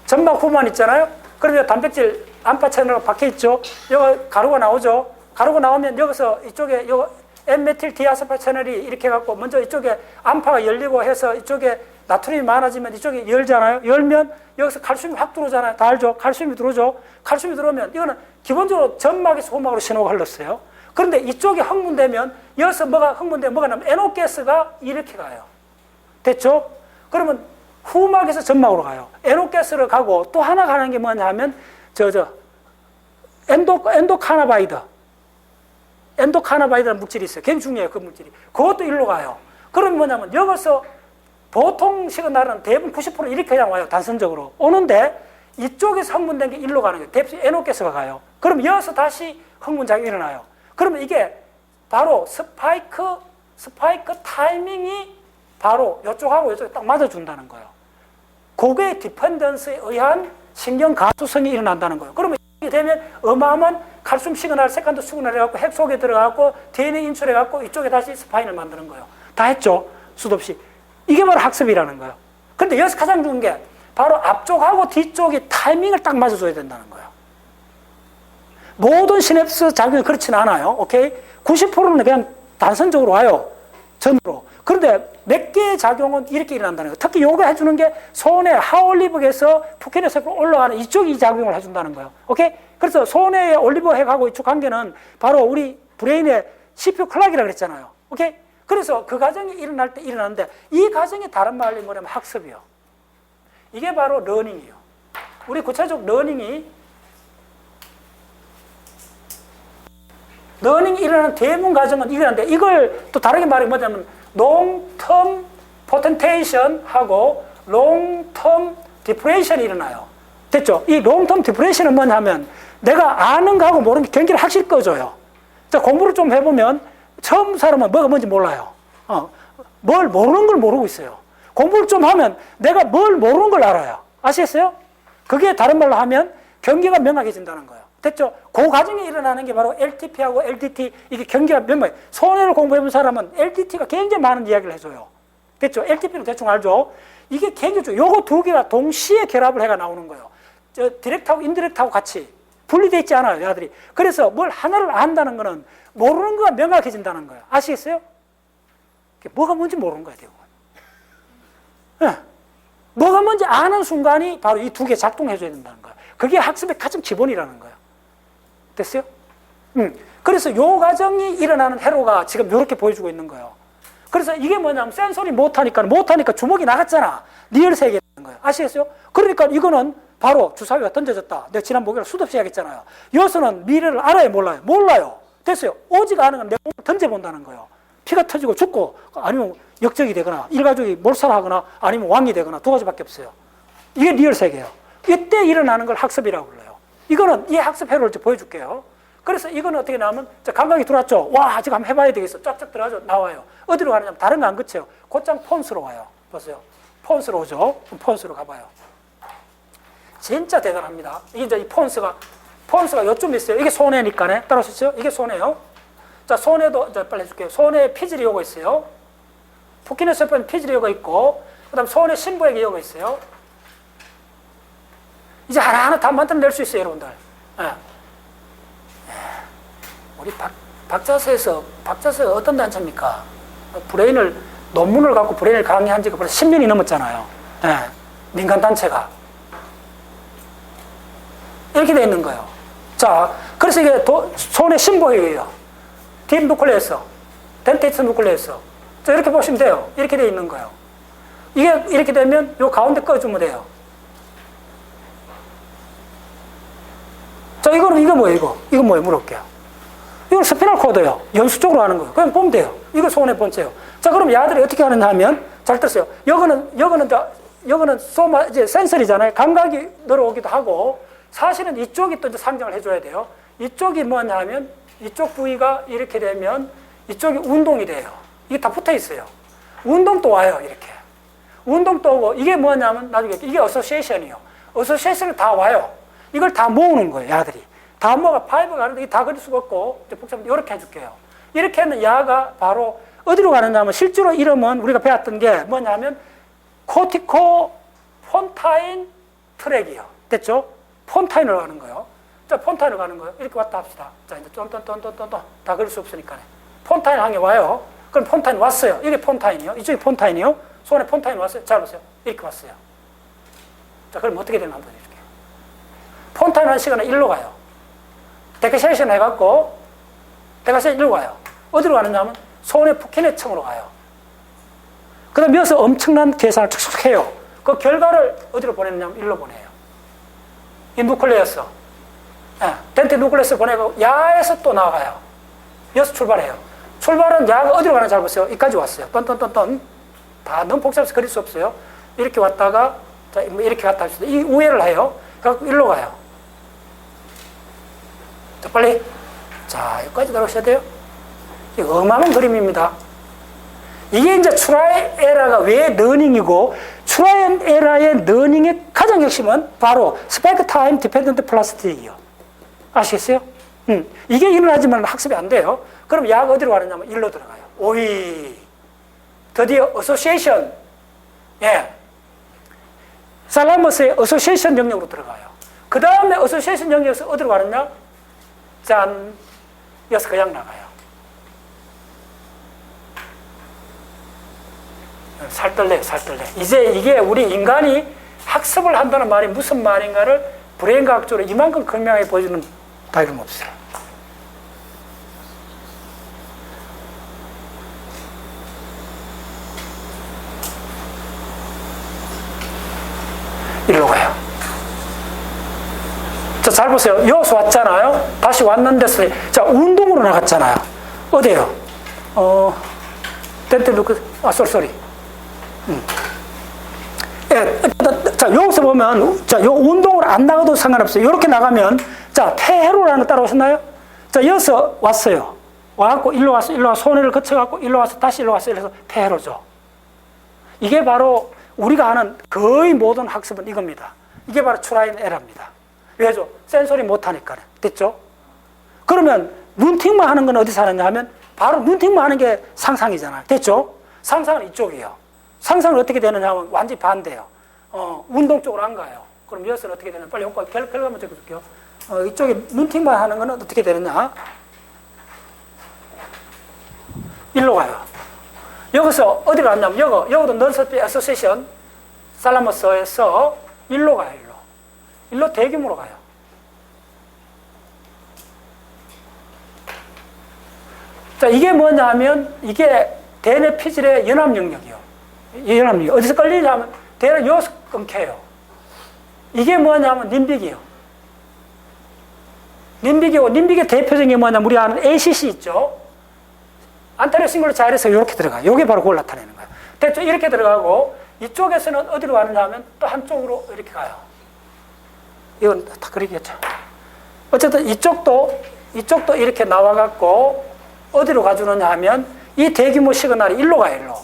점막 후만 있잖아요. 그러면 단백질 암파 채널로 박혀 있죠. 여기 가루가 나오죠. 가루가 나오면 여기서 이쪽에 요 N메틸 디아스파 채널이 이렇게 해갖고 먼저 이쪽에 암파가 열리고 해서 이쪽에 나트륨이 많아지면 이쪽에 열잖아요. 열면 여기서 칼슘이 확 들어오잖아요. 다 알죠? 칼슘이 들어오죠. 칼슘이 들어오면 이거는 기본적으로 점막에서 후막으로 신호가 흘렀어요. 그런데 이쪽에 흥분되면 여기서 흥분되면 뭐가 나면 NO가스가 이렇게 가요. 됐죠? 그러면 후막에서 점막으로 가요. NO가스를 가고 또 하나 가는 게 뭐냐 하면 엔도카나바이드라는 물질이 있어요. 굉장히 중요해요. 그 물질이. 그것도 일로 가요. 그러면 뭐냐면 여기서 보통 시그널은 대부분 90% 이렇게 그냥 와요. 단선적으로. 오는데 이쪽에서 흥분된 게 일로 가는 거예요. 대부분 NO가스가 가요. 그럼 여기서 다시 흥분작용이 일어나요. 그러면 이게 바로 스파이크 타이밍이 바로 이쪽하고 이쪽에 딱 맞아준다는 거예요. 그게 디펜던스에 의한 신경 가수성이 일어난다는 거예요. 그러면 이렇게 되면 어마어마한 칼슘 시그널, 세컨드 시그널 해갖고 핵 속에 들어가고 DNA 인출해갖고 이쪽에 다시 스파인을 만드는 거예요. 다 했죠? 수도 없이. 이게 바로 학습이라는 거예요. 그런데 여기서 가장 좋은 게 바로 앞쪽하고 뒤쪽이 타이밍을 딱 맞아줘야 된다는 거예요. 모든 시냅스 작용이 그렇지는 않아요. 오케이? 90%는 그냥 단선적으로 와요. 전으로. 그런데 몇 개의 작용은 이렇게 일어난다는 거예요. 특히 요거 해주는 게 손의 하올리브에서 푸케네스로 올라가는 이쪽이 이 작용을 해준다는 거예요. 오케이? 그래서 손의 올리브 핵하고 이쪽 관계는 바로 우리 브레인의 CPU 클락이라고 그랬잖아요. 오케이? 그래서 그 과정이 일어날 때 일어나는데 이 과정이 다른 말로 뭐냐면 학습이요. 이게 바로 러닝이에요. 우리 구체적 러닝이 일어나는 대부분 과정은 일어나는데 이걸 또 다르게 말하면 뭐냐면 long-term potentiation하고 long-term depression이 일어나요. 됐죠? 이 long-term depression은 뭐냐면 내가 아는 거하고 모르는 게 경계를 확실히 꺼줘요. 자, 공부를 좀 해보면 처음 사람은 뭐가 뭔지 몰라요. 뭘 모르는 걸 모르고 있어요. 공부를 좀 하면 내가 뭘 모르는 걸 알아요. 아시겠어요? 그게 다른 말로 하면 경계가 명확해진다는 거예요. 됐죠? 그 과정에 일어나는 게 바로 LTP하고 LDT, 이게 경계가 명확해. 손해를 공부해본 사람은 LDT가 굉장히 많은 이야기를 해줘요. 됐죠? LTP는 대충 알죠? 이게 굉장히 중요해요. 요거 두 개가 동시에 결합을 해가 나오는 거예요. 디렉트하고 인디렉트하고 같이 분리되어 있지 않아요, 얘들이. 그래서 뭘 하나를 안다는 거는 모르는 거가 명확해진다는 거예요. 아시겠어요? 뭐가 뭔지 모르는 거예요, 대부분. 네. 뭐가 뭔지 아는 순간이 바로 이 두 개 작동해줘야 된다는 거예요. 그게 학습의 가장 기본이라는 거예요. 됐어요? 그래서 요 과정이 일어나는 회로가 지금 이렇게 보여주고 있는 거예요. 그래서 이게 뭐냐면 센서리 못하니까 주먹이 나갔잖아. 리얼 세계라는 거예요. 아시겠어요? 그러니까 이거는 바로 주사위가 던져졌다. 내가 지난 목요일 수도 없이 하겠잖아요. 여기서는 미래를 알아요, 몰라요? 몰라요. 됐어요. 오직 아는 건 내 몸을 던져본다는 거예요. 피가 터지고 죽고 아니면 역적이 되거나 일가족이 몰살하거나 아니면 왕이 되거나 두 가지밖에 없어요. 이게 리얼 세계예요. 이때 일어나는 걸 학습이라고 불러요. 이거는 이 학습 회로를 보여줄게요. 그래서 이거는 어떻게 나오면 감각이 들어왔죠. 와, 지금 한번 해봐야 되겠어. 쫙쫙 들어가죠. 나와요. 어디로 가느냐면 다른 거 안 그쳐요. 곧장 폰스로 와요. 보세요. 폰스로 오죠. 폰스로 가봐요. 진짜 대단합니다. 이게 이제 이 폰스가 요쯤 있어요. 이게 손해니까네. 따라오셨죠? 이게 손해요. 자, 손해도 이제 빨리 해줄게요. 손해 피질이 요거 있어요. 푸키네스에는 피질이 요거 있고, 그 다음 손해 신부에게 요거 있어요. 이제 하나하나 다 만들어낼 수 있어요, 여러분들. 예. 우리 박자서에서 어떤 단체입니까? 논문을 갖고 브레인을 강의한 지가 벌써 10년이 넘었잖아요. 예. 민간단체가. 이렇게 돼 있는 거예요. 자, 그래서 이게 손의 심보예요. 딥 누클레어스, 덴테이트 누클레어스. 자, 이렇게 보시면 돼요. 이렇게 돼 있는 거예요. 이게 이렇게 되면 요 가운데 꺼주면 돼요. 자, 이거 뭐예요, 이거 뭐예요? 물어볼게요. 이건 스피럴 코드예요. 연수적으로 하는 거예요. 그냥 보면 돼요. 이거 손의 번째예요. 자, 그럼 야들이 어떻게 하느냐 하면, 잘 들었어요. 이거는 이제 센서리잖아요. 감각이 들어오기도 하고, 사실은 이쪽이 또 이제 상정을 해줘야 돼요. 이쪽이 뭐냐 하면, 이쪽 부위가 이렇게 되면, 이쪽이 운동이 돼요. 이게 다 붙어 있어요. 운동도 와요, 이렇게. 운동도 오고, 이게 뭐냐면, 나중에, 이게 어소시에이션이에요. 어소시에이션을 다 와요. 이걸 다 모으는 거예요, 야들이. 다 모아가 파이브가 가는데, 다 그릴 수가 없고, 복잡한데, 이렇게 해줄게요. 이렇게 하면 야가 바로, 어디로 가느냐 하면, 실제로 이름은 우리가 배웠던 게 뭐냐면, 코티코 폰타인 트랙이요. 됐죠? 폰타인으로 가는 거예요. 자, 폰타인으로 가는 거예요. 이렇게 왔다 합시다. 자, 이제 다 그릴 수 없으니까. 폰타인 항에 와요. 그럼 폰타인 왔어요. 이게 폰타인이요. 이쪽이 폰타인이요. 손에 폰타인 왔어요. 잘 보세요. 이렇게 왔어요. 자, 그럼 어떻게 되나 한번 해줄게요. 폰타인 한 시간에 일로 가요. 데카세이션 해갖고, 데카세이션 일로 가요. 어디로 가느냐 하면, 손의 푸키네층으로 가요. 그 다음에 여기서 엄청난 계산을 툭툭 해요. 그 결과를 어디로 보내느냐 하면, 일로 보내요. 이 누클레어스. 덴테 누클레어스 보내고, 야에서 또 나가요. 여기서 출발해요. 출발은 야가 어디로 가나 잘 보세요. 여기까지 왔어요. 떤떤떤떤. 다 너무 복잡해서 그릴 수 없어요. 이렇게 왔다가, 자, 이렇게 갔다 합시다. 이 우회를 해요. 그래서 일로 가요. 자, 빨리. 자, 여기까지 들어오셔야 돼요. 이거 어마어마한 그림입니다. 이게 이제 트라이 에러가 왜 러닝이고, 트라이 에러의 러닝의 가장 핵심은 바로 스파이크 타임 디펜던트 플라스틱이에요. 아시겠어요? 이게 일어나지만 학습이 안 돼요. 그럼 야가 어디로 가느냐면 일로 들어가요. 오이. 드디어 어소시에이션. 예. 살라머스의 어소시에이션 영역으로 들어가요. 그 다음에 어소시에이션 영역에서 어디로 가느냐? 짠. 여기서 그냥 나가요. 살떨래요, 살떨래. 이제 이게 우리 인간이 학습을 한다는 말이 무슨 말인가를 브레인과학적으로 이만큼 극명하게 보여주는 다름없어요. 일로 가요. 자, 잘 보세요. 여기서 왔잖아요. 다시 왔는데, 자, 운동으로 나갔잖아요. 어디에요? 쏘리. 예, 자, 여기서 보면, 자, 요 운동을 안 나가도 상관없어요. 이렇게 나가면, 자, 폐회로라는 거 따라오셨나요? 자, 여기서 왔어요. 와갖고, 일로 와서, 손해를 거쳐갖고, 일로 와서, 다시 일로 와서, 이래서 폐회로죠. 이게 바로 우리가 하는 거의 모든 학습은 이겁니다. 이게 바로 트라이 에러입니다. 왜죠? 센소리 못하니까. 됐죠? 그러면, 눈팅만 하는 건 어디서 하느냐 하면, 바로 눈팅만 하는 게 상상이잖아요. 됐죠? 상상은 이쪽이에요. 상상은 어떻게 되느냐 하면 완전히 반대예요. 운동 쪽으로 안 가요. 그럼 여기서는 어떻게 되느냐? 빨리 효과 결과 한번 적어줄게요. 이쪽에 눈팅만 하는 거는 어떻게 되느냐? 일로 가요. 여기서 어디로 갔냐면 여기도 넌스피 어소시에이션 살라머스에서 일로 가요, 일로. 일로 대규모로 가요. 자, 이게 뭐냐 하면, 이게 대뇌 피질의 연합 영역이요. 이 연합 영역. 어디서 끌리냐면, 대뇌 여기서 끊겨요. 이게 뭐냐면, 림빅이요. 림빅이고, 림빅의 대표적인 게 뭐냐면, 우리 아는 ACC 있죠? 안테리어 싱글러 자일에서 이렇게 들어가요. 이게 바로 그걸 나타내는 거예요. 대충 이렇게 들어가고, 이쪽에서는 어디로 가느냐 하면, 또 한쪽으로 이렇게 가요. 이건 다 그리겠죠. 어쨌든 이쪽도 이렇게 나와갖고, 어디로 가주느냐 하면, 이 대규모 시그널이 일로 가요, 일로.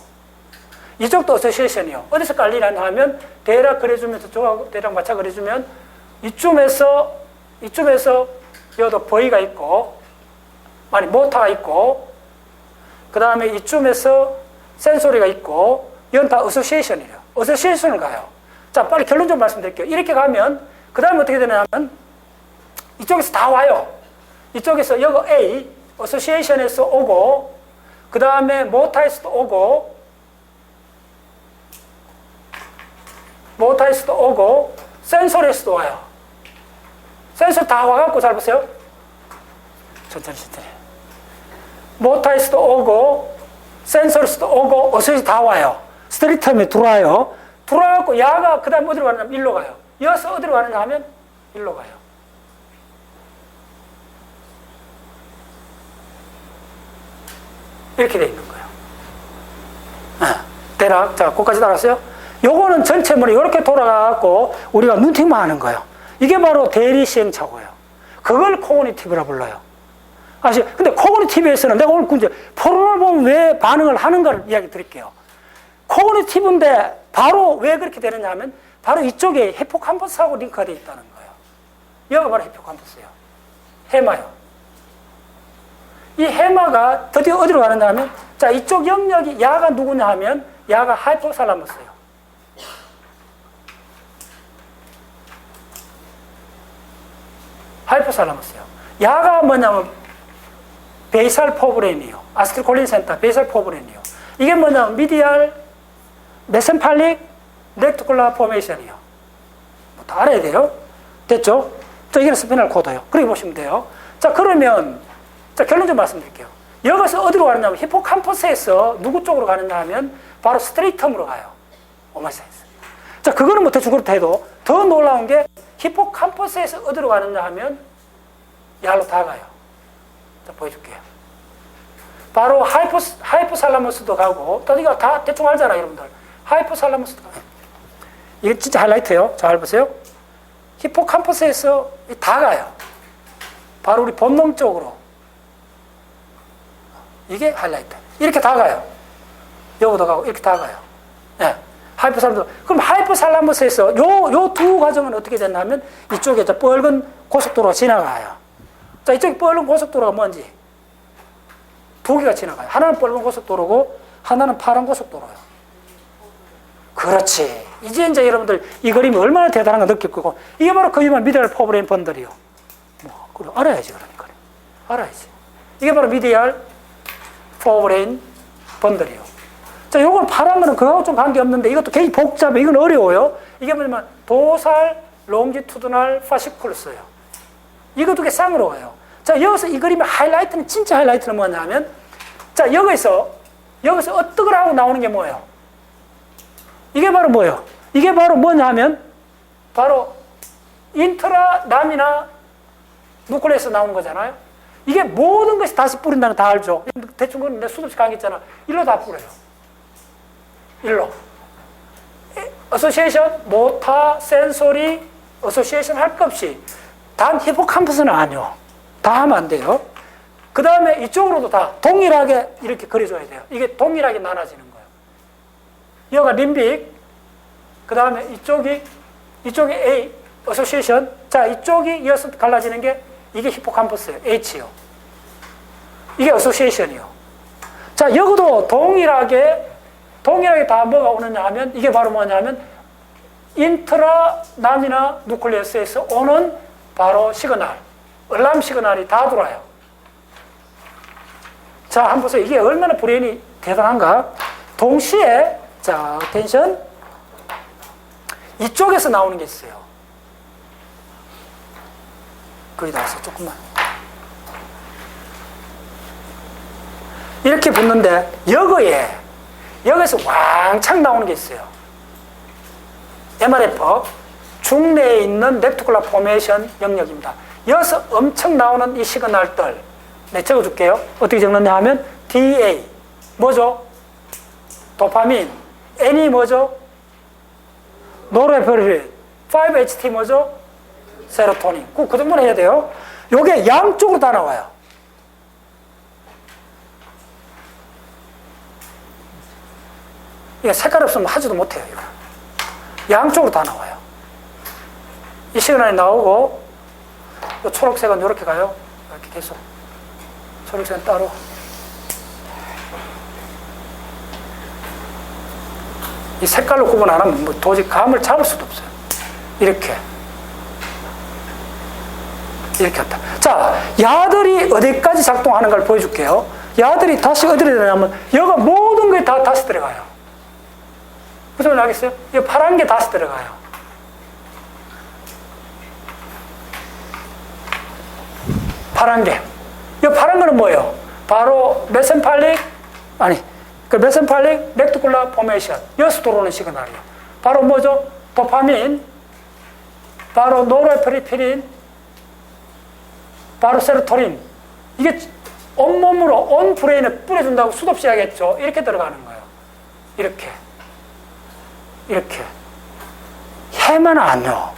이쪽도 어소시에이션이요. 어디서 깔리느냐 하면, 대략 그려주면, 저쪽하고 대략 맞춰 그려주면, 이쯤에서, 여기도 V가 있고, 모터가 있고, 그 다음에 이쯤에서 센소리가 있고, 이건 다 어소시에이션이에요. 어소시에이션을 가요. 자, 빨리 결론 좀 말씀드릴게요. 이렇게 가면, 그 다음에 어떻게 되냐면, 이쪽에서 다 와요. 이쪽에서 여기 A, 어소시에이션에서 오고, 그 다음에 모터에서도 오고, 센서리에서도 와요. 센서 다 와갖고, 잘 보세요. 천천히. 모터에서도 오고, 센서리에서도 오고, 어소시에이션 다 와요. 스트리트홈에 들어와요. 들어와갖고, 야가 그 다음에 어디로 가느냐, 일로 가요. 여기서 어디로 가느냐 하면, 일로 가요. 이렇게 돼 있는 거예요. 대략, 자, 거기까지 따랐어요? 요거는 전체 머리 이렇게 돌아가갖고 우리가 눈팅만 하는 거예요. 이게 바로 대리 시행착오예요. 그걸 코그니티브라 불러요. 근데 코그니티브에서는 내가 오늘 이제 포럼을 보면 왜 반응을 하는가를 이야기 드릴게요. 코그니티브인데 바로 왜 그렇게 되느냐 하면 바로 이쪽에 히포캄퍼스하고 링크가 되어 있다는 거예요. 여기가 바로 히포캄퍼스예요. 해마요. 이 해마가 드디어 어디로 가느냐 하면, 자, 이쪽 영역이 야가 누구냐 하면, 야가 하이포살라머스예요. 하이포살라머스예요. 야가 뭐냐면, 베이살 포브레인이에요. 아스틸콜린 센터, 베이살 포브레인이에요. 이게 뭐냐면, 미디알, 메센팔릭, 렉티쿨라 포메이션이에요. 다 알아야 돼요. 됐죠? 자, 이게 스피널 코드예요. 그렇게 보시면 돼요. 자, 그러면, 자, 결론 좀 말씀드릴게요. 여기서 어디로 가느냐면 히포캄퍼스에서 누구 쪽으로 가느냐 하면 바로 스트레이텀으로 가요. 오마이사이즈. 자, 그거는 뭐 대충 그렇다 해도 더 놀라운 게 히포캄퍼스에서 어디로 가느냐 하면 야로 다 가요. 자, 보여줄게요. 바로 하이포살라머스도 가고, 또 이거 다 대충 알잖아요, 여러분들. 하이포살라머스도 가요. 이게 진짜 하이라이트예요. 잘 보세요. 히포캄퍼스에서 다 가요. 바로 우리 본능 쪽으로. 이게 하이라이트. 이렇게 다 가요. 여기도 가고, 이렇게 다 가요. 예. 하이포살라머스. 그럼 하이포살라머스에서 요 두 과정은 어떻게 됐냐면, 이쪽에 저 뻘건 고속도로가 지나가요. 자, 이쪽에 뻘건 고속도로가 뭔지. 두 개가 지나가요. 하나는 뻘건 고속도로고, 하나는 파란 고속도로예요. 그렇지. 이제 여러분들 이 그림이 얼마나 대단한 거 느낄 거고, 이게 바로 거의 미디얼 포브레인 번들이요. 그래, 알아야지, 그러니까. 알아야지. 이게 바로 미디얼 포브레인 번들이요. 자, 요건 파란 거는 그거하고 좀 관계없는데 이것도 굉장히 복잡해. 이건 어려워요. 이게 뭐냐면 도살 롱지투드널 파시쿨스예요. 이거 두 개 쌍으로 가요. 자, 여기서 이 그림의 하이라이트는, 진짜 하이라이트는 뭐냐 하면, 자, 여기서 어떤 걸 하고 나오는 게 뭐예요? 이게 바로 뭐예요? 이게 바로 뭐냐 하면 바로 인트라 라미나 누클레에서 나오는 거잖아요. 이게 모든 것이 다시 뿌린다는 거 다 알죠. 대충 그건 내 수도 없이 강의했잖아. 일로 다 뿌려요. 일로. 어소시에이션, 모타, 센소리, 어소시에이션 할 것 없이. 단 히포캄퍼스는 아니요. 다 하면 안 돼요. 그 다음에 이쪽으로도 다 동일하게 이렇게 그려줘야 돼요. 이게 동일하게 나눠지는 거예요. 여기가 림빅, 그 다음에 이쪽이 A, 어소시에이션. 자, 이쪽이 이어서 갈라지는 게 이게 히포캄퍼스예요. H요. 이게 어소시에이션이요. 자, 여기도 동일하게 다 뭐가 오느냐 하면 이게 바로 뭐냐면 인트라 나미나 누클레스에서 오는 바로 시그널, 얼람 시그널이 다 들어와요. 자, 한번 보세요. 이게 얼마나 브레인이 대단한가? 동시에, 자, 텐션. 이쪽에서 나오는 게 있어요. 거의 다 왔어. 조금만. 이렇게 붙는데 여기서 왕창 나오는 게 있어요. MRF 중내에 있는 레티큘러 포메이션 영역입니다. 여기서 엄청 나오는 이 시그널들 네, 적어줄게요. 어떻게 적느냐 하면 DA 뭐죠? 도파민. N이 뭐죠? 노르에피네프린. 5-HT 뭐죠? 세로토닌. 그 정도는 해야 돼요. 요게 양쪽으로 다 나와요. 이게 색깔 없으면 하지도 못해요. 이거. 양쪽으로 다 나와요. 이 시그널이 나오고 이 초록색은 이렇게 가요. 이렇게 계속. 초록색은 따로. 이 색깔로 구분 안 하면 뭐 도저히 감을 잡을 수도 없어요. 이렇게 한다. 자, 야들이 어디까지 작동하는 걸 보여줄게요. 야들이 다시 어디로 들어가냐면 여가 모든 게 다 다시 들어가요. 무슨 말 알겠어요? 이 파란 게 다시 들어가요. 파란 게. 이 파란 거는 뭐예요? 바로 메센팔릭 레티큘러 포메이션. 여기서 들어오는 시그널이에요. 바로 뭐죠? 도파민, 바로 노르에피네프린, 바로 세로토닌. 이게 온몸으로 온 브레인에 뿌려준다고 수도 없이 하겠죠. 이렇게 들어가는 거예요. 이렇게. 해마는 아니요.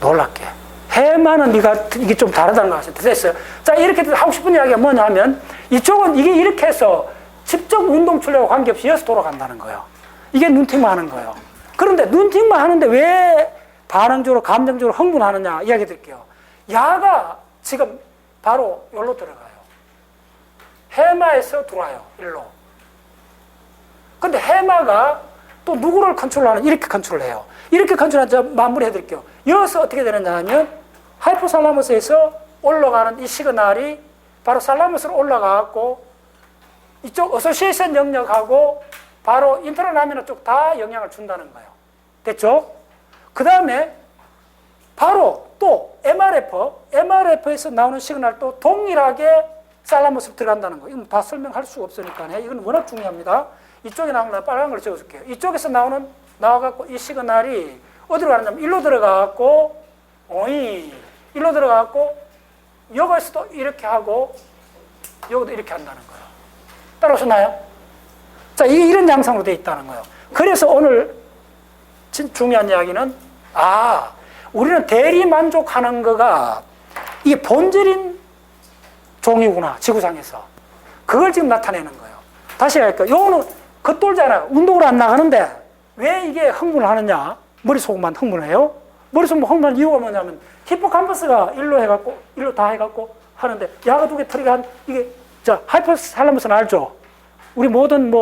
놀랍게. 해마는 이게 좀 다르다는 것 같아요. 됐어요. 자, 이렇게 하고 싶은 이야기가 뭐냐 하면 이쪽은 이게 이렇게 해서 직접 운동 출력과 관계없이 여기서 돌아간다는 거예요. 이게 눈팅만 하는 거예요. 그런데 눈팅만 하는데 왜 반응적으로 감정적으로 흥분하느냐 이야기 드릴게요. 야가 지금 바로 여기로 들어가요. 해마에서 들어와요. 일로. 근데 해마가 또 누구를 컨트롤하는 이렇게 컨트롤해요. 이렇게 컨트롤하는 마무리해 드릴게요. 여기서 어떻게 되느냐 하면 하이포살라무스에서 올라가는 이 시그널이 바로 살라무스로 올라가고 이쪽 어소시에이션 영역하고 바로 인터라미너 쪽 다 영향을 준다는 거예요. 됐죠? 그 다음에 바로 또 MRF에서 나오는 시그널도 동일하게 살라무스로 들어간다는 거예요. 이건 다 설명할 수가 없으니까 이건 워낙 중요합니다. 이쪽에 나오는 거 빨간 걸 적어줄게요. 이쪽에서 나와갖고 이 시그널이 어디로 가느냐면 일로 들어가갖고 일로 들어가갖고 여기서도 이렇게 하고 여기도 이렇게 한다는 거예요. 따라오셨나요? 자, 이런 양상으로 되어 있다는 거예요. 그래서 오늘 중요한 이야기는 우리는 대리 만족하는 거가 이게 본질인 종이구나, 지구상에서. 그걸 지금 나타내는 거예요. 다시 할게요. 요거는 겉돌잖아요. 운동을 안 나가는데 왜 이게 흥분을 하느냐? 머릿속만 흥분을 해요? 머릿속 흥분하는 이유가 뭐냐면 히포캄퍼스가 일로 다 해갖고 하는데 야가 두 개 털이가 이게 하이포살라무스는 알죠? 우리 모든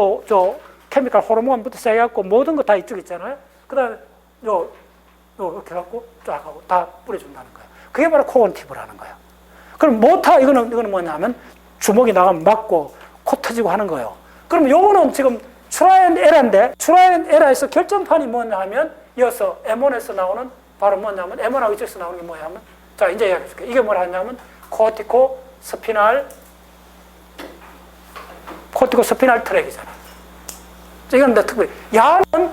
케미칼 호르몬부터 시작해갖고 모든 거 다 이쪽에 있잖아요. 그 다음에 이렇게 해갖고 쫙 하고 다 뿌려준다는 거예요. 그게 바로 코건티브라는 거예요. 그럼 이거는 뭐냐면 주먹이 나가면 맞고 코 터지고 하는 거예요. 그럼 요거는 지금 트라이 앤 에러인데 트라이 앤 에러에서 결정판이 뭐냐 하면 이어서 M1에서 나오는 바로 뭐냐면 M1하고 이쪽에서 나오는 게 뭐냐 하면 자, 이제 이야기해 줄게요. 이게 뭐라 하냐면 코티코 스피널 트랙이잖아. 이건 특별히 야는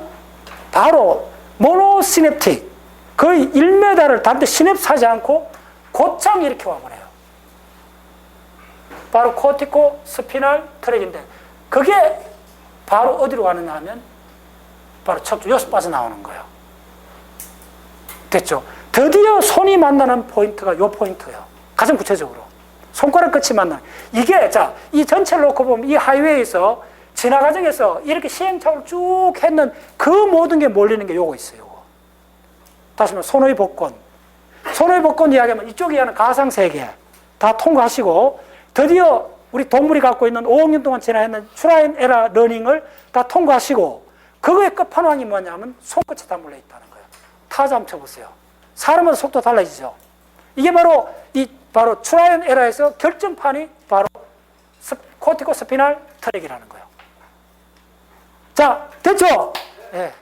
바로 모노시냅틱 거의 1m를 단데 시냅스하지 않고 곧장 이렇게 와버려요. 바로 코티코 스피널 트랙인데 그게 바로 어디로 가느냐 하면 바로 척추 여기서 빠져나오는 거예요. 됐죠? 드디어 손이 만나는 포인트가 이 포인트예요. 가장 구체적으로. 손가락 끝이 만나는. 이게 이 전체를 놓고 보면 이 하이웨이에서 진화 과정에서 이렇게 시행착오를 쭉 했는 그 모든 게 몰리는 게 요거 있어요. 요거. 다시 말해 손의 복권. 손의 복권 이야기하면 이쪽에 하는 가상세계 다 통과하시고 드디어 우리 동물이 갖고 있는 5억 년 동안 진화했는 트라이 앤 에러 러닝을 다 통과하시고 그거의 끝판왕이 뭐냐면 손끝에 다 몰려 있다는 거예요. 타자 한번 쳐보세요. 사람마다 속도 달라지죠. 이게 바로 트라이 앤 에러에서 결정판이 바로 코티코 스피널 트랙이라는 거예요. 자, 됐죠? 예.